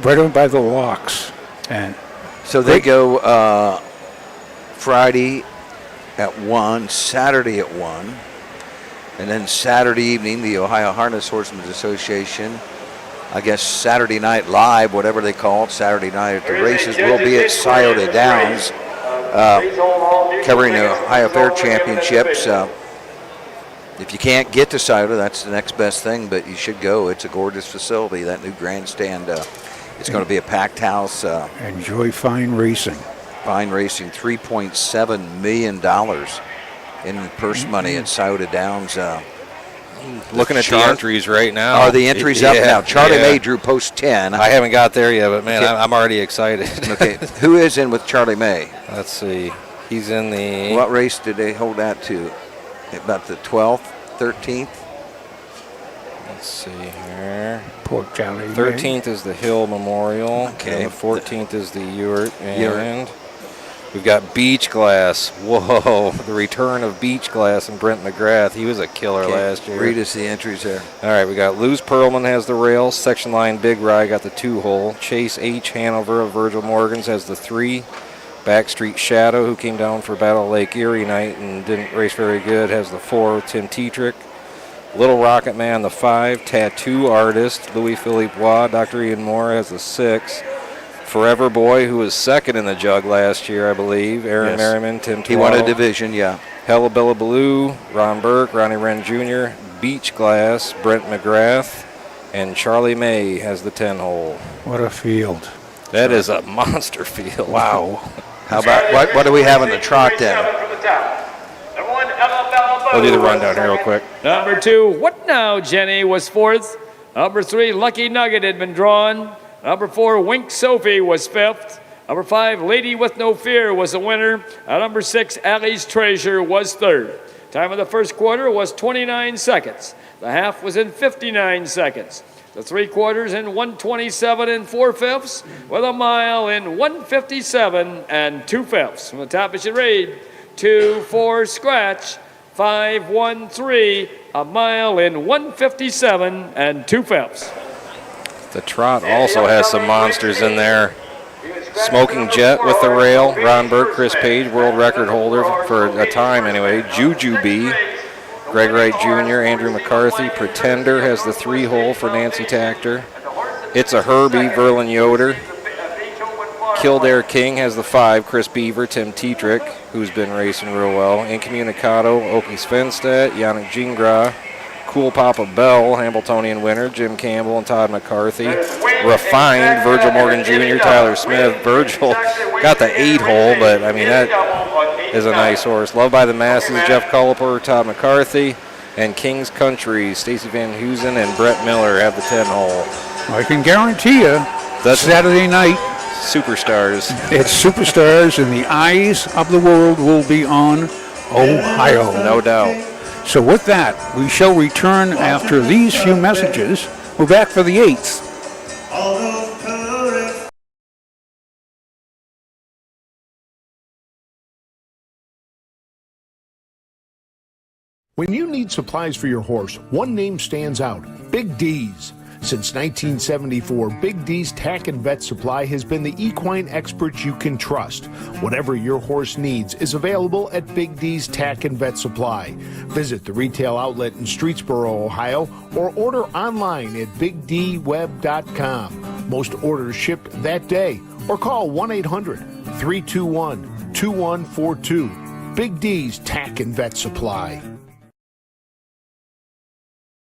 right over by the locks. And so they go Friday at 1, Saturday at 1, and then Saturday evening, the Ohio Harness Horsemen's Association, I guess Saturday Night Live, whatever they call it, Saturday night at the races, will be at Scioto Downs, covering the Ohio Fair Championships. If you can't get to Scioto, that's the next best thing, but you should go. It's a gorgeous facility, that new grandstand. It's going to be a packed house. Enjoy fine racing. Fine racing, $3.7 million in purse money at Scioto Downs. Looking at the entries right now. Are the entries up now? Charlie May drew post 10. I haven't got there yet, but man, I'm already excited. Okay, who is in with Charlie May? Let's see. He's in the... What race did they hold that to? About the 12th, 13th? Let's see here. Poor Charlie May. 13th is the Hill Memorial. Okay. And the 14th is the Ewart. And we've got Beach Glass. Whoa, the return of Beach Glass and Brent McGrath. He was a killer last year. Read us the entries there. All right, we got Luz Perlman has the rails. Section Line Big Rye got the 2-hole. Chase H. Hanover of Virgil Morgan's has the 3. Backstreet Shadow, who came down for Battle of Lake Erie night and didn't race very good, has the 4. Tim Tetrick. Little Rocket Man, the 5. Tattoo Artist, Louis Philippe Bois. Dr. Ian Moore has the 6. Forever Boy, who was second in the jug last year, I believe. Aaron Merriman, Tim 12. He won a division, yeah. Hella Bella Blue, Ron Burke, Ronnie Wren Jr., Beach Glass, Brent McGrath, and Charlie May has the 10-hole. What a field. That is a monster field. Wow. How about, what do we have in the trot then? We'll do the rundown here real quick. Number 2, What Now, Jenny, was 4th. Number 3, Lucky Nugget had been drawn. Number 4, Wink Sophie was 5th. Number 5, Lady with No Fear was the winner. Number 6, Allie's Treasure was third. Time of the first quarter was 29 seconds. The half was in 59 seconds. The 3/4 in 1:27 and 4/5, with a mile in 1:57 and 2/5. From the top, it should read 2-4 scratch 5-1-3, a mile in 1:57 and 2/5. The trot also has some monsters in there. Smoking Jet with the rail. Ron Burke, Chris Page, world record holder for a time anyway. Juju B. Greg Wright Jr., Andrew McCarthy. Pretender has the 3-hole for Nancy Tactor. It's a Herbie, Verlin Yoder. Kildare King has the 5, Chris Beaver, Tim Tetrick, who's been racing real well. Incommunicado, Oki Svenstedt, Yannick Gingras. Cool Papa Bell, Hamiltonian winner, Jim Campbell and Todd McCarthy. Refined, Virgil Morgan Jr., Tyler Smith. Virgil got the 8-hole, but I mean, that is a nice horse. Loved by the Masses, Jeff Culliper, Todd McCarthy. And King's Country, Stacy Van Heusen and Brett Miller have the 10-hole. I can guarantee you, that's Saturday night. Superstars. It's Superstars, and the eyes of the world will be on Ohio. No doubt. So with that, we shall return after these few messages. We're back for the 8th. When you need supplies for your horse, one name stands out: Big D's. Since 1974, Big D's Tack and Vet Supply has been the equine experts you can trust. Whatever your horse needs is available at Big D's Tack and Vet Supply. Visit the retail outlet in Streetsboro, Ohio, or order online at bigdweb.com. Most orders shipped that day, or call 1-800-321-2142. Big D's Tack and Vet Supply.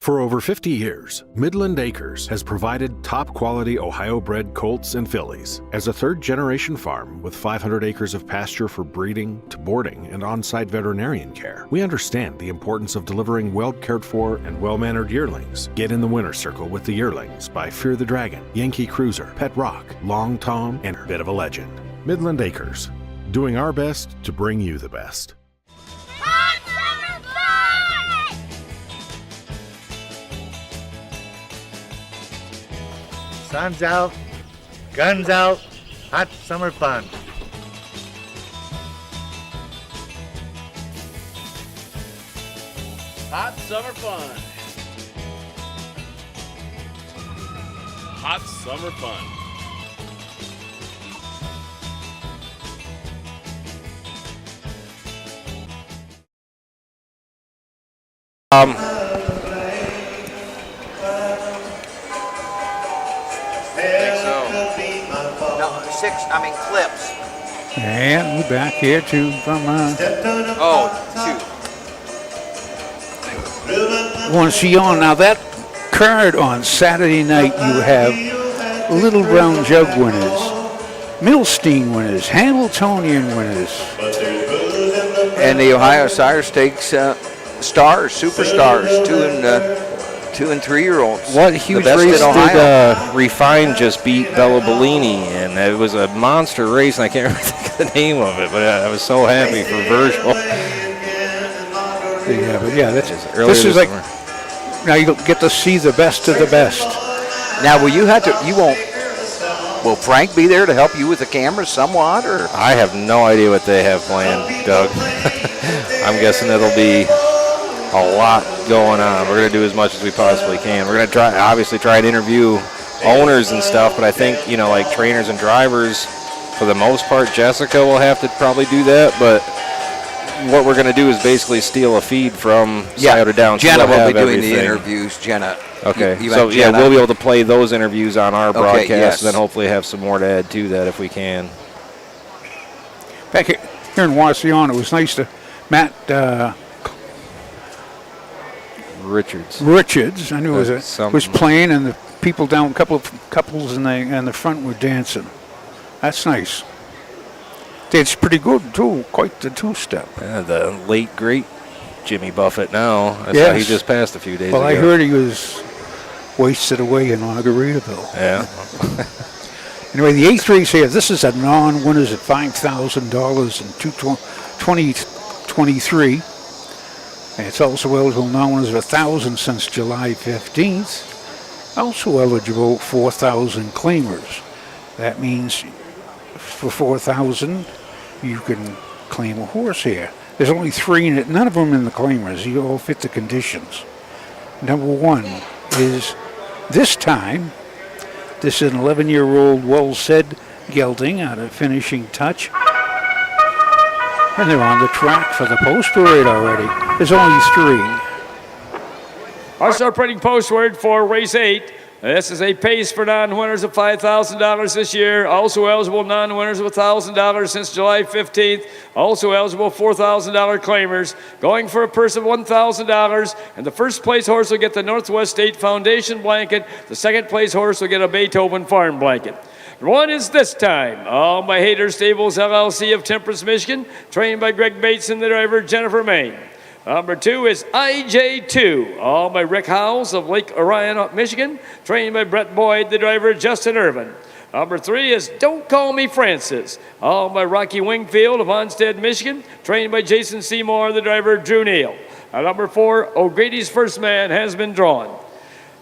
For over 50 years, Midland Acres has provided top-quality Ohio-bred colts and fillies. As a third-generation farm with 500 acres of pasture for breeding to boarding and on-site veterinarian care, we understand the importance of delivering well-cared-for and well-mannered yearlings. Get in the winner's circle with the yearlings by Fear the Dragon, Yankee Cruiser, Pet Rock, Long Tom, and Bit of a Legend. Midland Acres, doing our best to bring you the best. Sun's out, guns out, hot summer fun. Hot summer fun. Hot summer fun. Clips. And we're back here to from Wauseon. Now that card on Saturday night, you have Little Brown Jug winners, Milstein winners, Hamiltonian winners, and the Ohio Sire Stakes stars, superstars, 2 and 3-year-olds. What huge race did Refine just beat Bella Bellini, and it was a monster race, and I can't remember the name of it, but I was so happy for Virgil. Yeah, but yeah, this is like summer. Now you get to see the best of the best. Now, will Frank be there to help you with the camera somewhat, or? I have no idea what they have planned, Doug. I'm guessing it'll be a lot going on. We're going to do as much as we possibly can. We're going to try and interview owners and stuff, but I think, like trainers and drivers, for the most part, Jessica will have to probably do that, but what we're going to do is basically steal a feed from Scioto Downs. Jenna will be doing the interviews. Jenna. Okay. Jenna. We'll be able to play those interviews on our broadcast, yes. And then hopefully have some more to add to that if we can. Back here in Wauseon, it was nice to Matt Richards, I knew was playing, and the people down, a couple of couples in the front were dancing. That's nice. It's pretty good too, quite the two-step. Yeah, the late great Jimmy Buffett. Now, I saw he just passed a few days ago. Well, I heard he was wasted away in Margaritaville. Yeah. Anyway, the 8th race here, this is a non-winners at $5,000 in 2023. And it's also eligible non-winners of $1,000 since July 15th. Also eligible 4,000 claimers. That means for 4,000, you can claim a horse here. There's only 3 in it, none of them in the claimers. You all fit the conditions. Number 1 is This Time. This is an 11-year-old well-said gelding out of Finishing Touch. And they're on the track for the post parade already. There's only 3. Our start printing post word for race 8. This is a pace for non-winners of $5,000 this year. Also eligible non-winners of $1,000 since July 15th. Also eligible $4,000 claimers. Going for a purse of $1,000. And the first place horse will get the Northwest State Foundation blanket. The second place horse will get a Beethoven Farm blanket. One is This Time, all by Hader Stables LLC of Temperance, Michigan, trained by Greg Bates and the driver Jennifer Main. Number 2 is IJ2, all by Rick Howells of Lake Orion, Michigan, trained by Brett Boyd, the driver Justin Irvin. Number 3 is Don't Call Me Francis, all by Rocky Wingfield of Onstead, Michigan, trained by Jason Seymour, the driver Drew Neal. Number 4, O'Grady's First Man has been drawn.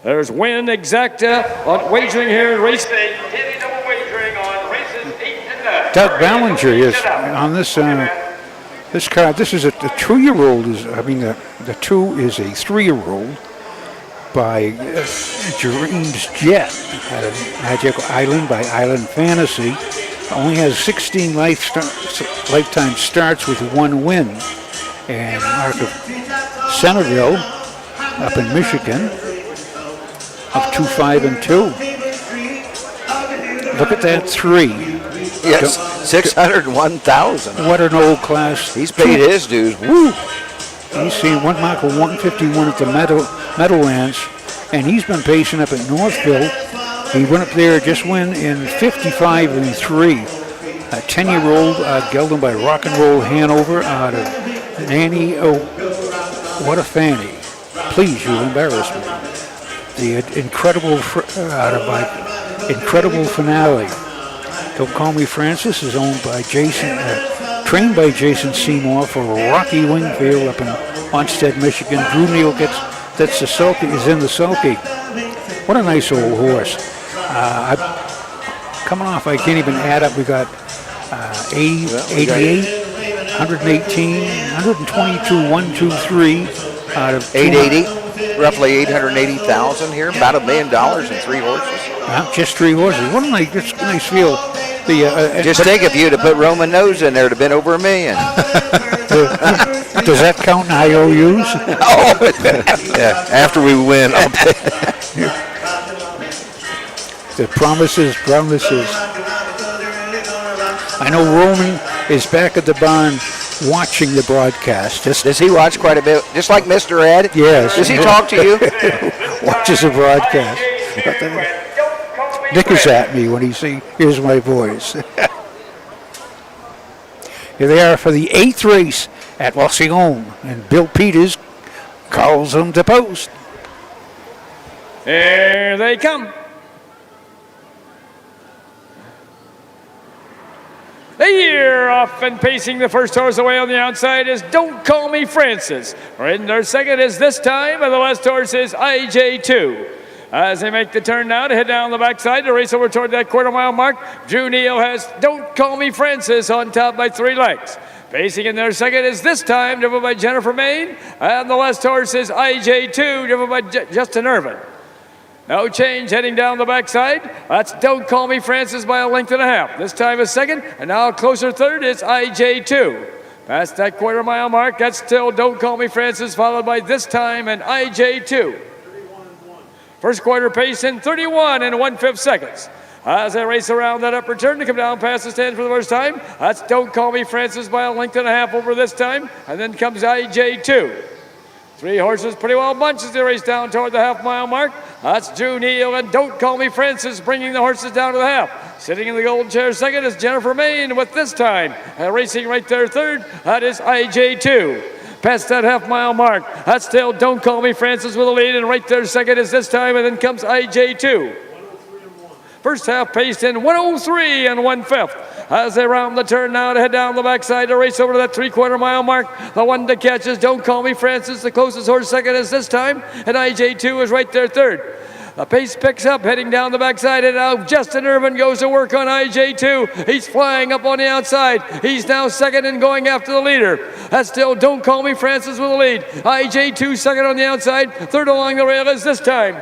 There's Win Exacta on wagering here in race 8. Double wagering on races 8 and 9. Doug Ballinger is on this this card. This is a 2-year-old. The 2 is a 3-year-old by Dreams Jet out of Magic Island by Island Fantasy. Only has 16 lifetime starts with 1 win. And Mark of Centerville up in Michigan of 2-5-2. Look at that 3. Yes, 601,000. What an old class. He's paid his dues. Woo! He's seen one Michael 151 at the Meadowlands, and he's been pacing up at Northville. He went up there, just win in 55-3. A 10-year-old gelding by Rock and Roll Hanover out of Nanny. Oh, what a fanny! Please, you embarrass me. The incredible finale. Don't Call Me Francis is owned by trained by Jason Seymour for Rocky Wingfield up in Onstead, Michigan. Drew Neal is in the sulky. What a nice old horse. Coming off, I can't even add up. We got 88, 118, 122, 1, 2, 3 out of 880, roughly 880,000 here, about $1 million and 3 horses. Just 3 horses. What a nice feel. Just think if you'd have put Roman nose in there, it'd have been over $1 million. Does that count in IOUs? Oh, yeah. After we win, I'll The promises. I know Roman is back at the barn watching the broadcast. Does he watch quite a bit? Just like Mr. Ed? Yes. Does he talk to you? Watches the broadcast. Nickers at me when he hears my voice. Here they are for the 8th race at Wauseon, and Bill Peters calls them to post. Here they come. Here, off and pacing the first horse away on the outside is Don't Call Me Francis. In their second is This Time, and the last horse is IJ2. As they make the turn now to head down the backside to race over toward that quarter-mile mark, Drew Neal has Don't Call Me Francis on top by 3 lengths. Pacing in their second is This Time, driven by Jennifer Main, and the last horse is IJ2, driven by Justin Irvin. No change heading down the backside. That's Don't Call Me Francis by 1.5 lengths. This time is second, and now closer third is IJ2. Past that quarter-mile mark, that's still Don't Call Me Francis, followed by This Time and IJ2. First quarter pace in 31 1/5 seconds. As they race around that upper turn to come down past the stand for the first time, that's Don't Call Me Francis by 1.5 lengths over This Time, and then comes IJ2. 3 horses pretty well bunched as they race down toward the half-mile mark. That's Drew Neal and Don't Call Me Francis bringing the horses down to the half. Sitting in the golden chair second is Jennifer Main with This Time. And racing right there third, that is IJ2. Past that half-mile mark, that's still Don't Call Me Francis with a lead, and right there second is This Time, and then comes IJ2. First half paced in 103 and 1/5. As they round the turn now to head down the backside to race over to that 3/4 mile mark. The one to catch is Don't Call Me Francis. The closest horse second is this time, and IJ2 is right there third. The pace picks up, heading down the backside, and now Justin Irvin goes to work on IJ2. He's flying up on the outside. He's now second and going after the leader. That's still Don't Call Me Francis with the lead. IJ2 second on the outside. Third along the rail is this time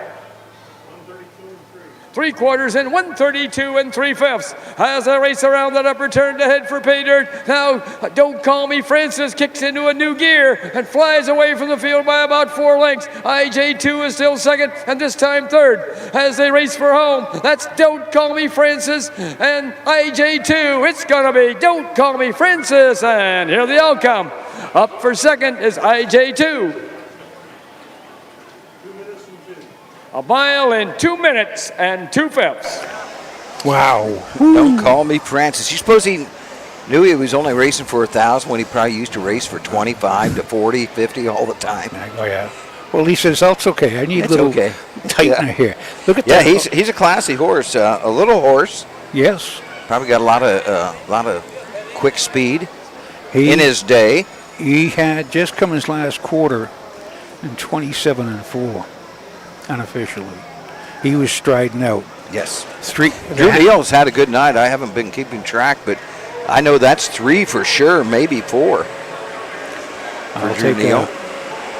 3/4 and 132 and 3/5 as they race around that upper turn to head for pay dirt. Now, Don't Call Me Francis kicks into a new gear and flies away from the field by about 4 lengths. IJ2 is still second and this time third as they race for home. That's Don't Call Me Francis and IJ2. It's gonna be Don't Call Me Francis, and here the outcome. Up for second is IJ2. A mile in 2 minutes and 2/5. Wow. Don't Call Me Francis. You suppose he knew he was only racing for 1,000 when he probably used to race for 25 to 40, 50 all the time? Oh, yeah. Well, he says, that's okay. I need a little tightener here. Look at that. Yeah, he's a classy horse. A little horse. Yes. Probably got a lot of quick speed in his day. He had just come his last quarter in 27 and 4. Unofficially, he was striding out. Yes. Drew Neal's had a good night. I haven't been keeping track, but I know that's 3 for sure, maybe 4. I'll take Neal.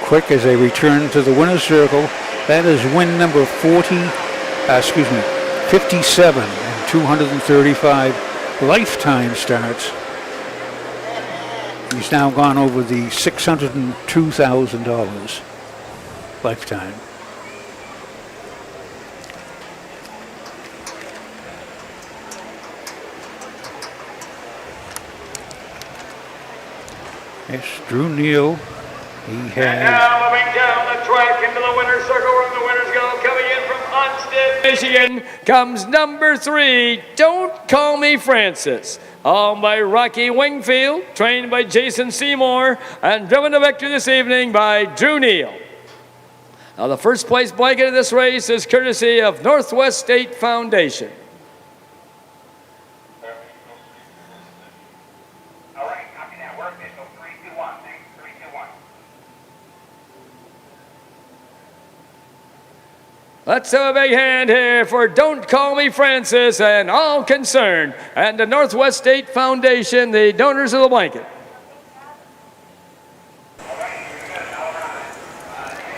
Quick as they return to the winner's circle. That is win number 57 and 235 lifetime starts. He's now gone over the $602,000 lifetime. Yes, Drew Neal. He has. And now moving down the track into the winner's circle where the winners go. Coming in from Onstead, Michigan, comes number 3, Don't Call Me Francis. Owned by Rocky Wingfield, trained by Jason Seymour, and driven to victory this evening by Drew Neal. Now the first place blanket of this race is courtesy of Northwest State Foundation. Let's have a big hand here for Don't Call Me Francis and all concerned, and the Northwest State Foundation, the donors of the blanket.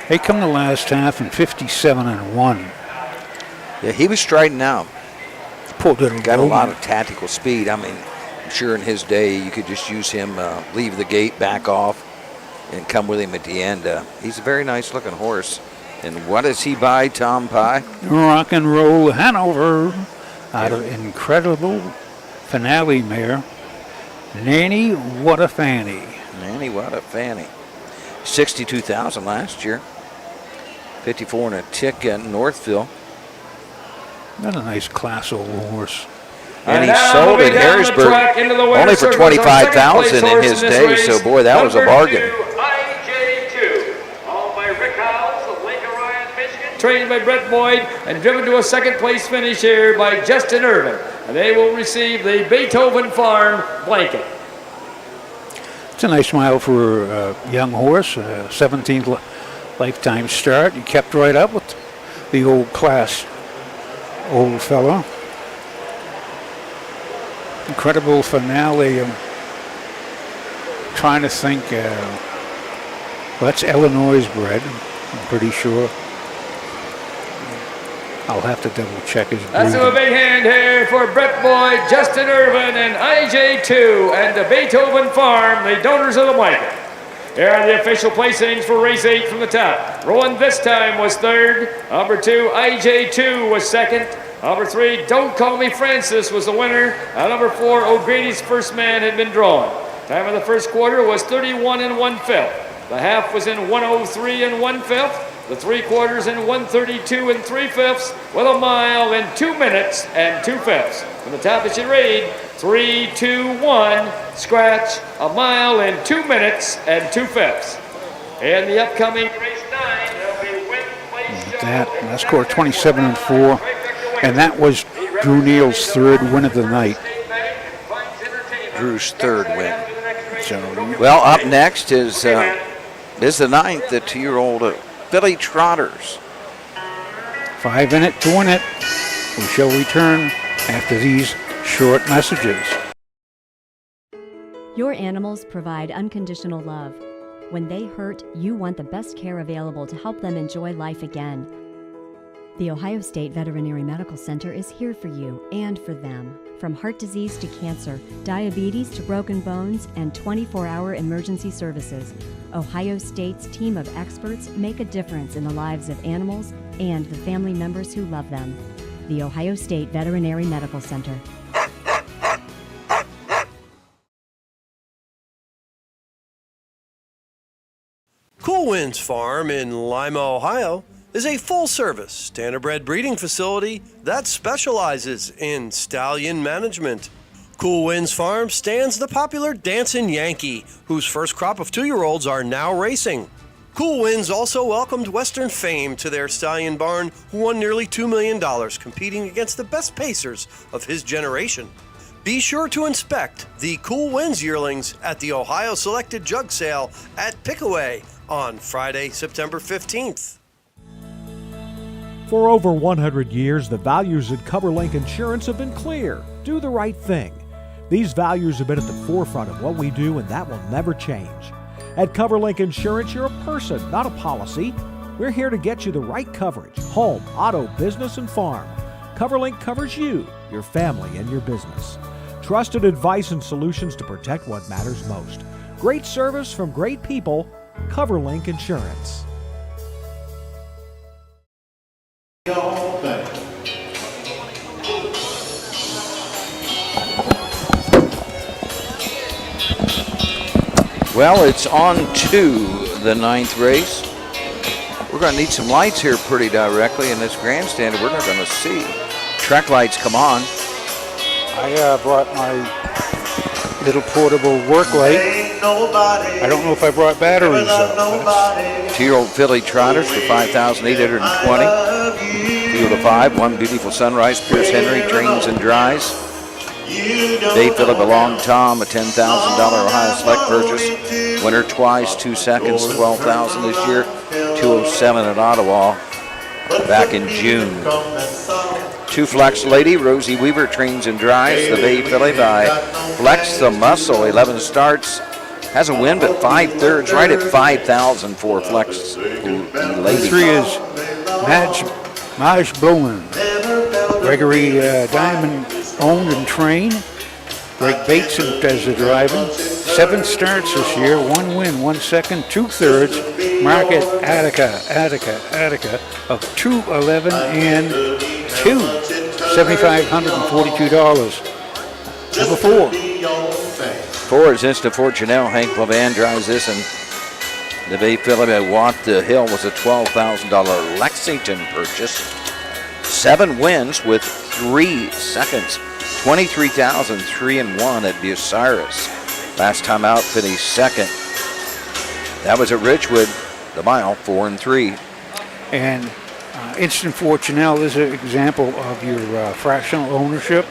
They come the last half in 57 and 1. Yeah, he was striding out. Poor little got a lot of tactical speed. I mean, I'm sure in his day you could just use him, leave the gate, back off, and come with him at the end. He's a very nice looking horse. And what does he buy, Tom Pye? Rock and Roll Hanover out of Incredible Finale mare. Nanny What a Fanny. Nanny What a Fanny. 62,000 last year. 54 and a tick at Northville. Not a nice class old horse. And he sold at Harrisburg only for 25,000 in his day. So boy, that was a bargain. Trained by Brett Boyd and driven to a second place finish here by Justin Irvin. And they will receive the Beethoven Farm blanket. It's a nice mile for a young horse, 17th lifetime start. He kept right up with the old class, old fella. Incredible Finale. I'm trying to think. Well, that's Illinois bred, I'm pretty sure. I'll have to double check his breeding. Let's do a big hand here for Brett Boyd, Justin Irvin, and IJ2, and the Beethoven Farm, the donors of the blanket. Here are the official placings for race 8 from the top. Rowan this time was third. Number 2, IJ2 was second. Number 3, Don't Call Me Francis was the winner. And number 4, O'Grady's first man had been drawn. Time of the first quarter was 31 and 1/5. The half was in 103 and 1/5. The 3/4 in 132 and 3/5 with a mile in 2 minutes and 2/5. From the top it should read 3, 2, 1, scratch, a mile in 2 minutes and 2/5. In the upcoming race 9, there'll be win, place, that scored 27 and 4. And that was Drew Neal's third win of the night. Drew's third win. Well, up next is the ninth, the 2-year-old Philly Trotters. 5 in it to win it. We shall return after these short messages. Your animals provide unconditional love. When they hurt, you want the best care available to help them enjoy life again. The Ohio State Veterinary Medical Center is here for you and for them. From heart disease to cancer, diabetes to broken bones, and 24-hour emergency services, Ohio State's team of experts make a difference in the lives of animals and the family members who love them. The Ohio State Veterinary Medical Center. Cool Winds Farm in Lima, Ohio is a full-service standardbred breeding facility that specializes in stallion management. Cool Winds Farm stands the popular Dancin' Yankee, whose first crop of 2-year-olds are now racing. Cool Winds also welcomed Western Fame to their stallion barn, who won nearly $2 million competing against the best pacers of his generation. Be sure to inspect the Cool Winds yearlings at the Ohio Selected Jug Sale at Pickaway on Friday, September 15th. For over 100 years, the values at CoverLink Insurance have been clear. Do the right thing. These values have been at the forefront of what we do, and that will never change. At CoverLink Insurance, you're a person, not a policy. We're here to get you the right coverage: home, auto, business, and farm. CoverLink covers you, your family, and your business. Trusted advice and solutions to protect what matters most. Great service from great people. CoverLink Insurance. Well, it's on to the 9th race. We're going to need some lights here pretty directly in this grandstand. We're not going to see. Track lights come on. I brought my little portable work light. I don't know if I brought batteries though. 2-year-old Philly Trotters for $5,820. Field of 5, One Beautiful Sunrise. Pierce Henry trains and dries. Dave Phillip, a long Tom, a $10,000 Ohio Select purchase. Winner twice, 2 seconds, $12,000 this year. 207 at Ottawa back in June. 2 Flex Lady, Rosie Weaver trains and drives. The Bay Philly by Flex the Muscle, 11 starts. Has a win, but 5/3, right at 5,000 for Flex Lady. 3 is Maj Blowman. Gregory Diamond owned and trained. Greg Bateson does the driving. 7 starts this year, 1 win, 1 second, 2/3. Market Attica of 211 and 2, $7,542. Number 4. 4 is Insta Fortunel. Hank Levan drives this, and the Bay Philip at Want the Hill was a $12,000 Lexington purchase. 7 wins with 3 seconds. 23,000, 3-1 at Bucyrus. Last time out, finished second. That was at Richwood, the mile, 4-3. And Instant Fortunel is an example of your fractional ownership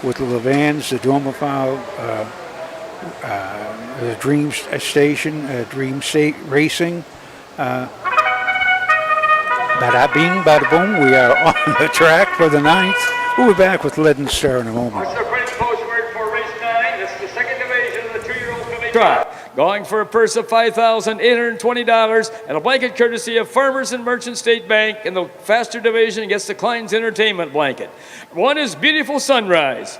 with the Levans, the Domofile, the Dream Station, Dream State Racing. Bada bing, bada boom, we are on the track for the 9th. We'll be back with Lead and Star in a moment. What's the French postword for race 9? This is the second division of the 2-year-old Philly Trot. Going for a purse of $5,820 and a blanket courtesy of Farmers and Merchant State Bank. In the faster division gets the Klein's Entertainment blanket. 1 is Beautiful Sunrise.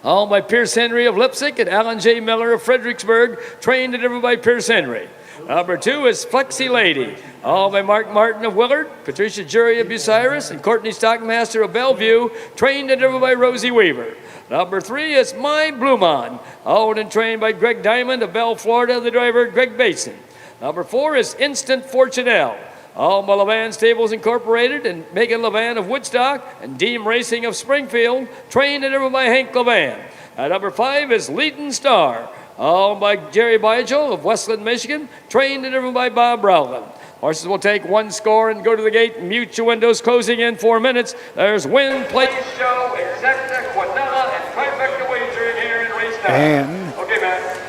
Owned by Pierce Henry of Leipzig and Alan J. Miller of Fredericksburg, trained and driven by Pierce Henry. Number 2 is Flexi Lady, owned by Mark Martin of Willard, Patricia Jury of Bucyrus, and Courtney Stockmaster of Bellevue, trained and driven by Rosie Weaver. Number 3 is My Blumon, owned and trained by Greg Diamond of Bell, Florida, the driver Greg Bateson. Number 4 is Instant Fortunel, owned by Levan Stables Incorporated and Megan Levan of Woodstock and Deem Racing of Springfield, trained and driven by Hank Levan. Number 5 is Leaden Star, owned by Jerry Bygel of Westland, Michigan, trained and driven by Bob Rowland. Horses will take one score and go to the gate. Mutual windows closing in 4 minutes. There's Win, Play, Show, Exacta, Quinella, and Trifecta Wagering here in race 9. And Okay, Matt.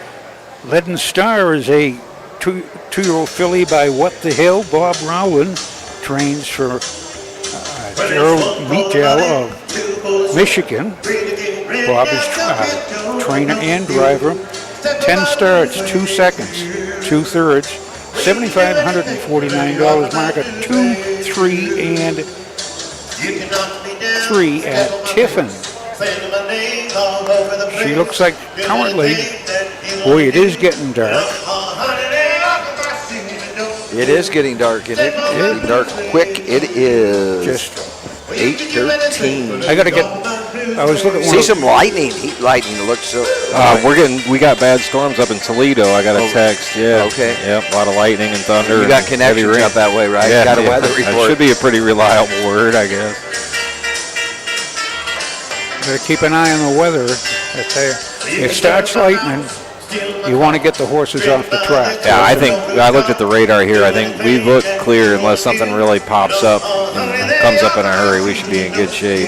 Leaden Star is a two-year-old filly by What the Hill. Bob Rowland trains for Gerald Meatjell of Michigan. Bob is trainer and driver. 10 starts, 2 seconds, 2 thirds, $7,549 market, 2, 3, and 3 at Tiffin. She looks like currently, boy, it is getting dark. It is getting dark, and it's getting dark quick. It is just 8:13. I was looking. See some lightning, heat lightning. It looks so. We got bad storms up in Toledo. I got a text. Yeah. Okay. Yep. A lot of lightning and thunder. You got connections up that way, right? Yeah. Got a weather report. That should be a pretty reliable word, I guess. Better keep an eye on the weather. It starts lightning. You want to get the horses off the track. Yeah, I think I looked at the radar here. I think we look clear unless something really pops up and comes up in a hurry. We should be in good shape.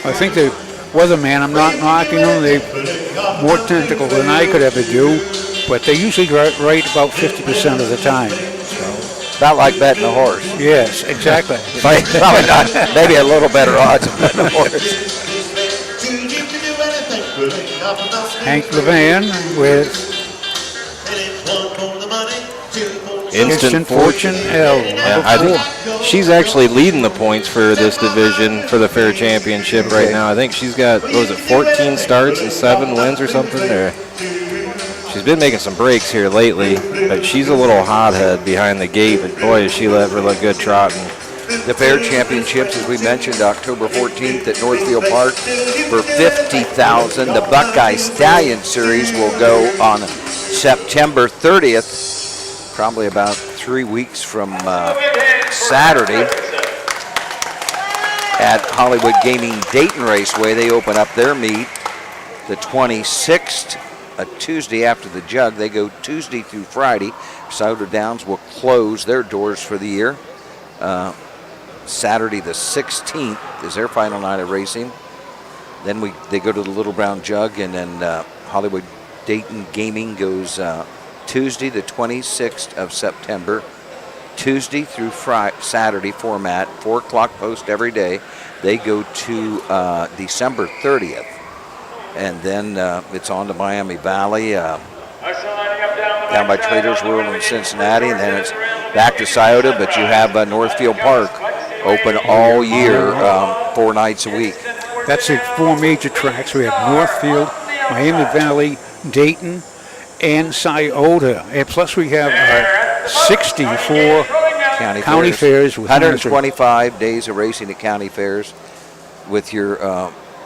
I think the weatherman, I'm not knocking them, they're more technical than I could ever do, but they usually right about 50% of the time. Not like betting a horse. Yes, exactly. Probably not. Maybe a little better odds of betting a horse. Hank Levan with Instant Fortune L. Yeah, I think she's actually leading the points for this division for the Fair Championship right now. I think she's got, what was it, 14 starts and 7 wins or something? Or she's been making some breaks here lately, but she's a little hothead behind the gate. But boy, does she ever look good trotting. The Fair Championships, as we mentioned, October 14th at Northfield Park for $50,000. The Buckeye Stallion Series will go on September 30th, probably about 3 weeks from Saturday at Hollywood Gaming Dayton Raceway. They open up their meet the 26th, a Tuesday after the Jug. They go Tuesday through Friday. Souder Downs will close their doors for the year. Saturday the 16th is their final night of racing. Then they go to the Little Brown Jug, and then Hollywood Dayton Gaming goes Tuesday the 26th of September, Tuesday through Saturday format, 4 o'clock post every day. They go to December 30th, and then it's on to Miami Valley, down by Traders World in Cincinnati, and then it's back to Scioto, but you have Northfield Park open all year, 4 nights a week. That's the 4 major tracks. We have Northfield, Miami Valley, Dayton, and Scioto. And plus we have 64 county fairs with 125 days of racing at county fairs. With your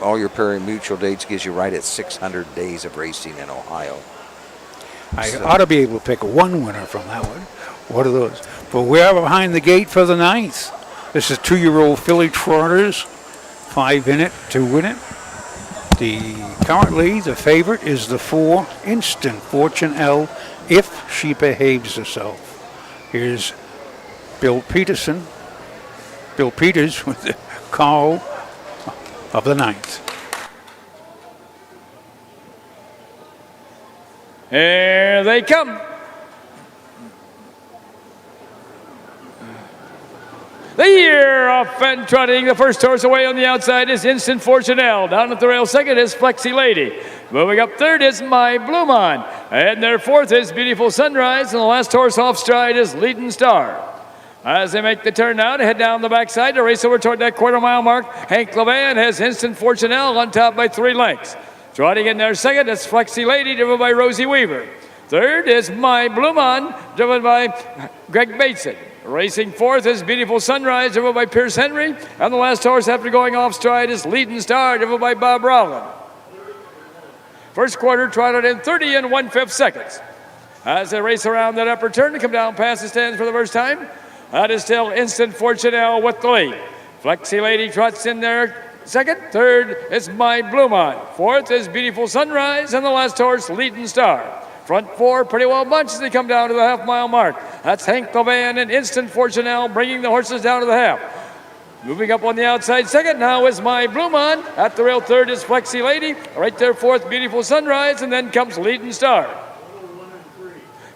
all your Prairie Mutual dates gives you right at 600 days of racing in Ohio. I ought to be able to pick one winner from that one. What are those? But we're behind the gate for the 9th. This is 2-year-old filly trotters, 5 in it, 2 in it. Currently, the favorite is the 4 Instant Fortune L, if she behaves herself. Here's Bill Peters with the call of the 9th. Here they come. The year off and trotting. The first horse away on the outside is Instant Fortunelle. Down at the rail second is Flexi Lady. Moving up third is My Blue Mon. And their fourth is Beautiful Sunrise. And the last horse off stride is Leading Star. As they make the turn now to head down the backside to race over toward that quarter-mile mark, Hank Levan has Instant Fortunelle on top by 3 lengths. Trotting in there second is Flexi Lady, driven by Rosie Weaver. Third is My Blue Mon, driven by Greg Bateson. Racing fourth is Beautiful Sunrise, driven by Pierce Henry. And the last horse after going off stride is Leading Star, driven by Bob Rowland. First quarter trotted in 30 1/5 seconds. As they race around that upper turn to come down past the stands for the first time, that is still Instant Fortunelle with the lead. Flexi Lady trots in there second. Third is My Blue Mon. Fourth is Beautiful Sunrise. And the last horse, Leading Star. Front four pretty well bunched as they come down to the half-mile mark. That's Hank Levan and Instant Fortunel bringing the horses down to the half. Moving up on the outside second now is My Blumon. At the rail third is Flexi Lady. Right there fourth, Beautiful Sunrise, and then comes Leading Star.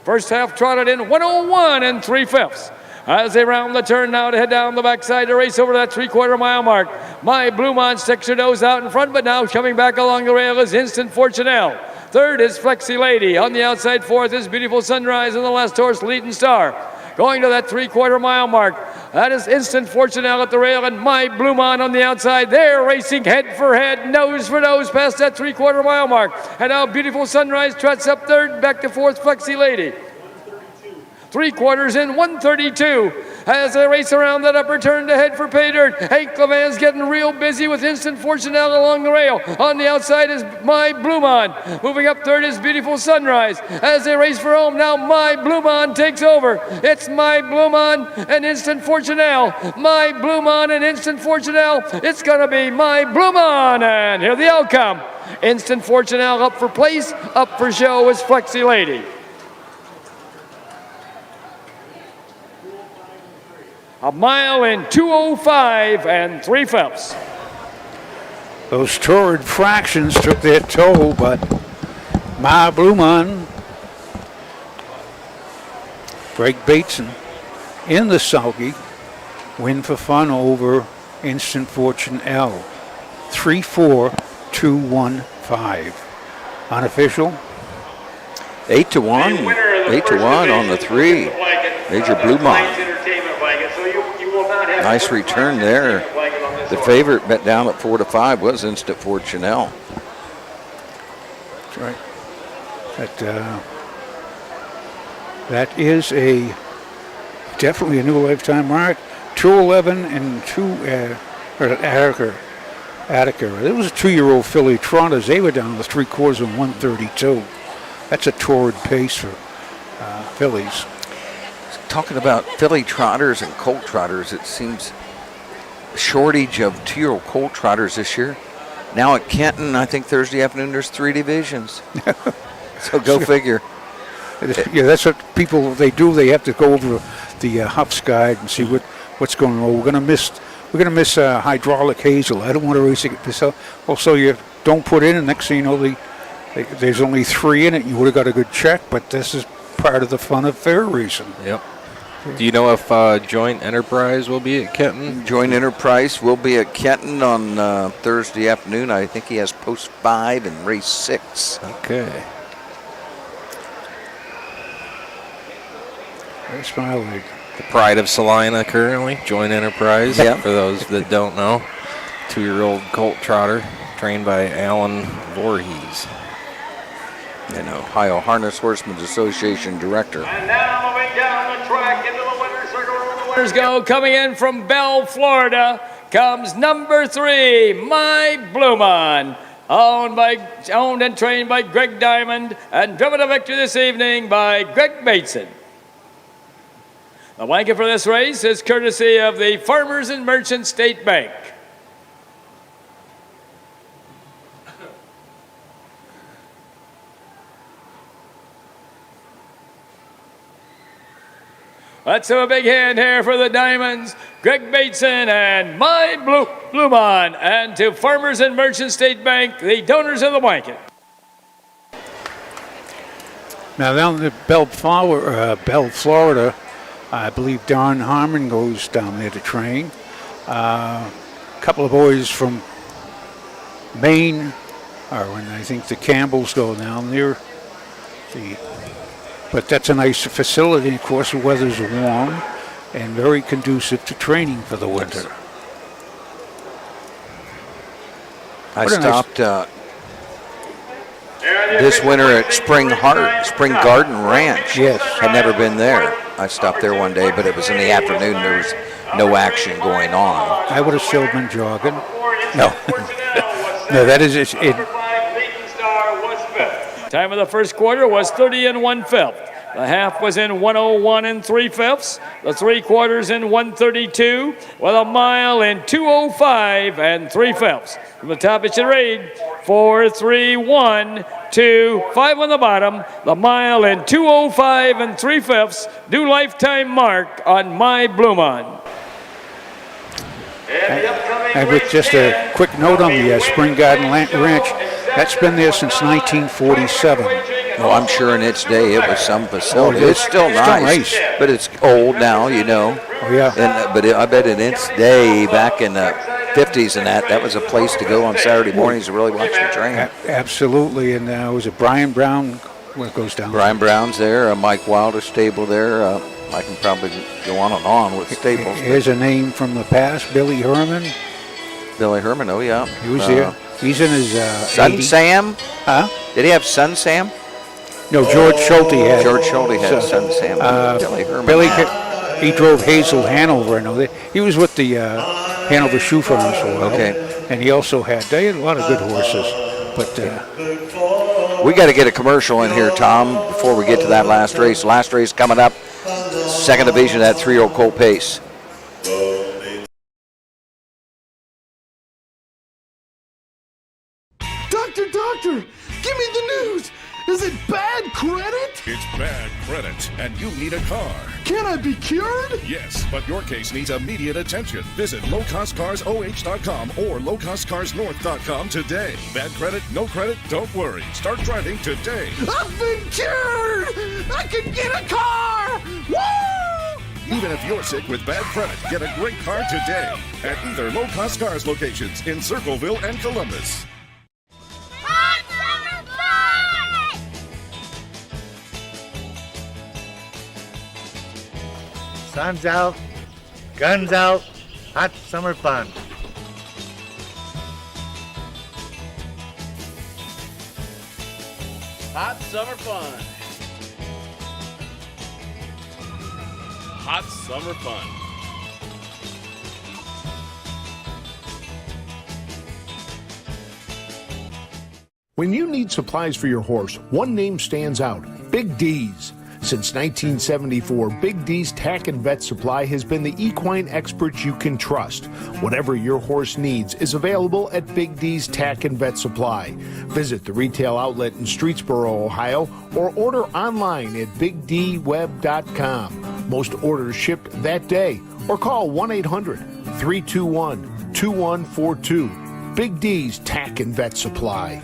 First half trotted in 101 and 3/5. As they round the turn now to head down the backside to race over that 3/4 mile mark. My Blumon sticks her nose out in front, but now coming back along the rail is Instant Fortunel. Third is Flexi Lady. On the outside fourth is Beautiful Sunrise, and the last horse, Leading Star. Going to that 3/4 mile mark. That is Instant Fortunel at the rail, and My Blumon on the outside. They're racing head for head, nose for nose past that 3/4 mile mark. And now Beautiful Sunrise trots up third, back to fourth, Flexi Lady. 3/4 in 132 as they race around that upper turn to head for pay dirt. Hank Levan's getting real busy with Instant Fortunel along the rail. On the outside is My Blumon. Moving up third is Beautiful Sunrise. As they race for home, now My Blumon takes over. It's My Blumon and Instant Fortunel. My Blumon and Instant Fortunel. It's going to be My Blumon. And here the outcome. Instant Fortunel up for place, up for show is Flexi Lady. A mile in 2:05 and 3/5. Those torrid fractions took their toll, but My Blumon, Greg Bateson in the sulky, win for fun over Instant Fortune L. 3-4-2-1-5. Unofficial. 8-1. 8-1 on the 3. Major Blumon. Nice return there. The favorite bet down at 4-5 was Instant Fortunel. That's right. That is definitely a new lifetime mark. 2:11 and 2 Attica. There was a 2-year-old filly Trotters. They were down the 3/4 in 132. That's a torrid pace for fillies. Talking about filly trotters and colt trotters, it seems a shortage of 2-year-old colt trotters this year. Now at Kenton, I think Thursday afternoon there's 3 divisions. So go figure. Yeah, that's what people do. They have to go over the Huff's guide and see what's going on. We're gonna miss hydraulic hazel. I don't want to race it. So also you don't put in, and next thing you know, there's only 3 in it. You would have got a good check, but this is part of the fun of fair racing. Yep. Do you know if Joint Enterprise will be at Kenton? Joint Enterprise will be at Kenton on Thursday afternoon. I think he has post 5 and race 6. Okay. That's my leg. The pride of Salina currently, Joint Enterprise. Yep. For those that don't know, 2-year-old colt trotter trained by Alan Voorhees. And Ohio Harness Horsemen's Association director. And now moving down the track into the winner's circle. The winners go. Coming in from Bell, Florida, comes number 3, My Blumon. Owned and trained by Greg Diamond and driven to victory this evening by Greg Bateson. The blanket for this race is courtesy of the Farmers and Merchants State Bank. Let's have a big hand here for the Diamonds, Greg Bateson and My Blumon, and to Farmers and Merchants State Bank, the donors of the blanket. Now down to Bell, Florida, I believe Don Harmon goes down there to train. A couple of boys from Maine, and I think the Campbells go down there. But that's a nice facility. Of course, the weather's warm and very conducive to training for the winter. I stopped this winter at Spring Garden Ranch. Yes. Had never been there. I stopped there one day, but it was in the afternoon. There was no action going on. I would have still been jogging. No. No, that is it. Time of the first quarter was 30 and 1/5. The half was in 101 and 3/5. The 3/4 in 132, with a mile in 205 and 3/5. From the top, it should read 4, 3, 1, 2, 5 on the bottom. The mile in 205 and 3/5. New lifetime mark on My Blumon. And with just a quick note on the Spring Garden Ranch, that's been there since 1947. Well, I'm sure in its day it was some facility. It's still nice, but it's old now, you know. Oh, yeah. I bet in its day, back in the 50s and that was a place to go on Saturday mornings to really watch the train. Absolutely, and was it Brian Brown? What goes down? Brian Brown's there, Mike Wilder's stable there. I can probably go on with stables. Here's a name from the past, Billy Herman. Billy Herman, oh yeah. He was there. He's in his Son 80s. Sam? Huh? Did he have Son Sam? No, George Schulte had. George Schulte had Son Sam. Billy Herman. He drove Hazel Hanover. I know he was with the Hanover Shoe Farms for a while. Okay. And he also they had a lot of good horses. But we got to get a commercial in here, Tom, before we get to that last race. Last race coming up, second division, that 3-year-old colt pace. Doctor, give me the news. Is it bad credit? It's bad credit, and you need a car. Can I be cured? Yes, but your case needs immediate attention. Visit lowcostcarsoh.com or lowcostcarsnorth.com today. Bad credit, no credit, don't worry. Start driving today. I've been cured! I can get a car! Woo! Even if you're sick with bad credit, get a great car today at either Low Cost Cars locations in Circleville and Columbus. Sun's out, guns out, hot summer fun. Hot summer fun. Hot summer fun. When you need supplies for your horse, one name stands out: Big D's. Since 1974, Big D's Tack and Vet Supply has been the equine experts you can trust. Whatever your horse needs is available at Big D's Tack and Vet Supply. Visit the retail outlet in Streetsboro, Ohio, or order online at bigdweb.com. Most orders shipped that day, or call 1-800-321-2142. Big D's Tack and Vet Supply.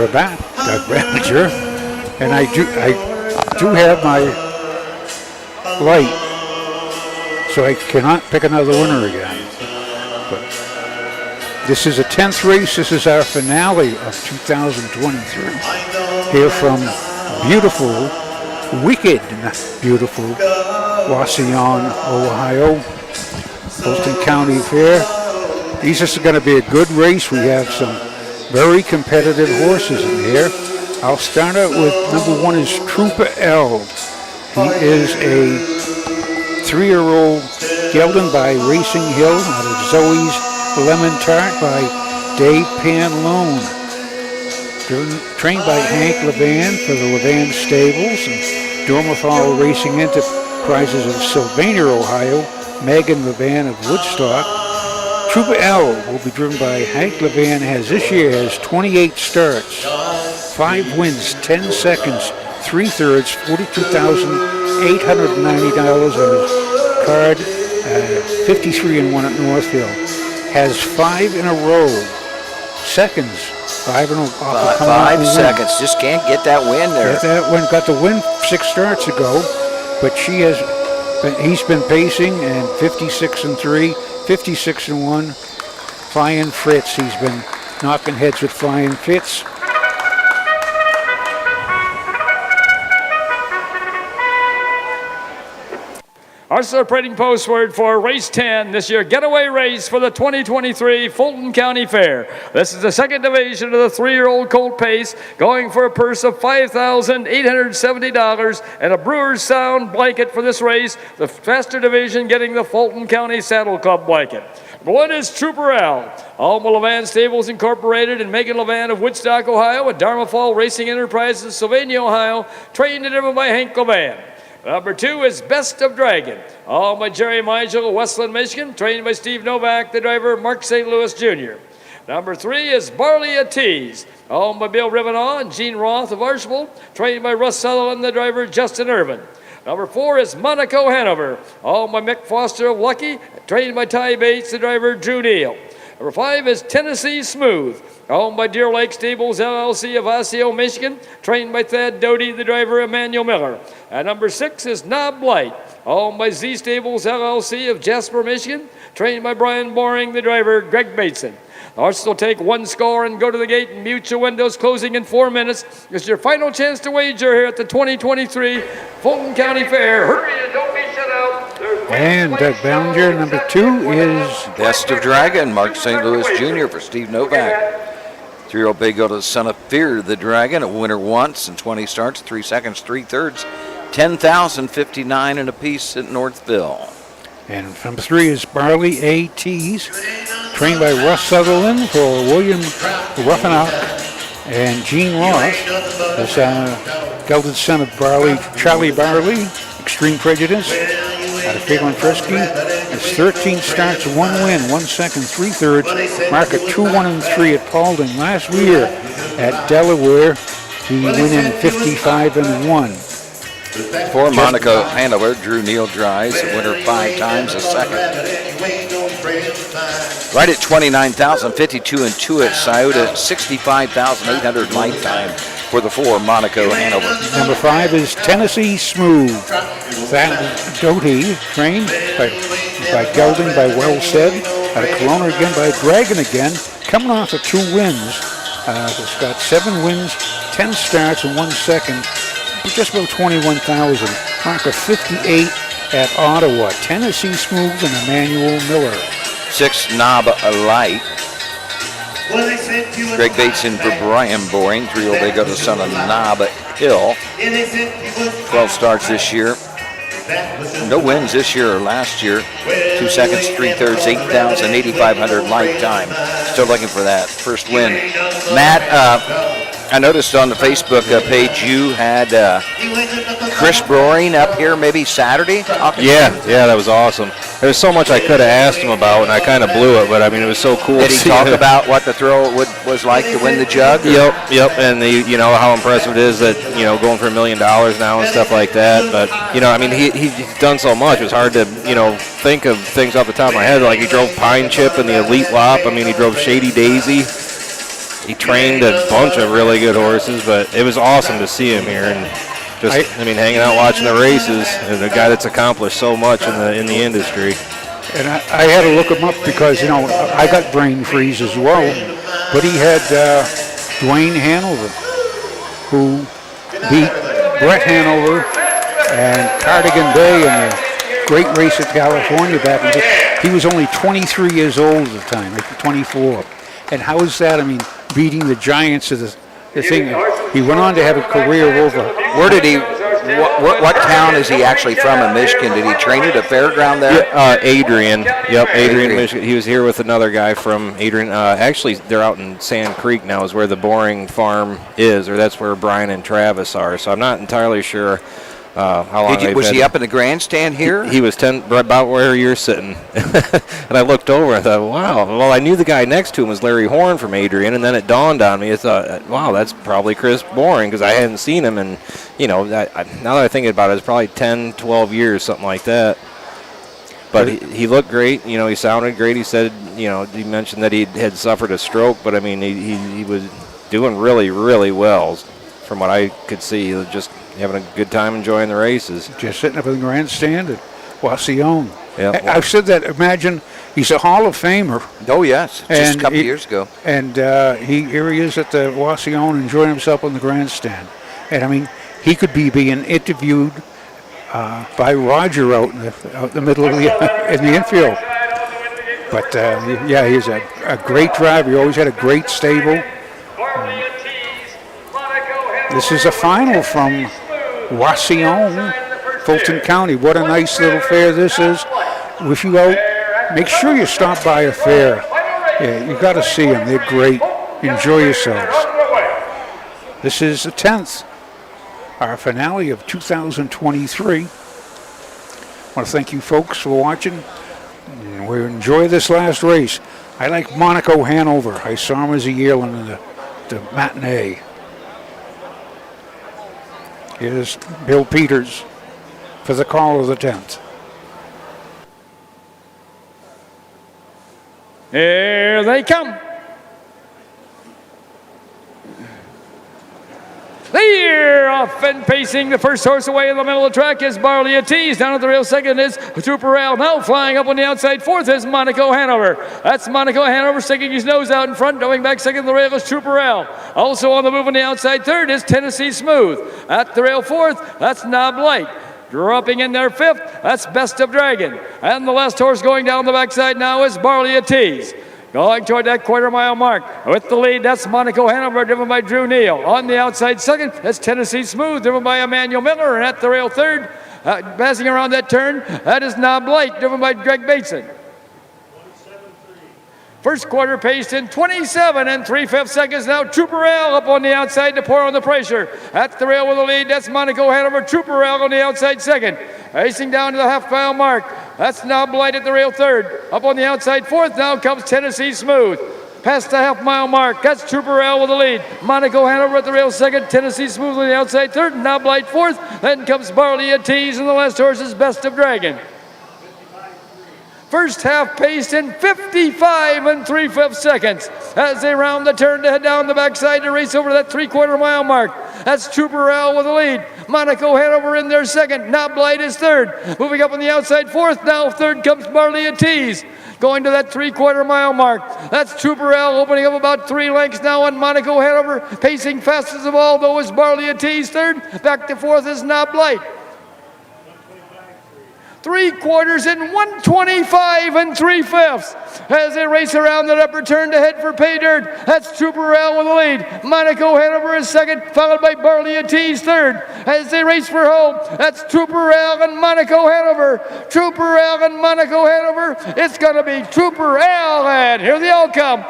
we're back, Doug Bradinger, and I do have my light, so I cannot pick another winner again. But this is a 10th race. This is our finale of 2023. Here from beautiful, wicked, beautiful Wauseon, Ohio, Fulton County Fair. These are going to be a good race. We have some very competitive horses in here. I'll start out with number 1 is Trooper L. He is a 3-year-old gelded by Racing Hill out of Zoe's Lemon Tart by Dave Panlone. Trained by Hank Levan for the Levan Stables and Dormifal Racing Enterprises of Sylvania, Ohio, Megan Levan of Woodstock. Trooper L will be driven by Hank Levan. This year has 28 starts, 5 wins, 10 seconds, 3/3, $42,890 on his card, 53-1 at Northfield. Has 5 in a row, seconds, 5 in a row. 5 seconds, just can't get that win there. Got the win 6 starts ago, but he's been pacing and 56-3. 56-1, Flying Fritz. He's been knocking heads with Flying Fritz. Our separating post word for race 10 this year, getaway race for the 2023 Fulton County Fair. This is the second division of the 3-year-old colt pace, going for a purse of $5,870 and a Brewer's Sound blanket for this race. The faster division getting the Fulton County Saddle Club blanket. One is Trooper Al, Alma Levan Stables Incorporated, and Megan Levan of Woodstock, Ohio, and Dharma Fall Racing Enterprises, Sylvania, Ohio, trained and driven by Hank Levan. Number 2 is Best of Dragon, all by Jerry Migel of Westland, Michigan, trained by Steve Novak, the driver, Mark St. Louis Jr. Number 3 is Barley at Tees, owned by Bill Rivenaugh and Gene Roth of Archibald, trained by Russ Sutherland, the driver, Justin Irvin. Number 4 is Monaco Hanover, owned by Mick Foster of Lucky, trained by Ty Bates, the driver, Drew Neal. Number 5 is Tennessee Smooth, owned by Deer Lake Stables LLC of Wauseon, Michigan, trained by Thad Doty, the driver, Emmanuel Miller. And number 6 is Knob Light, owned by Z Stables LLC of Jasper, Michigan, trained by Brian Boring, the driver, Greg Bateson. The horses will take one score and go to the gate and mute your windows, closing in 4 minutes. It's your final chance to wager here at the 2023 Fulton County Fair. Hurry and don't be shut out. And Doug Ballinger, number 2 is Best of Dragon, Mark St. Louis Jr. for Steve Novak. 3-year-old Bay go to the Son of Fear the Dragon, a winner once and 20 starts, 3 seconds, 3/3, 10,059 and a piece at Northville. And from 3 is Barley A.T.'s, trained by Russ Sutherland for William Ruffenock and Gene Ross. This gelded son of Barley, Charlie Barley, Extreme Prejudice, out of Cleveland Frisky. It's 13 starts, 1 win, 1 second, 3/3. Mark at 2-1-3 at Paulding. Last year at Delaware, he went in 55-1. For Monaco Hanover, Drew Neal drives, the winner 5 times, a second. Right at 29,052 and 2 at Scioto, 65,800 lifetime for the 4 Monaco Hanover. Number 5 is Tennessee Smooth. That Doty, trained by gelding by Wellstead. Out of Kelowna again by Dragon again, coming off of 2 wins. It's got 7 wins, 10 starts, and 1 second. Just about 21,000. Mark of 58 at Ottawa. Tennessee Smooth and Emmanuel Miller. 6 Knob Light. Greg Bateson for Brian Boring. 3-year-old they go to son of Knob Hill. 12 starts this year. No wins this year or last year. 2 seconds, 3/3, 8,000, 8,500 lifetime. Still looking for that first win. Matt, I noticed on the Facebook page you had Chris Boring up here maybe Saturday. Yeah, that was awesome. There's so much I could have asked him about, and I kind of blew it, but I mean, it was so cool. Did he talk about what the throw was like to win the jug? Yep, and you know how impressive it is that, you know, going for $1 million now and stuff like that. But, you know, I mean, he's done so much. It was hard to, you know, think of things off the top of my head. Like he drove Pine Chip in the Elite Lop. I mean, he drove Shady Daisy. He trained a bunch of really good horses, but it was awesome to see him here and just, I mean, hanging out watching the races, and a guy that's accomplished so much in the industry. And I had to look him up because, you know, I got brain freeze as well, but he had Dwayne Hanover, who beat Brett Hanover and Cardigan Bay in the great race at California back in. He was only 23 years old at the time, like 24. And how is that? I mean, beating the giants of the thing. He went on to have a career of over. Where did he? What town is he actually from in Michigan? Did he train at a fairground there? Yeah, Adrian. Yep, Adrian, Michigan. He was here with another guy from Adrian. Actually, they're out in Sand Creek now, is where the Boring farm is, or that's where Brian and Travis are. So I'm not entirely sure how long. Was he up in the grandstand here? He was about where you're sitting. And I looked over and I thought, wow. Well, I knew the guy next to him was Larry Horn from Adrian, and then it dawned on me. I thought, wow, that's probably Chris Boring, because I hadn't seen him. And, you know, now that I think about it, it's probably 10, 12 years, something like that. But he looked great. You know, he sounded great. He said, you know, he mentioned that he had suffered a stroke, but, I mean, he was doing really, really well from what I could see. He was just having a good time enjoying the races. Just sitting up in the grandstand at Wauseon. Yeah, I've said that. Imagine he's a Hall of Famer. Oh, yes. Just a couple years ago. And here he is at the Wauseon enjoying himself on the grandstand. And, I mean, he could be being interviewed by Roger out in the middle of in the infield. But yeah, he's a great driver. He always had a great stable. This is a final from Wauseon, Fulton County. What a nice little fair this is. If you out, make sure you stop by a fair. Yeah, you got to see them. They're great. Enjoy yourselves. This is the 10th, our finale of 2023. I want to thank you folks for watching. We enjoy this last race. I like Monaco Hanover. I saw him as a yearling in the matinee. Here's Bill Peters for the call of the 10th. Here they come. They're off and pacing. The first horse away in the middle of the track is Barley of Tease. Down at the rail second is Trooper Al. Now flying up on the outside fourth is Monaco Hanover. That's Monaco Hanover sticking his nose out in front. Going back second to the rail is Trooper Al. Also on the move on the outside third is Tennessee Smooth. At the rail fourth, that's Knob Light. Dropping in there fifth, that's Best of Dragon. And the last horse going down the backside now is Barley of Tease. Going toward that quarter-mile mark. With the lead, that's Monaco Hanover, driven by Drew Neal. On the outside second, that's Tennessee Smooth, driven by Emmanuel Miller. And at the rail third, passing around that turn, that is Knob Light, driven by Greg Bateson. First quarter paced in 27 3/5 seconds. Now Trooper Al up on the outside to pour on the pressure. At the rail with the lead, that's Monaco Hanover. Trooper Al on the outside second. Racing down to the half-mile mark. That's Knob Light at the rail third. Up on the outside fourth, now comes Tennessee Smooth. Past the half-mile mark, that's Trooper Al with the lead. Monaco Hanover at the rail second. Tennessee Smooth on the outside third. Knob Light fourth. Then comes Barley of Tease, and the last horse is Best of Dragon. First half paced in 55 3/5 seconds as they round the turn to head down the backside to race over that three-quarter mile mark. That's Trooper Al with the lead. Monaco Hanover in there second. Knob Light is third. Moving up on the outside fourth. Now third comes Barley of Tease. Going to that three-quarter mile mark. That's Trooper Al opening up about 3 lengths now on Monaco Hanover. Pacing fastest of all, though, is Barley of Tease third. Back to fourth is Knob Light. 3 quarters in 125 3/5 as they race around that upper turn to head for pay dirt. That's Trooper Al with the lead. Monaco Hanover is second, followed by Barley of Tease third. As they race for home, that's Trooper Al and Monaco Hanover. Trooper Al and Monaco Hanover. It's going to be Trooper Al, and here they all come.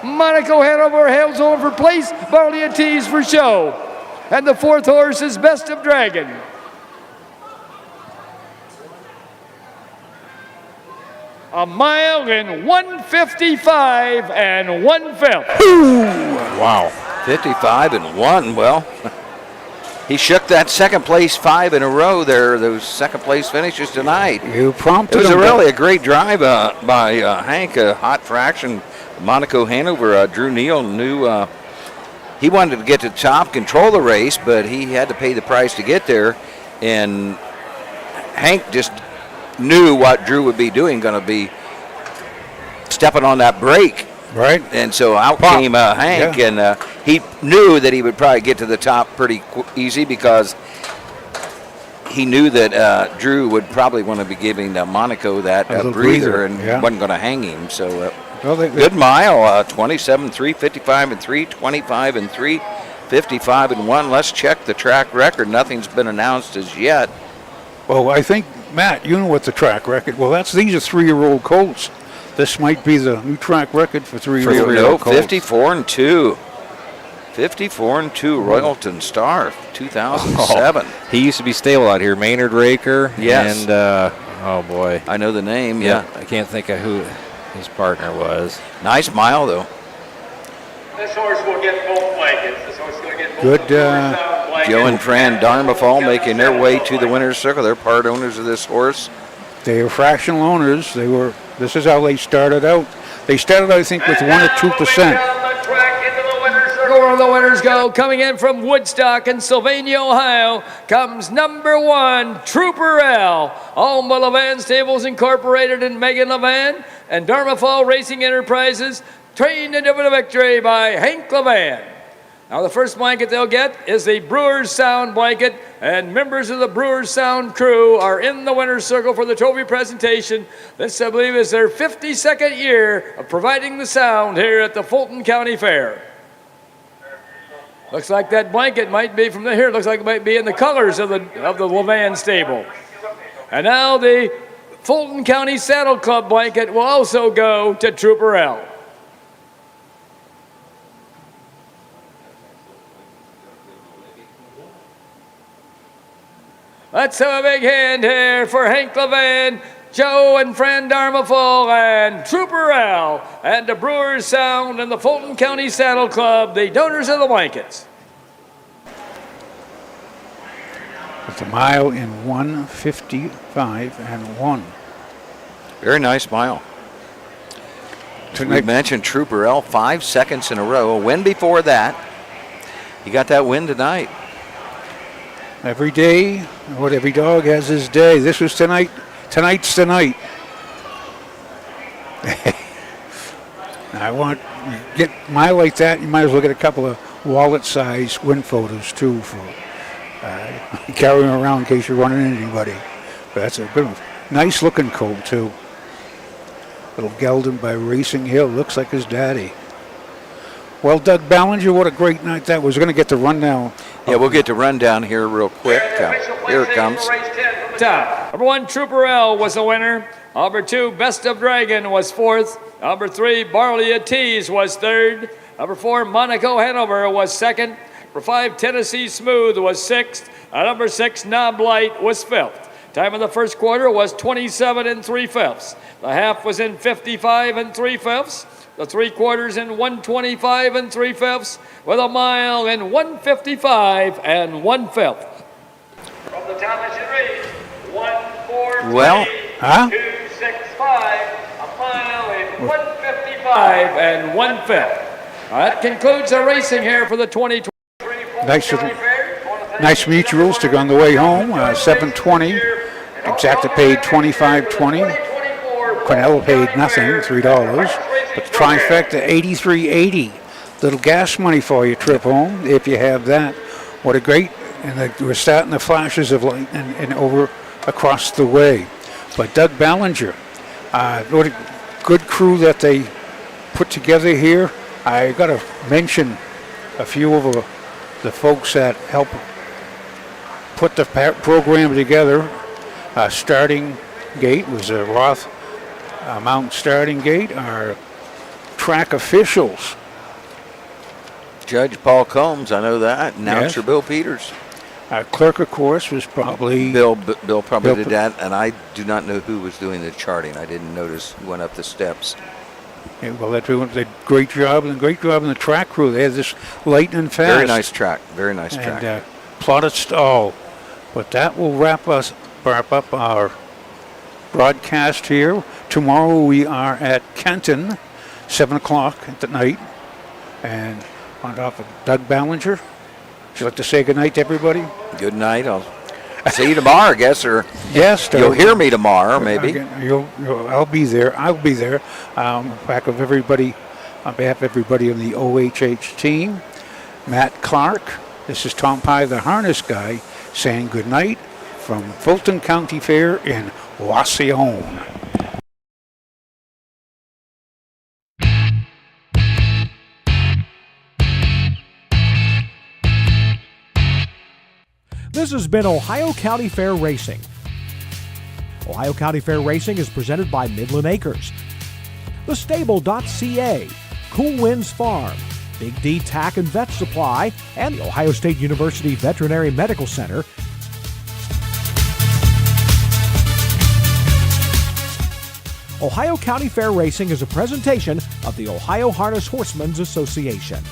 Monaco Hanover hails over for place, Barley of Tease for show. And the fourth horse is Best of Dragon. A mile in 155 1/5. Wow, 55 1. Well, he shook that second place 5 in a row there, those second place finishes tonight. You prompted It was him. really a great drive by Hank, a hot fraction. Monaco Hanover, Drew Neal knew he wanted to get to the top, control the race, but he had to pay the price to get there. And Hank just knew what Drew would be doing, going to be stepping on that brake. Right. And so out came Hank, Yeah. and he knew that he would probably get to the top pretty easy because he knew that Drew would probably want to be giving Monaco that A little breather and yeah. wasn't going to hang him. So Well, good mile, 27-3, 55-3, 25-3, 55-1. Let's check the track record. Nothing's been announced as yet. Well, I think, Matt, you know what the track record. Well, these are 3-year-old colts. This might be the new track record for 3-year-old colts. 54-2. 54-2, Royalton Star, 2007. He used to be stable out here, Maynard Raker. Yes. And, oh boy. I know the name, yeah. I can't think of who his partner was. Nice mile, though. This horse will get both blankets. This horse is going to get both. Good. Joe and Fran Darmafall making their way to the winner's circle. They're part owners of this horse. They are fractional owners. This is how they started out. They started, I think, with 1 or 2%. Where the winners go, coming in from Woodstock in Sylvania, Ohio, comes number 1, Trooper Al, owned by Levan Stables Incorporated and Megan Levan, and Darmafall Racing Enterprises, trained and driven to victory by Hank Levan. Now, the first blanket they'll get is the Brewers Sound blanket, and members of the Brewers Sound crew are in the winner's circle for the trophy presentation. This, I believe, is their 52nd year of providing the sound here at the Fulton County Fair. Looks like that blanket might be from here. Looks like it might be in the colors of the Levan stable. And now the Fulton County Saddle Club blanket will also go to Trooper L. Let's have a big hand here for Hank Levan, Joe and Fran Darmaful, and Trooper Al, and the Brewers Sound and the Fulton County Saddle Club, the donors of the blankets. It's a mile in 1:55.1. Very nice mile. We mentioned Trooper L, 5 seconds in a row. A win before that. He got that win tonight. Every day, every dog has his day. This was tonight. Tonight's tonight. I want get mile like that. You might as well get a couple of wallet-size win photos too for carrying around in case you're running into anybody. But that's a good one. Nice looking colt too. Little gelding by Racing Hill. Looks like his daddy. Well, Doug Ballinger, what a great night that was. We're going to get the rundown. Yeah, we'll get to rundown here real quick. Here it comes. Number 1, Trooper L was the winner. Number 2, Best of Dragon was 4th. Number 3, Barley of Tees was 3rd. Number 4, Monaco Hanover was 2nd. Number 5, Tennessee Smooth was 6th. And number 6, Knob Light was 5th. Time of the first quarter was 27 3/5. The half was in 55 3/5. The 3/4 in 125 3/5, with a mile in 155 1/5. From the Thomas Henry, 143, well, 265, a mile in 155 1/5. That concludes the racing here for the 2023 Nice mutuals to go on the way home. 720. Exacta paid $25.20. Quinella paid nothing, $3. But the trifecta, $83.80. Little gas money for your trip home, if you have that. What a great, and we're starting the flashes of light and over across the way. But Doug Ballinger, what a good crew that they put together here. I got to mention a few of the folks that helped put the program together. Starting gate was a Roth Mountain Starting Gate. Our track officials. Judge Paul Combs, I know that. Announcer Bill Peters. Our clerk, of course, was probably Bill probably did that, and I do not know who was doing the charting. I didn't notice who went up the steps. Yeah, well, they did a great job, and the track crew. They had this lightning fast. Very nice track. Very nice track. And plotted stall. But that will wrap up our broadcast here. Tomorrow we are at Kenton, 7 o'clock at night. And on top of Doug Ballinger, would you like to say good night to everybody? Good night. I'll see you tomorrow, I guess, or yes, you'll hear me tomorrow, maybe. I'll be there. I'll be there. On behalf of everybody on the OHH team, Matt Clark. This is Tom Pye, the harness guy, saying good night from Fulton County Fair in Wauseon. This has been Ohio County Fair Racing. Ohio County Fair Racing is presented by Midland Acres, thestable.ca, Cool Winds Farm, Big D Tack and Vet Supply, and the Ohio State University Veterinary Medical Center. Ohio County Fair Racing is a presentation of the Ohio Harness Horsemen's Association.